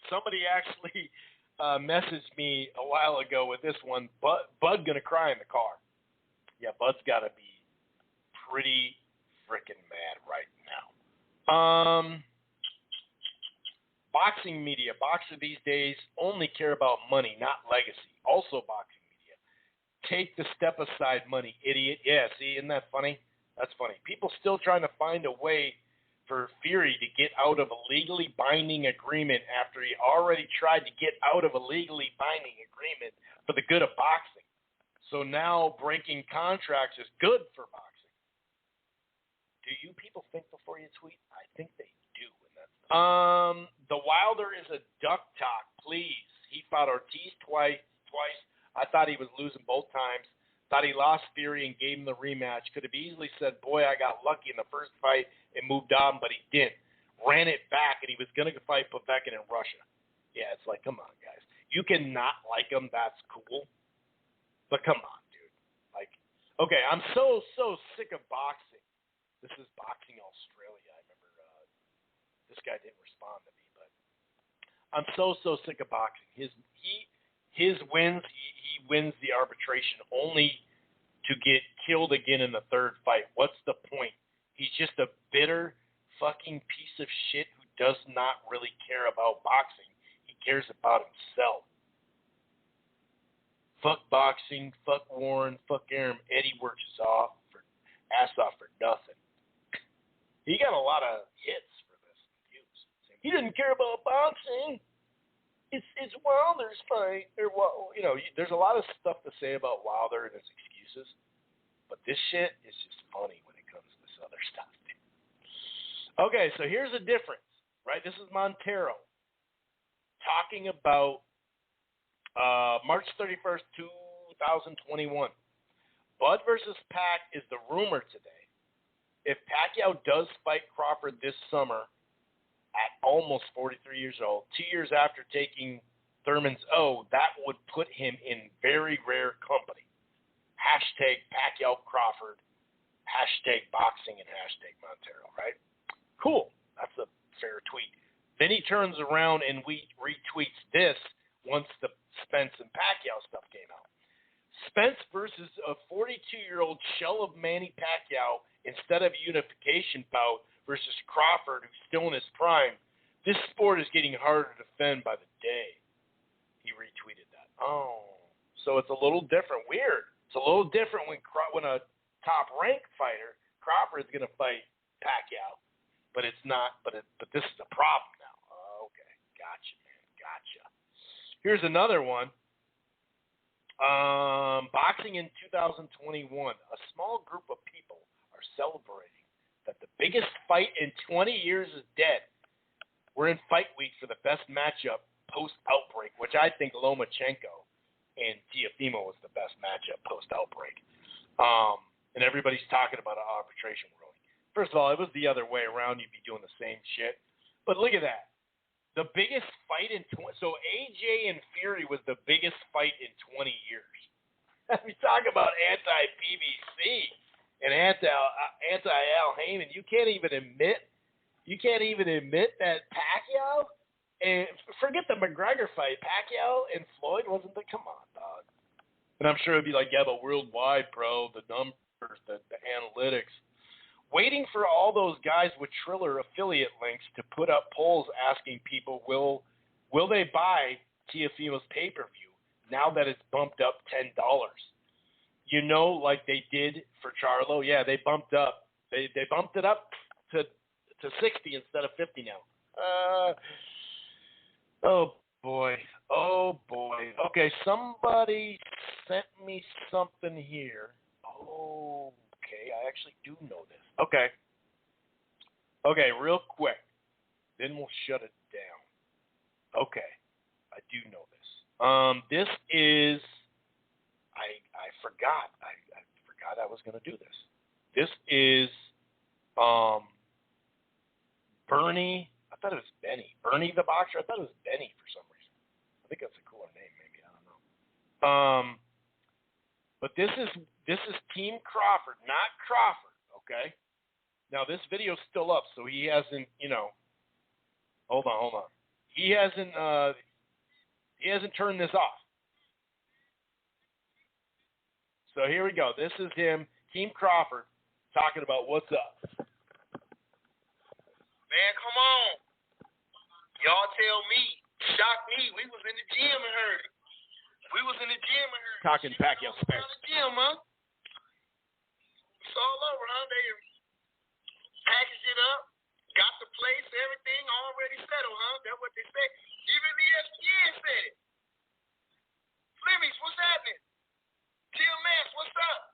Somebody actually messaged me a while ago with this one. Bud gonna cry in the car. Yeah, Bud's got to be pretty freaking mad right now. Boxing media. Boxers these days only care about money, not legacy. Also boxing. Take the step aside money, idiot. Yeah, see, isn't that funny? That's funny. People still trying to find a way for Fury to get out of a legally binding agreement after he already tried to get out of a legally binding agreement for the good of boxing. So now breaking contracts is good for boxing. Do you people think before you tweet? I think they do. And that's the Wilder is a duck talk, please. He fought Ortiz twice. I thought he was losing both times. Thought he lost Fury and gave him the rematch. Could have easily said, boy, I got lucky in the first fight and moved on, but he didn't. Ran it back, and he was going to fight Povetkin in Russia. Yeah, it's like, come on, guys. You can not like him. That's cool. But come on, dude. Like, okay, I'm so sick of boxing. This is Boxing Australia. I remember this guy didn't respond to me, but I'm so sick of boxing. His wins, he wins the arbitration only to get killed again in the third fight. What's the point? He's just a bitter fucking piece of shit who does not really care about boxing. He cares about himself. Fuck boxing, fuck Warren, fuck Arum. Eddie works his ass off for nothing. He got a lot of hits for this. He didn't care about boxing. It's Wilder's fight. There's a lot of stuff to say about Wilder and his excuses, but this shit is just funny when it comes to this other stuff. Okay, so here's a difference, right? This is Montero talking about March 31st, 2021. Bud versus Pac is the rumor today. If Pacquiao does fight Crawford this summer, at almost 43 years old, 2 years after taking Thurman's O, that would put him in very rare company. Hashtag Pacquiao Crawford, hashtag boxing, and hashtag Montero, right? Cool. That's a fair tweet. Then he turns around and retweets this once the Spence and Pacquiao stuff came out. Spence versus a 42-year-old shell of Manny Pacquiao instead of a unification bout versus Crawford, who's still in his prime. This sport is getting harder to defend by the day. He retweeted that. Oh, so it's a little different. Weird. It's a little different when a top-ranked fighter, Crawford, is going to fight Pacquiao, but it's not. But this is a problem now. Okay, gotcha, man, gotcha. Here's another one. Boxing in 2021. A small group of people are celebrating that the biggest fight in 20 years is dead. We're in fight week for the best matchup post-outbreak, which I think Lomachenko and Teofimo was the best matchup post-outbreak. And everybody's talking about an arbitration ruling. First of all, it was the other way around. You'd be doing the same shit. But look at that. The biggest fight in so AJ and Fury was the biggest fight in 20 years. We talk about anti-PBC and anti-Al Heyman. You can't even admit that Pacquiao, and forget the McGregor fight, Pacquiao and Floyd wasn't the, come on, dog. And I'm sure it'd be like, yeah, but worldwide, bro, the numbers, the analytics. Waiting for all those guys with Triller affiliate links to put up polls asking people, will they buy Teofimo's pay-per-view now that it's bumped up $10? You know, like they did for Charlo. Yeah, they bumped up. They bumped it up to 60 instead of 50 now. Oh boy. Okay, somebody sent me something here. Okay, I actually do know this. Okay, real quick. Then we'll shut it down. Okay, I do know this. This is, I forgot. I forgot I was going to do this. This is Bernie. I thought it was Benny. Bernie the Boxer. I thought it was Benny for some reason. I think that's a cooler name, maybe. I don't know. But this is Team Crawford, not Crawford. Okay. Now this video's still up, so he hasn't. Hold on. He hasn't turned this off. So here we go. This is him, Team Crawford, talking about what's up. Man, come on. Y'all tell me. Shock me. We was in the gym and heard it. Talking Pacquiao Spence. The gym, huh? It's all over, huh? They packaged it up, got the place, everything already settled, huh? That's what they say. Even the ESPN said it. Flemings, what's happening? TMS, what's up?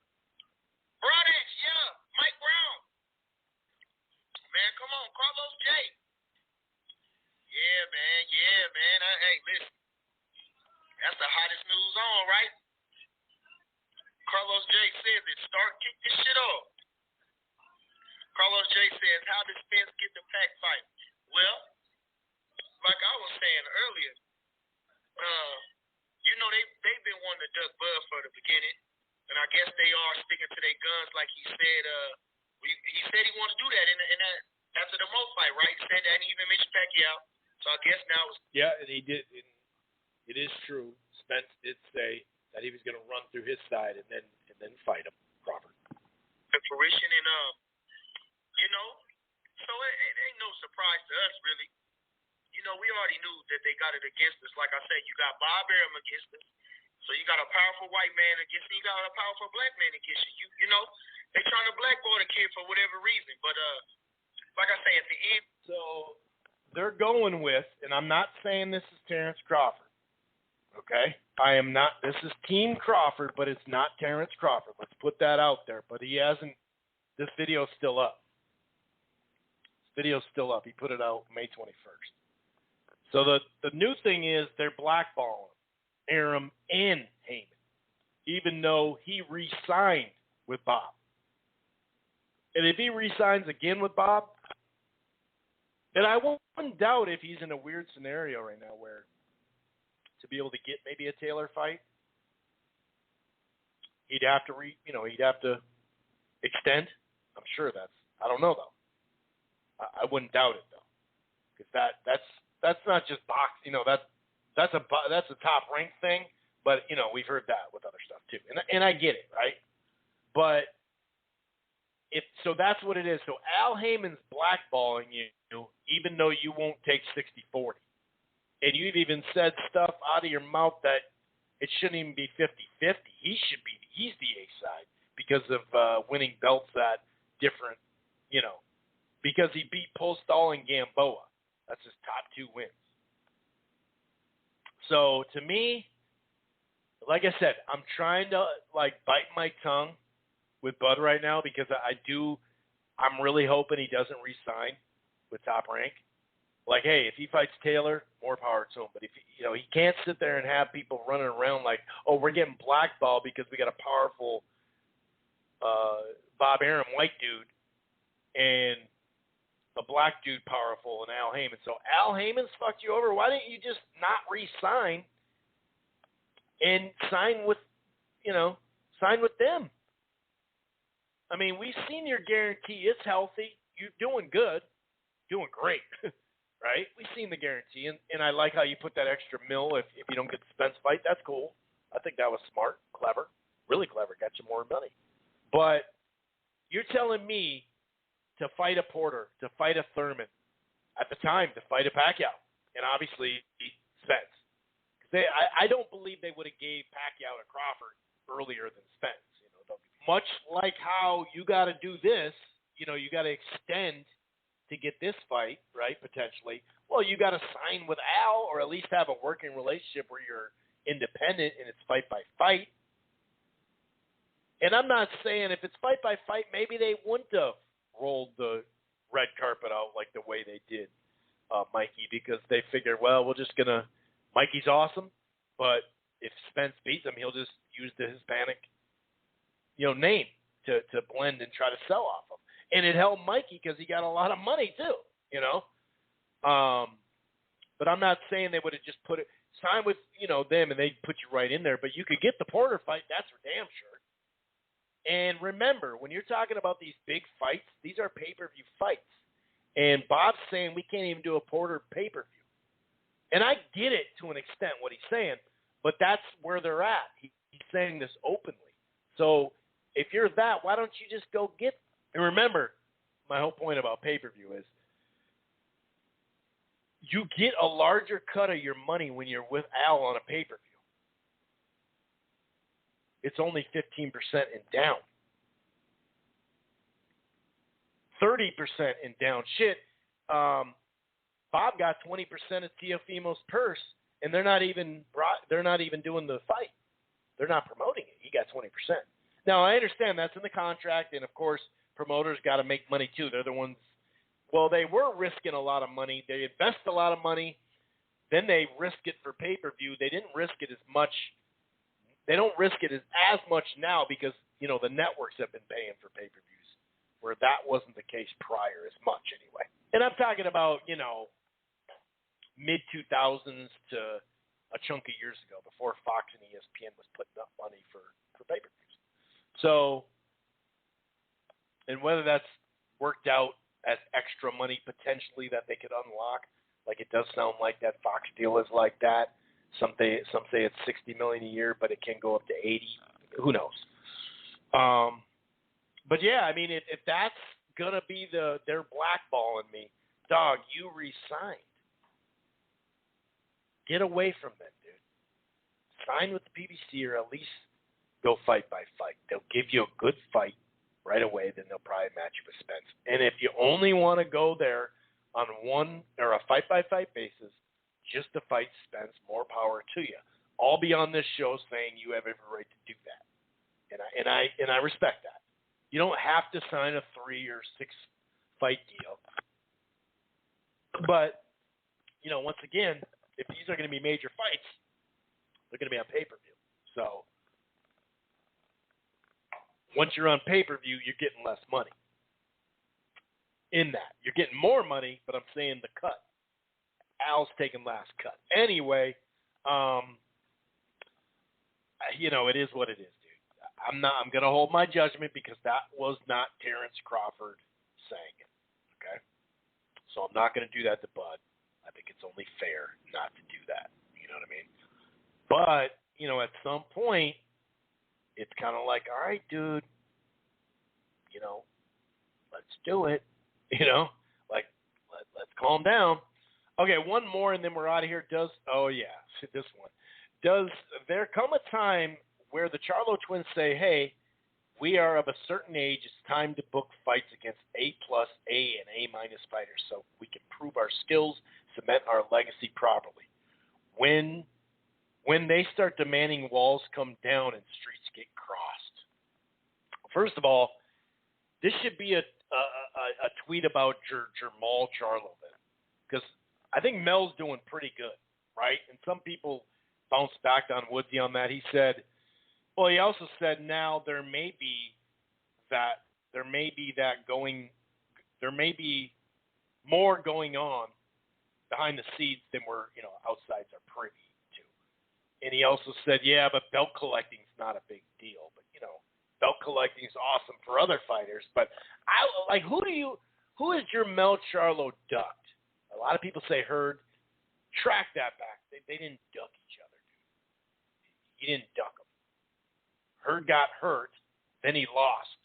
Brodex, yeah. Mike Brown. Man, come on. Carlos J. Yeah, man. Hey, listen. That's the hottest news on, right? Carlos J says it. Kick this shit off. Carlos J says, how did Spence get the Pac fight? Well, like I was saying earlier, they've been wanting to duck Bud for the beginning, and I guess they are sticking to their guns, like he said. He said he wanted to do that in that after the Mo fight, right? He said that, and he even mentioned Pacquiao. So I guess now it's and he did. It is true. Spence did say that he was going to run through his side and then fight him, Crawford. The fruition, and so it ain't no surprise to us, really. We already knew that they got it against us. Like I said, you got Bob Arum against us. So you got a powerful white man against you. You got a powerful black man against you. They trying to blackball the kid for whatever reason. But like I say, at the end. So they're going with, and I'm not saying this is Terrence Crawford. Okay? I am not. This is Team Crawford, but it's not Terrence Crawford. Let's put that out there. But he hasn't. This video's still up. He put it out May 21st. So the new thing is they're blackballing Arum and Heyman, even though he re-signed with Bob. And if he re-signs again with Bob, then I wouldn't doubt if he's in a weird scenario right now where to be able to get maybe a Taylor fight, he'd have to extend. I'm sure I don't know though. I wouldn't doubt it though, because that's not just box. That's a top rank thing. But we've heard that with other stuff too, and I get it, right? But so that's what it is. So Al Heyman's blackballing you, even though you won't take 60-40, and you've even said stuff out of your mouth that it shouldn't even be 50-50. He's the A side because of winning belts at different, because he beat Postol and Gamboa. That's his top two wins. So to me, like I said, I'm trying to bite my tongue with Bud right now because I'm really hoping he doesn't re-sign with Top Rank. Like, hey, if he fights Taylor, more power to him. But if he can't sit there and have people running around like, oh, we're getting blackballed because we got a powerful Bob Arum white dude and a black dude powerful and Al Heyman. So Al Heyman's fucked you over. Why didn't you just not re-sign and sign with them? I mean, we've seen your guarantee. It's healthy. You're doing good. Doing great. Right? We've seen the guarantee. And I like how you put that extra mil if you don't get the Spence fight. That's cool. I think that was smart, clever, really clever. Got you more money. But you're telling me to fight a Porter, to fight a Thurman, at the time to fight a Pacquiao, and obviously Spence. I don't believe they would have gave Pacquiao to Crawford earlier than Spence. Much like how you got to do this, you got to extend to get this fight, right, potentially. Well, you got to sign with Al or at least have a working relationship where you're independent and it's fight by fight. And I'm not saying if it's fight by fight, maybe they wouldn't have rolled the red carpet out like the way they did Mikey, because they figured, well, Mikey's awesome, but if Spence beats him, he'll just use the Hispanic, name to blend and try to sell off him. And it helped Mikey because he got a lot of money too, But I'm not saying they would have just sign with, them and they'd put you right in there. But you could get the Porter fight, that's for damn sure. And remember, when you're talking about these big fights, these are pay-per-view fights. And Bob's saying we can't even do a Porter pay-per-view. And I get it to an extent, what he's saying, but that's where they're at. He's saying this openly. So if you're that, why don't you just go get them? And remember, my whole point about pay-per-view is you get a larger cut of your money when you're with Al on a pay-per-view. It's only 15% and down. 30% and down. Shit, Bob got 20% of Teofimo's purse, and they're not even doing the fight. They're not promoting it. He got 20%. Now, I understand that's in the contract, and of course, promoters got to make money too. They're the ones. Well, they were risking a lot of money. They invest a lot of money. Then they risk it for pay-per-view. They didn't risk it as much. They don't risk it as much now because, the networks have been paying for pay-per-views, where that wasn't the case prior as much anyway. And I'm talking about, mid-2000s to a chunk of years ago, before Fox and ESPN was putting up money for pay-per-views. So, and whether that's worked out as extra money potentially that they could unlock, like it does sound like that Fox deal is like that. Some say it's $60 million a year, but it can go up to $80. Who knows? But yeah, I mean, if that's gonna be they're blackballing me, dog, you resigned. Get away from them, dude. Sign with the PBC or at least go fight by fight. They'll give you a good fight right away, then they'll probably match you with Spence. And if you only want to go there on one or a fight by fight basis, just to fight Spence, more power to you. I'll be on this show saying you have every right to do that, and I respect that. You don't have to sign a 3 or 6 fight deal, but once again, if these are going to be major fights, they're going to be on pay-per-view. So once you're on pay-per-view, you're getting less money. In that, you're getting more money, but I'm saying the cut. Al's taking last cut. Anyway, it is what it is, dude. I'm going to hold my judgment because that was not Terrence Crawford saying it. Okay? So I'm not going to do that to Bud. I think it's only fair not to do that. You know what I mean? But, at some point, it's kind of like, all right, dude, let's do it. Let's calm down. Okay, one more, and then we're out of here. Does there come a time where the Charlo twins say, hey, we are of a certain age, it's time to book fights against A+, A, and A- fighters so we can prove our skills, cement our legacy properly? When they start demanding walls come down and streets get crossed. First of all, this should be a tweet about Jamal Charlo then. Because I think Mel's doing pretty good, right? And some people bounced back on Woodsy on that. He also said now there may be more going on behind the scenes than we're, outsides are privy to. And he also said, yeah, but belt collecting's not a big deal. But, belt collecting is awesome for other fighters. But who is your Mel Charlo ducked? A lot of people say Hurd. Track that back. They didn't duck each other, dude. He didn't duck him. Hurd got hurt, then he lost.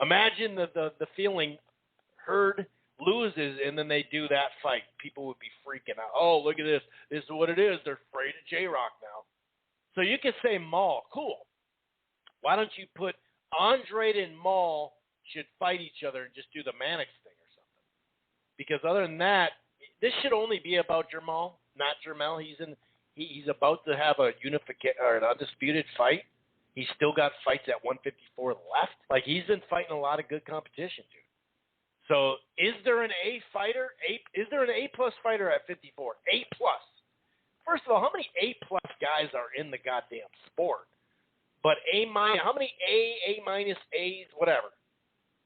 Imagine the feeling Hurd loses and then they do that fight. People would be freaking out. Oh, look at this. This is what it is. They're afraid of J-Rock now. So you can say Maul. Cool. Why don't you put Andrade and Maul should fight each other and just do the Mannix thing or something? Because other than that, this should only be about Jermall, not Jermell. He's about to have a an undisputed fight. He's still got fights at 154 left. Like, he's been fighting a lot of good competition, dude. So is there an A fighter? Is there an A-plus fighter at 54? A-plus. First of all, how many A-plus guys are in the goddamn sport? But A-minus, how many A-minus, A's, whatever?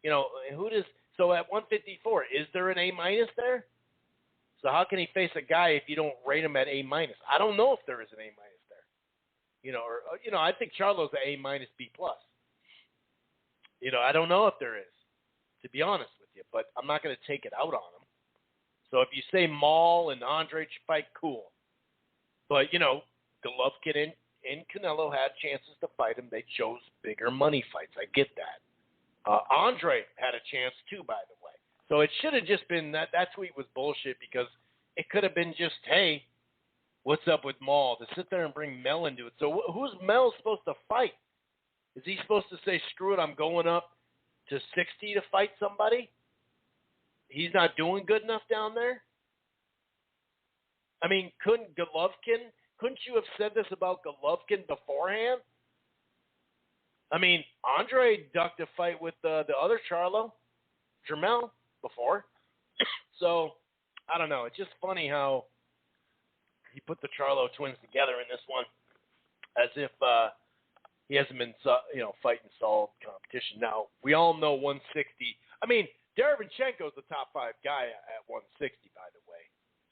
So at 154, is there an A-minus there? So how can he face a guy if you don't rate him at A-minus? I don't know if there is an A-minus there. I think Charlo's an A-minus, B-plus. I don't know if there is, to be honest with you, but I'm not going to take it out on him. So if you say Maul and Andre should fight, cool. But, Golovkin and Canelo had chances to fight him. They chose bigger money fights. I get that. Andre had a chance too, by the way. So it should have just been that tweet was bullshit because it could have been just, hey, what's up with Maul? To sit there and bring Mel into it. So who's Mel supposed to fight? Is he supposed to say, screw it, I'm going up to 60 to fight somebody? He's not doing good enough down there? I mean, couldn't you have said this about Golovkin beforehand? I mean, Andre ducked a fight with the other Charlo, Jermell, before. So, I don't know. It's just funny how he put the Charlo twins together in this one as if he hasn't been, fighting solid competition. Now, we all know 160. I mean, Derevyanchenko's the top 5 guy at 160, by the way.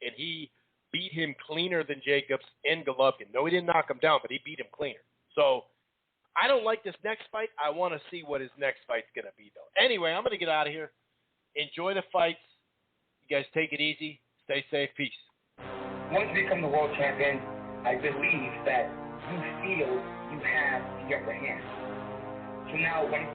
And he beat him cleaner than Jacobs and Golovkin. No, he didn't knock him down, but he beat him cleaner. So, I don't like this next fight. I want to see what his next fight's going to be, though. Anyway, I'm going to get out of here. Enjoy the fights. You guys take it easy. Stay safe. Peace. Once you become the world champion, I believe that you feel you have the upper hand. So now, when